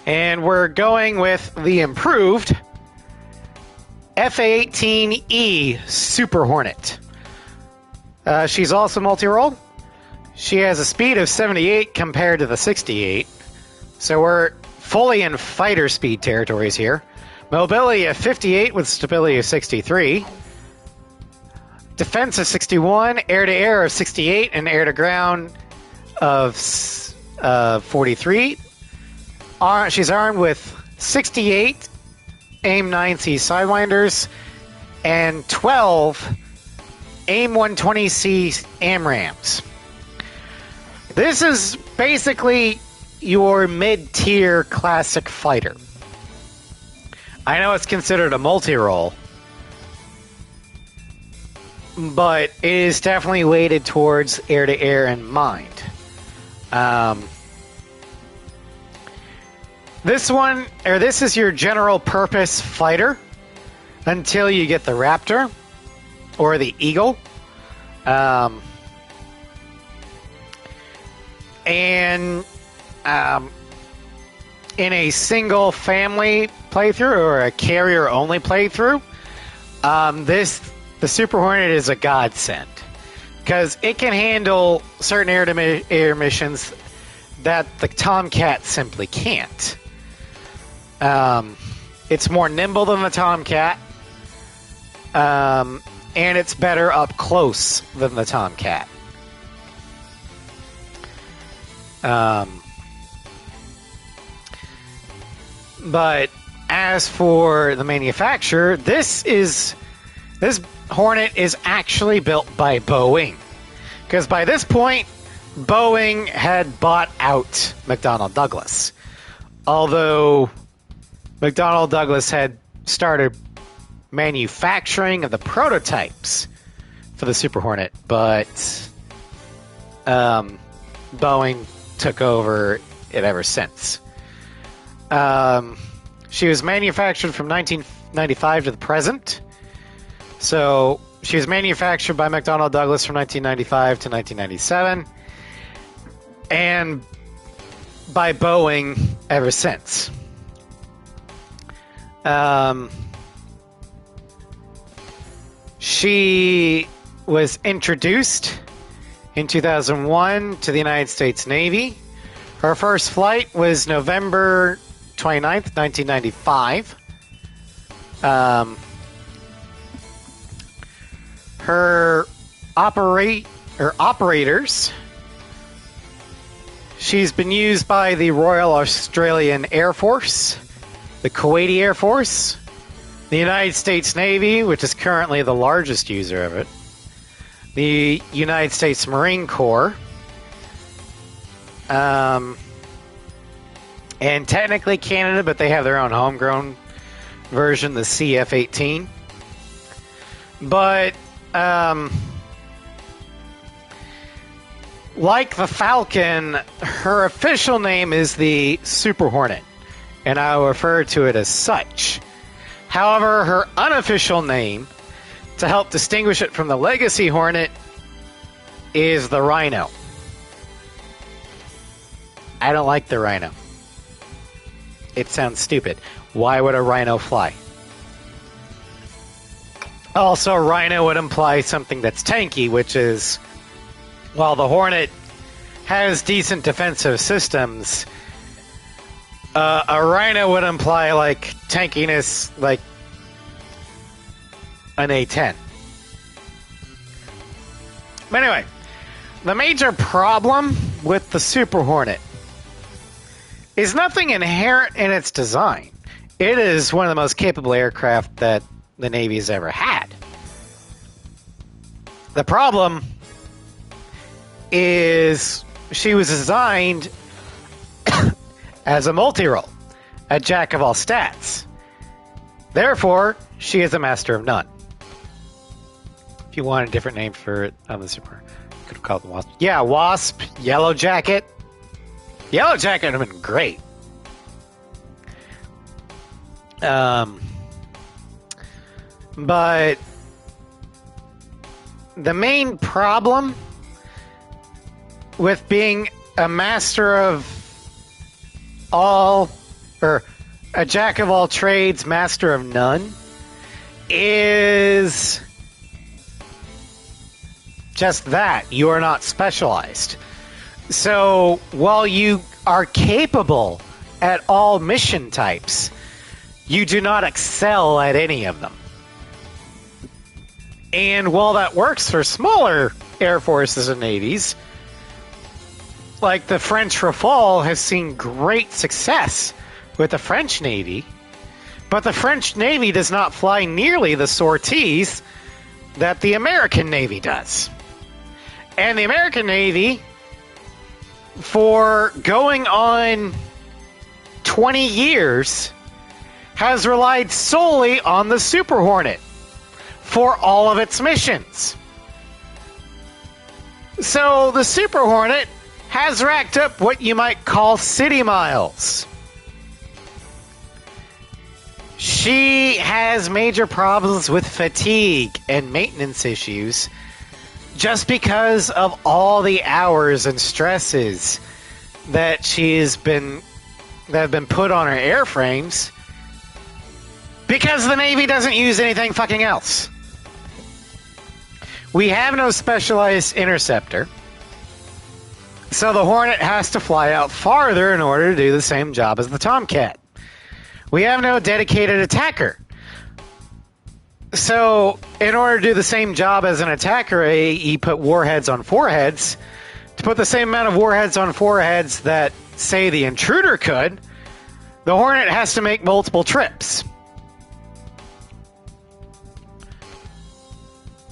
And we're going with the improved FA-18E Super Hornet. She's also multi-role. She has a speed of 78 compared to the 68. So we're fully in fighter speed territories here. Mobility of 58 with stability of 63. Defense of 61, air-to-air of 68, and air-to-ground of 43. She's armed with 68 AIM-9C Sidewinders and 12 AIM-120C AMRAAMs. This is basically your mid-tier classic fighter. I know it's considered a multi-role, but it is definitely weighted towards air-to-air and mind. This is your general purpose fighter until you get the Raptor or the Eagle. In a single family playthrough or a carrier only playthrough, the Super Hornet is a godsend because it can handle certain air missions that the Tomcat simply can't. It's more nimble than the Tomcat, and it's better up close than the Tomcat. But as for the manufacturer, this Hornet is actually built by Boeing, because by this point, Boeing had bought out McDonnell Douglas. Although McDonnell Douglas had started manufacturing of the prototypes for the Super Hornet, but Boeing took over it ever since. She was manufactured from 1995 to the present. So she was manufactured by McDonnell Douglas from 1995 to 1997, and by Boeing ever since. She was introduced in 2001 to the United States Navy. Her first flight was November 29th, 1995. Her operators. She's been used by the Royal Australian Air Force, the Kuwaiti Air Force, the United States Navy, which is currently the largest user of it, the United States Marine Corps, and technically Canada, but they have their own homegrown version, the CF-18. But like the Falcon, her official name is the Super Hornet, and I will refer to it as such. However, her unofficial name, to help distinguish it from the Legacy Hornet, is the Rhino. I don't like the Rhino. It sounds stupid. Why would a Rhino fly? Also, Rhino would imply something that's tanky, which is, while the Hornet has decent defensive systems, a Rhino would imply, like, tankiness, like an A-10. But anyway, the major problem with the Super Hornet is nothing inherent in its design. It is one of the most capable aircraft that the Navy has ever had. The problem is she was designed as a multi-role, a jack of all stats. Therefore, she is a master of none. If you want a different name for it on the Super, you could have called it Wasp. Yeah, Wasp, Yellow Jacket. Yellow Jacket would have been great. But the main problem with being a master of all, or a jack of all trades, master of none, is just that. You are not specialized. So while you are capable at all mission types, you do not excel at any of them. And while that works for smaller air forces and navies, like the French Rafale has seen great success with the French Navy, but the French Navy does not fly nearly the sorties that the American Navy does. And the American Navy, for going on 20 years, has relied solely on the Super Hornet for all of its missions. So the Super Hornet has racked up what you might call city miles. She has major problems with fatigue and maintenance issues just because of all the hours and stresses that have been put on her airframes, because the Navy doesn't use anything fucking else. We have no specialized interceptor, so the Hornet has to fly out farther in order to do the same job as the Tomcat. We have no dedicated attacker. So, in order to do the same job as an attacker, you put warheads on foreheads. To put the same amount of warheads on foreheads that, say, the Intruder could, the Hornet has to make multiple trips.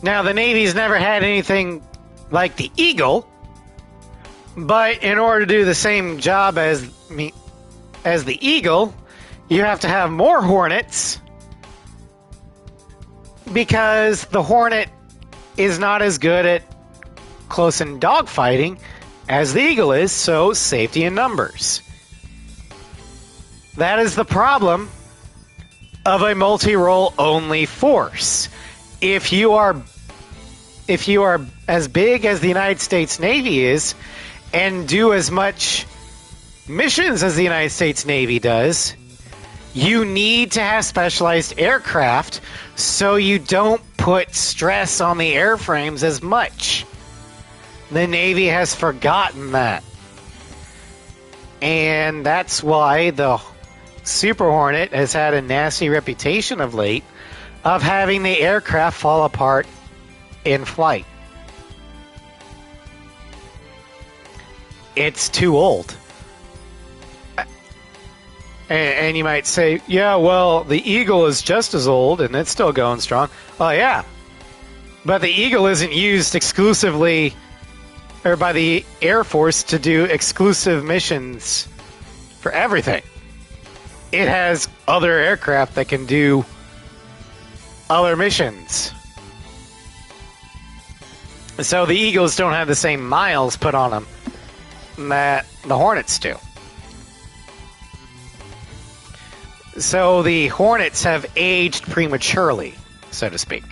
Now, the Navy's never had anything like the Eagle, but in order to do the same job as the Eagle, you have to have more Hornets, because the Hornet is not as good at close-in dogfighting as the Eagle is, so safety in numbers. That is the problem of a multi-role only force. If you are as big as the United States Navy is and do as much missions as the United States Navy does, you need to have specialized aircraft so you don't put stress on the airframes as much. The Navy has forgotten that. And that's why the Super Hornet has had a nasty reputation of late of having the aircraft fall apart in flight. It's too old. And you might say, yeah, well, the Eagle is just as old and it's still going strong. Oh, yeah. But the Eagle isn't used exclusively or by the Air Force to do exclusive missions for everything. It has other aircraft that can do other missions. So the Eagles don't have the same miles put on them that the Hornets do. So the Hornets have aged prematurely, so to speak.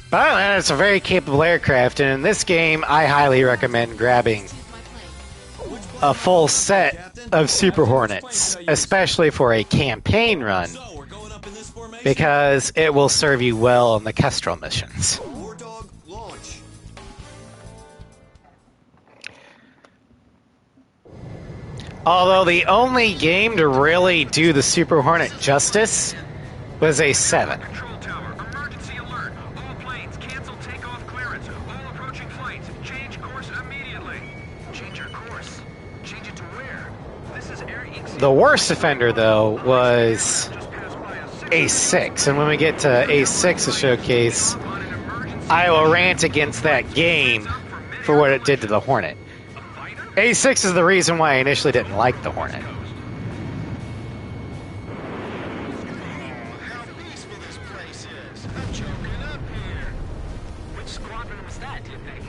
But other than that, it's a very capable aircraft, and in this game, I highly recommend grabbing a full set of Super Hornets, especially for a campaign run, because it will serve you well in the Kestrel missions. Although the only game to really do the Super Hornet justice was a 7. Control tower, emergency alert. All planes, cancel takeoff clearance. All approaching flights, change course immediately. Change your course. Change it to where? This is Air Ex. The worst offender, though, was A6. And when we get to A6's showcase, I will rant against that game for what it did to the Hornet. A6 is the reason why I initially didn't like the Hornet. How peaceful this place is. I'm choking up here. Which squadron was that, do you think?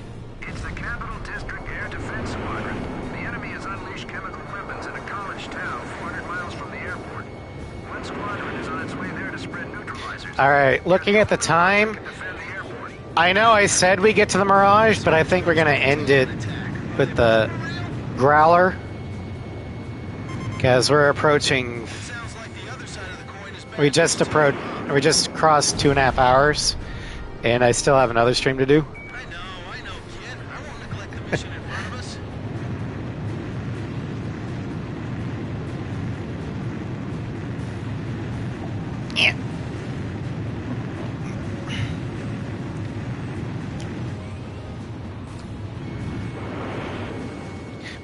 It's the Capital District Air Defense Squadron. The enemy has unleashed chemical weapons in a college town 400 miles from the airport. One squadron is on its way there to spread neutralizers. Alright, looking at the time, I know I said we get to the Mirage, but I think we're going to end it with the Growler, because we're approaching. We just crossed 2.5 hours, and I still have another stream to do. I know, kid. I won't neglect the mission in front of us. Yeah.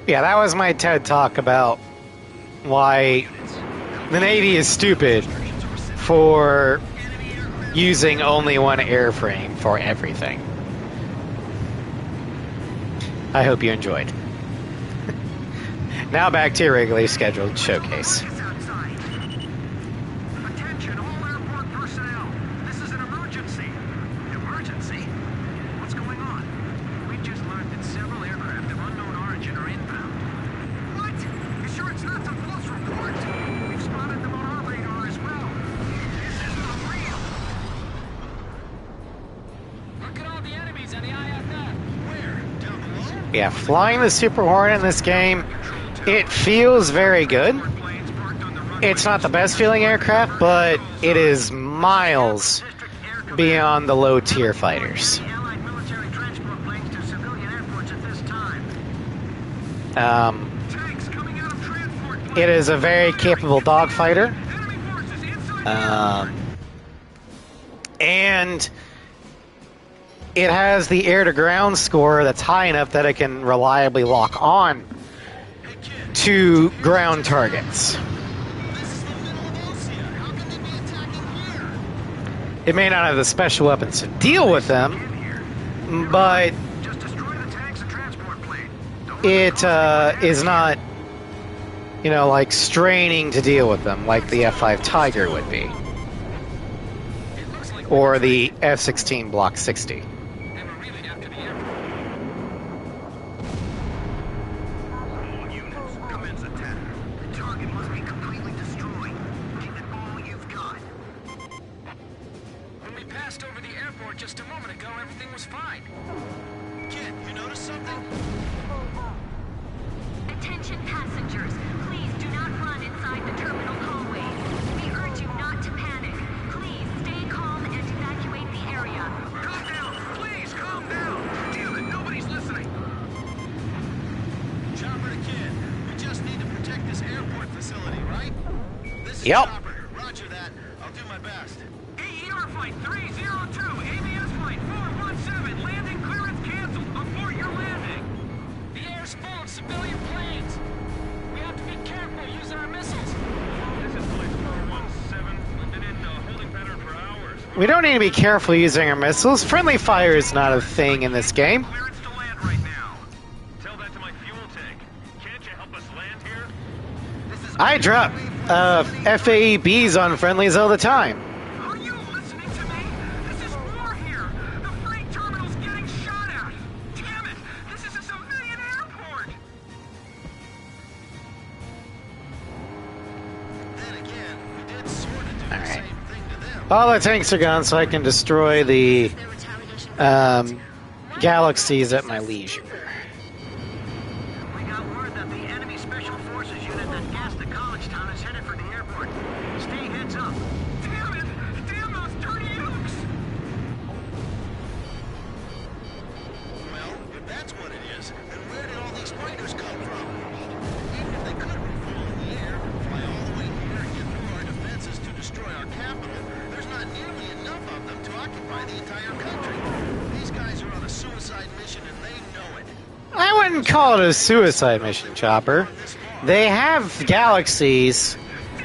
Yeah, that was my TED Talk about why the Navy is stupid for using only one airframe for everything. I hope you enjoyed. Now back to your regularly scheduled showcase. Attention, all airport personnel. This is an emergency. Emergency? What's going on? We've just learned that several aircraft of unknown origin are inbound. What? You sure it's not some false report? We've spotted them on our radar as well. This isn't real. Look at all the enemies on the IFF. Where? Down below? Yeah, flying the Super Hornet in this game, it feels very good. It's not the best feeling aircraft, but it is miles beyond the low tier fighters. Allied military transport planes to civilian airports at this time. Tanks coming out of transport planes. It is a very capable dogfighter. Enemy forces inside. And it has the air-to-ground score that's high enough that it can reliably lock on to ground targets. This is the middle of Osea. How can they be attacking here? It may not have the special weapons to deal with them, but Just destroy the tanks and transport plane. Don't it is not, like straining to deal with them like the F-5 Tiger would be. Or the F-16 Block 60. They were really after the airport. defense attack. The target must be completely destroyed. Give it all you've got. When we passed over the airport just a moment ago, everything was fine. Kid, you notice something? Attention passengers, please do not run inside the terminal hallways. We urge you not to panic. Please stay calm and evacuate the area. Calm down! Please, calm down! Damn it, nobody's listening! Chopper to Kid, we just need to protect this airport facility, right? This is Yep. Chopper. Roger that. I'll do my best. AER Flight 302, ABS Flight 417, landing clearance canceled. Abort your landing. The air's full of civilian planes. We have to be careful using our missiles. This is Flight 417. We've been in holding pattern for hours. We don't need to be careful using our missiles. Friendly fire is not a thing in this game. Clearance to land right now. Tell that to my fuel tank. Can't you help us land here? I drop FAEBs on friendlies all the time. Are you listening to me? This is war here. The freight terminal's getting shot at. Damn it! This is a civilian airport. Then again, we did sort of do the Alright. same thing to them. All the tanks are gone, so I can destroy the Their retaliation galaxies at my leisure. We got word that the enemy special forces unit that gassed the college town is headed for the airport. Stay heads up. Damn it! Damn those dirty yokes! Well, if that's what it is, then where did all these fighters come from? Even if they could refuel in the air, fly all the way here and get through our defenses to destroy our capital, there's not nearly enough of them to occupy the entire country. These guys are on a suicide mission and they know it. I wouldn't call it a suicide mission, Chopper. They have galaxies,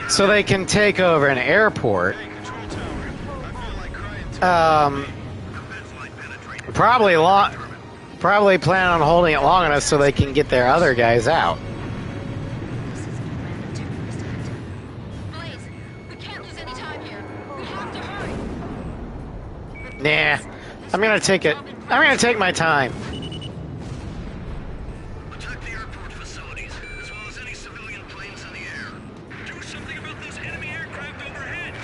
so they can take over an airport. Hey, control tower. I feel like crying too. Probably plan on holding it long enough so they can get their other guys out. Blaze, we can't lose any time here. We have to hurry. Nah, I'm gonna take my time. Attack the airport facilities, as well as any civilian planes in the air. Do something about those enemy aircraft overhead.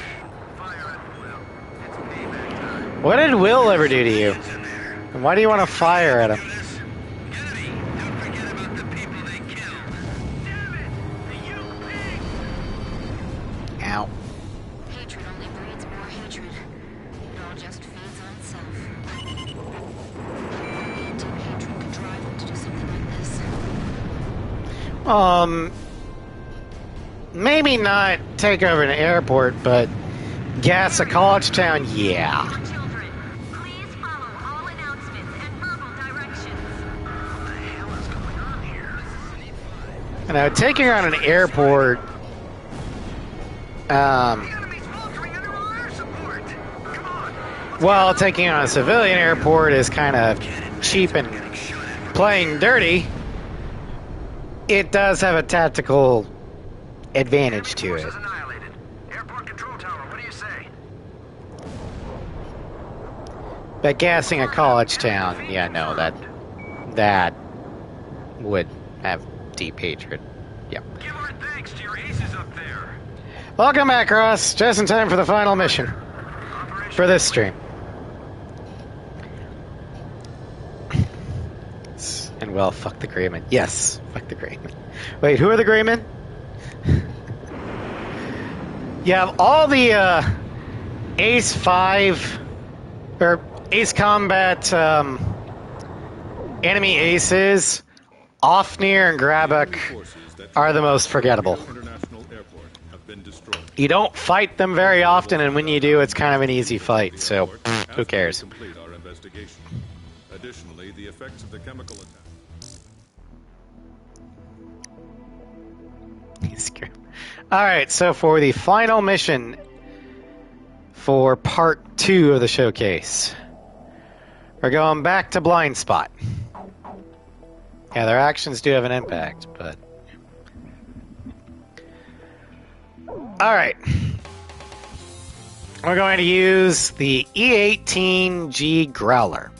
Fire at will. It's payback time. What did Will ever do to you? In there. And why do you want to fire at him? Do this. Kennedy, don't forget about the people they killed. Damn it! You pig! Ow. Hatred only breeds more hatred. It all just feeds on itself. Only a deep hatred could drive them to do something like this. Maybe not take over an airport, but gas a college town, yeah. Children, please follow all announcements and verbal directions. What the hell is going on here? You know, taking on an airport, The enemy's faltering under all air support. Come on. well, taking on a civilian airport is kind of cheap and playing dirty. It does have a tactical advantage to it. Forces annihilated. Airport control tower, what do you say? But gassing a college town, yeah, no, that would have deep hatred. Yep. Give our thanks to your aces up there. Welcome back, Ross. Just in time for the final mission for this stream. And well, fuck the Greymen. Yes, fuck the Greymen. Wait, who are the Greymen? You have all the Ace 5 or Ace Combat enemy aces. Ofnir and Grabak are the most forgettable. International Airport have been destroyed. You don't fight them very often, and when you do, it's kind of an easy fight, so who cares? Complete our investigation. Additionally, the effects of the chemical attack. Alright, so for the final mission for part 2 of the showcase, we're going back to Blind Spot. Yeah, their actions do have an impact, but... Alright. We're going to use the E-18G Growler.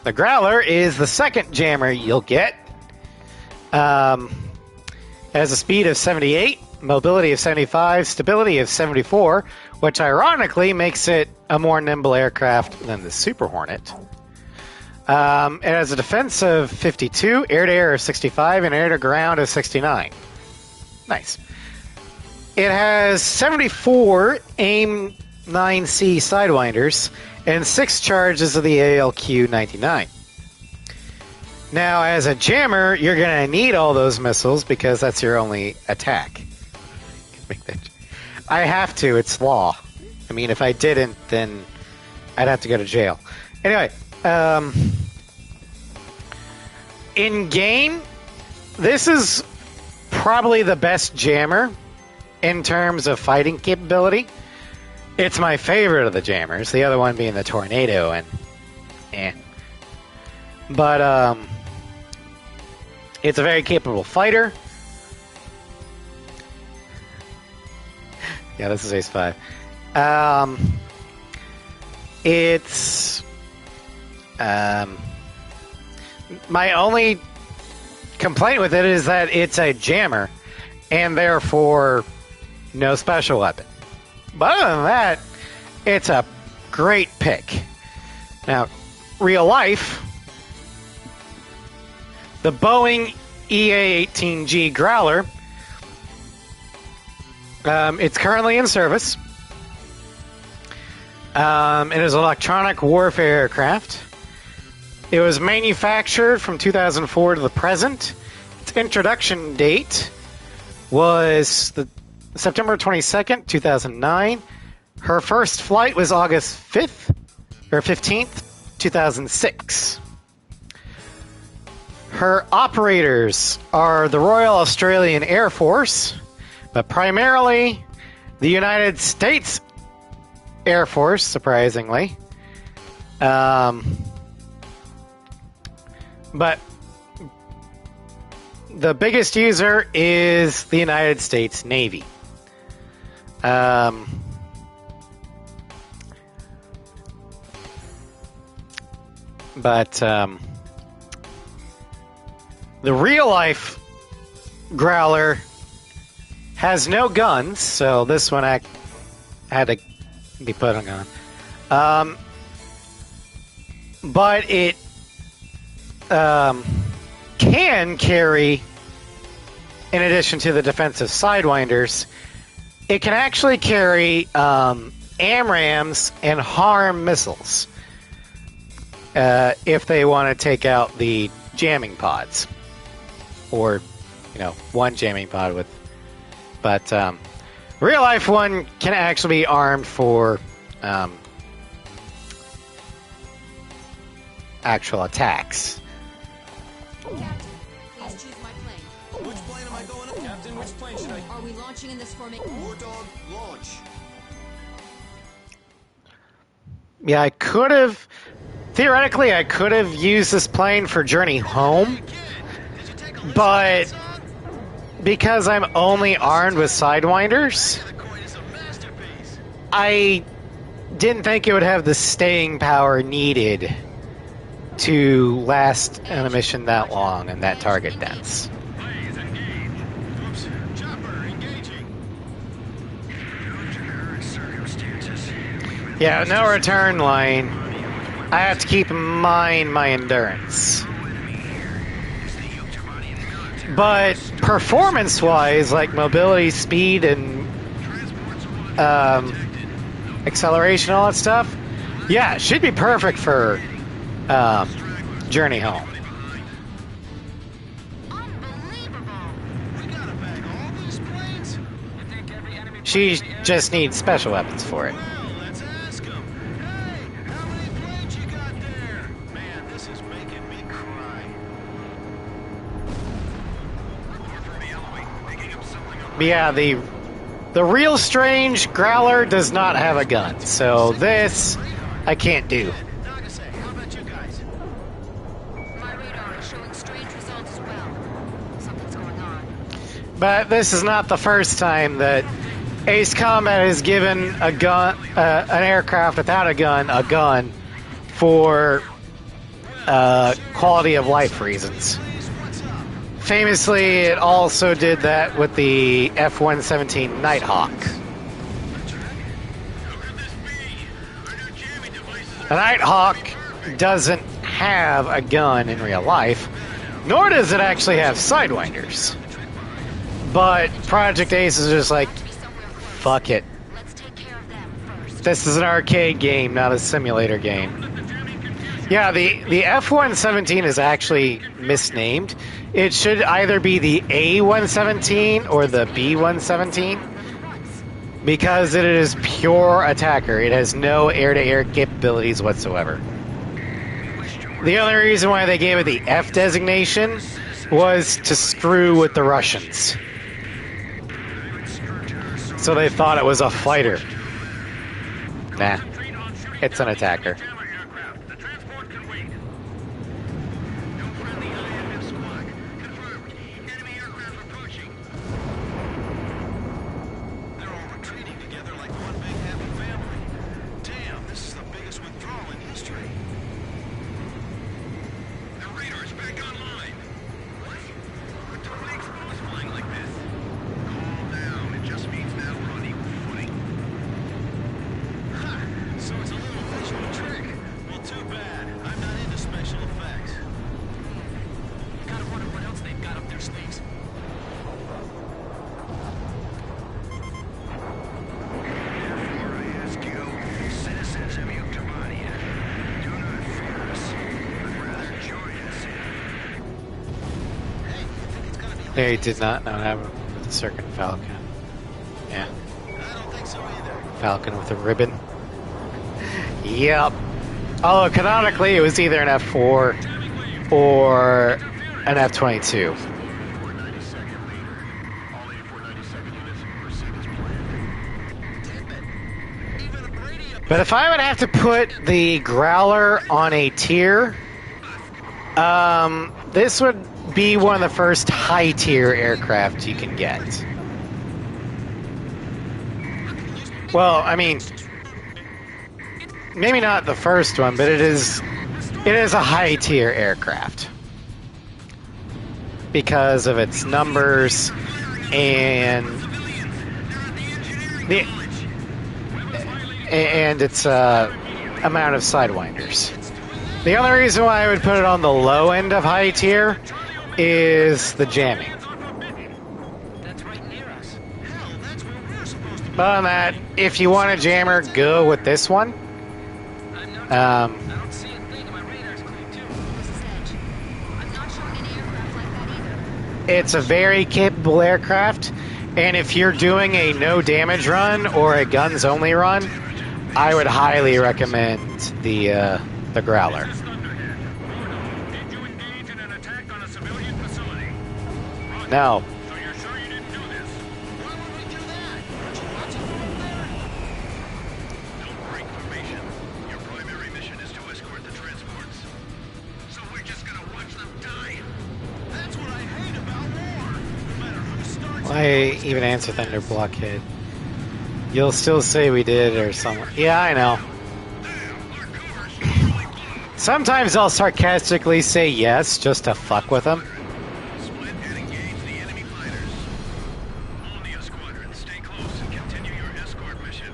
The Growler is the second jammer you'll get. It has a speed of 78, mobility of 75, stability of 74, which ironically makes it a more nimble aircraft than the Super Hornet. It has a defense of 52, air-to-air of 65, and air-to-ground of 69. Nice. It has 74 AIM 9C Sidewinders and 6 charges of the ALQ-99. Now, as a jammer, you're going to need all those missiles because that's your only attack. I have to. It's law. I mean, if I didn't, then I'd have to go to jail. Anyway, in-game, this is probably the best jammer in terms of fighting capability. It's my favorite of the jammers, the other one being the Tornado, and But, it's a very capable fighter. Yeah, this is Ace 5. It's... my only complaint with it is that it's a jammer, and therefore no special weapon. But other than that, it's a great pick. Now, real life, the Boeing EA-18G Growler, it's currently in service. It is an electronic warfare aircraft. It was manufactured from 2004 to the present. Its introduction date was September 22nd, 2009. Her first flight was August 5th, or 15th, 2006. Her operators are the Royal Australian Air Force, but primarily the United States Air Force, surprisingly. But the biggest user is the United States Navy. The real-life Growler has no guns, so this one I had to be put on gun. But it can carry, in addition to the defensive Sidewinders, it can actually carry AMRAAMs and HARM missiles if they want to take out the jamming pods. Or, one jamming pod with... But real life one can actually be armed for actual attacks. Captain, please choose my plane. Which plane am I going up? Captain, which plane should I... Are we launching in this formation? War Dog, launch. Yeah, theoretically, I could have used this plane for Journey Home, but because I'm only armed with Sidewinders, I didn't think it would have the staying power needed to last on a mission that long and that target dense. Please engage. Oops. Chopper engaging. Yeah, no return line. I have to keep in mind my endurance. But performance-wise, like mobility, speed, and acceleration, all that stuff, yeah, it should be perfect for Journey Home. She just needs special weapons for it. Let's ask him. Hey, how many planes you got there? Man, this is making me cry. But yeah, the real strange Growler does not have a gun, so this I can't do. Nagasaki, how about you guys? My radar is showing strange results as well. Something's going on. But this is not the first time that Ace Combat has given a gun, an aircraft without a gun for quality of life reasons. Famously, it also did that with the F-117 Nighthawk. The Nighthawk doesn't have a gun in real life, nor does it actually have sidewinders. But Project Ace is just like, fuck it. This is an arcade game, not a simulator game. Yeah, the F-117 is actually misnamed. It should either be the A-117 or the B-117 because it is pure attacker. It has no air-to-air capabilities whatsoever. The only reason why they gave it the F designation was to screw with the Russians. So they thought it was a fighter. Nah, it's an attacker. They did not know how with the Circuit Falcon. Yeah. I don't think so either. Falcon with a ribbon. Yep. Although canonically it was either an F4 or an F-22. But if I would have to put the Growler on a tier, this would be one of the first high-tier aircraft you can get. Well, I mean, maybe not the first one, but it is a high-tier aircraft because of its numbers and its amount of sidewinders. The only reason why I would put it on the low end of high tier is the jamming. But on that, if you want a jammer, go with this one. It's a very capable aircraft, and if you're doing a no damage run or a guns only run, I would highly recommend the Growler. No. So you're sure you didn't do this? Why would we do that? Aren't you watching from there? Don't break formation. Your primary mission is to escort the transports. So we're just gonna watch them die? That's what I hate about war. No matter who starts Why even answer Thunder Blockhead? You'll still say we did or something. Yeah, I know. Sometimes I'll sarcastically say yes just to fuck with them. Split and engage the enemy fighters. All the squadron, stay close and continue your escort mission.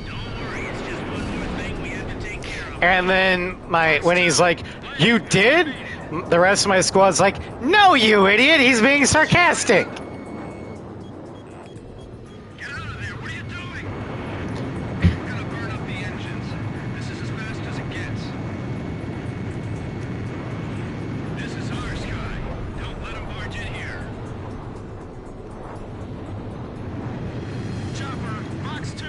Don't worry, it's just one more thing we have to take care of. And then when he's like, "You did?" The rest of my squad's like, "No, you idiot! He's being sarcastic." Get out of there, what are you doing? We're gonna burn up the engines. This is as fast as it gets. This is our sky. Don't let them barge in here. Chopper, box 2.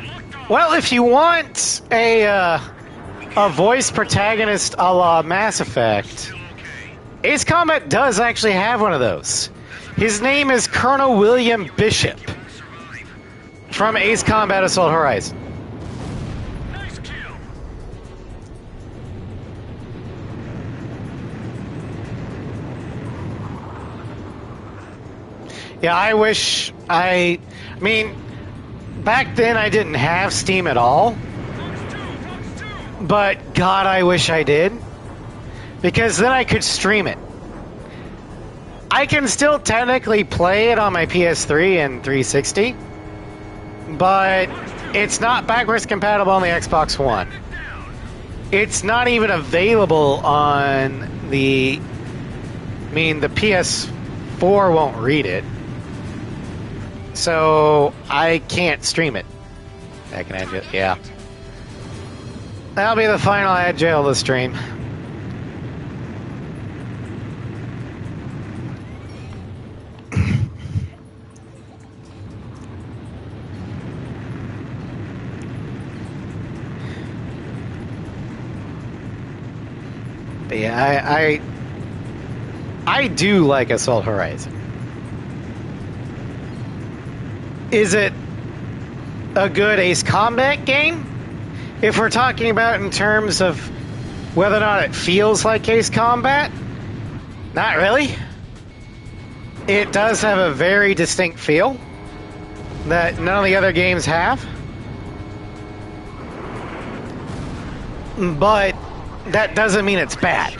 Look off. Well, if you want a voice protagonist a la Mass Effect, Still okay. Ace Combat does actually have one of those. His name is Colonel William Bishop Survive. from Ace Combat Assault Horizon. Nice kill. Yeah, I wish I mean, back then I didn't have Steam at all, Fox 2, Fox 2. but God, I wish I did. because then I could stream it. I can still technically play it on my PS3 and 360, but it's not backwards compatible on the Xbox One. It's not even available on the... I mean, the PS4 won't read it. So, I can't stream it. I can add it, yeah. That'll be the final agile of the stream. But yeah, I do like Assault Horizon. Is it a good Ace Combat game? If we're talking about in terms of whether or not it feels like Ace Combat, not really. It does have a very distinct feel that none of the other games have. But that doesn't mean it's bad.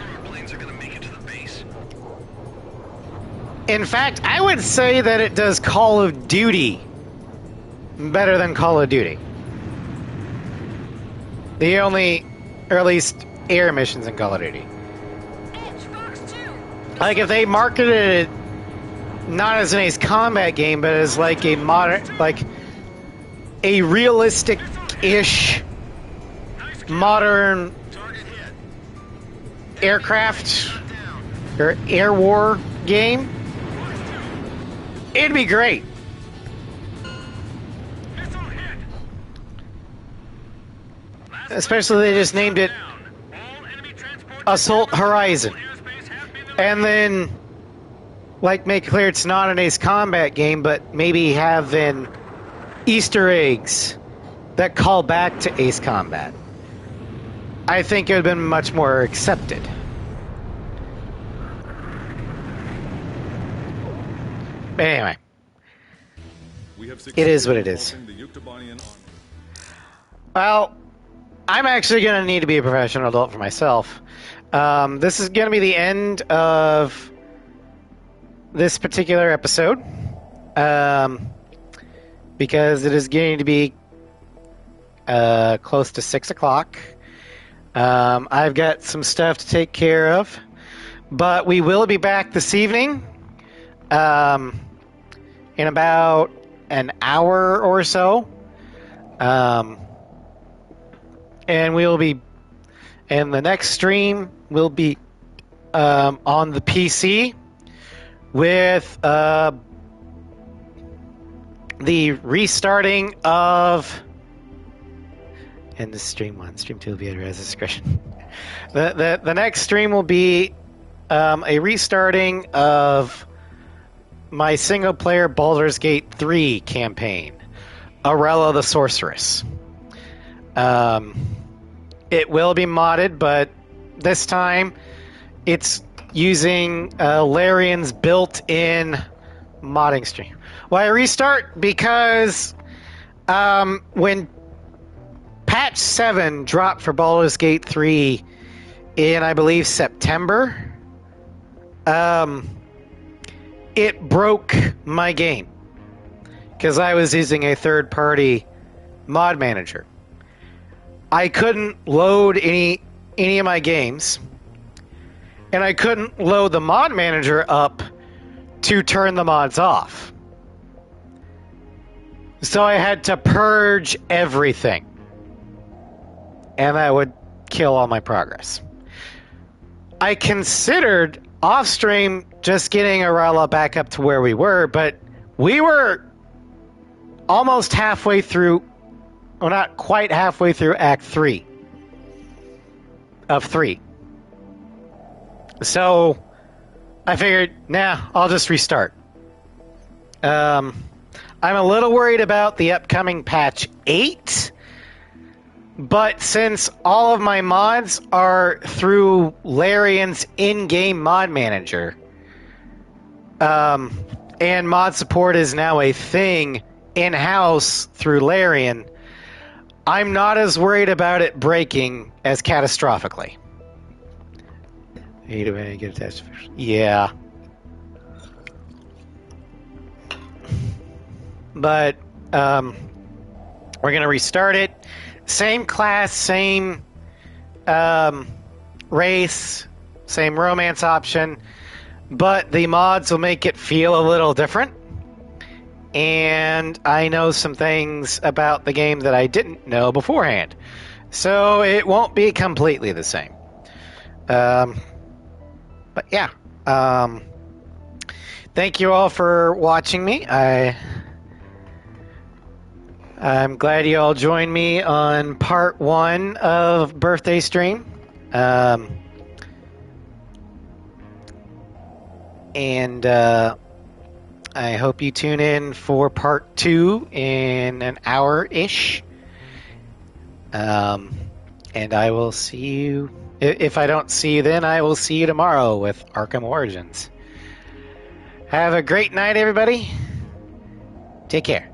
In fact, I would say that it does Call of Duty better than Call of Duty. The only, or at least air missions in Call of Duty. Like if they marketed it not as an Ace Combat game, but as like a modern, like a realistic-ish modern aircraft or air war game, it'd be great. Especially they just named it Assault Horizon. And then, like, make clear it's not an Ace Combat game, but maybe having Easter eggs that call back to Ace Combat. I think it would have been much more accepted. But anyway, it is what it is. Well, I'm actually going to need to be a professional adult for myself. This is going to be the end of this particular episode. Because it is getting to be close to 6 o'clock. I've got some stuff to take care of. But we will be back this evening. In about an hour or so. And we'll be, and the next stream will be on the PC with the restarting of, and the stream 1, stream 2 will be at your discretion. The next stream will be a restarting of my single player Baldur's Gate 3 campaign, Arella the Sorceress. It will be modded, but this time it's using Larian's built-in modding stream. Why restart? Because when patch 7 dropped for Baldur's Gate 3 in, I believe, September, it broke my game because I was using a third-party mod manager. I couldn't load any of my games, and I couldn't load the mod manager up to turn the mods off. So I had to purge everything, and that would kill all my progress. I considered off-stream just getting Arella back up to where we were, but we were almost halfway through. Well, not quite halfway through Act 3 of 3. So, I figured, nah, I'll just restart. I'm a little worried about the upcoming patch 8, but since all of my mods are through Larian's in-game mod manager, and mod support is now a thing in-house through Larian, I'm not as worried about it breaking as catastrophically. Hate it when I get attached. Yeah. But we're gonna restart it. Same class, same race, same romance option, but the mods will make it feel a little different. And I know some things about the game that I didn't know beforehand, so it won't be completely the same. But yeah, thank you all for watching me. I'm glad you all joined me on part 1 of Birthday Stream. And I hope you tune in for part 2 in an hour-ish. And I will see you. If I don't see you then, I will see you tomorrow with Arkham Origins. Have a great night, everybody. Take care.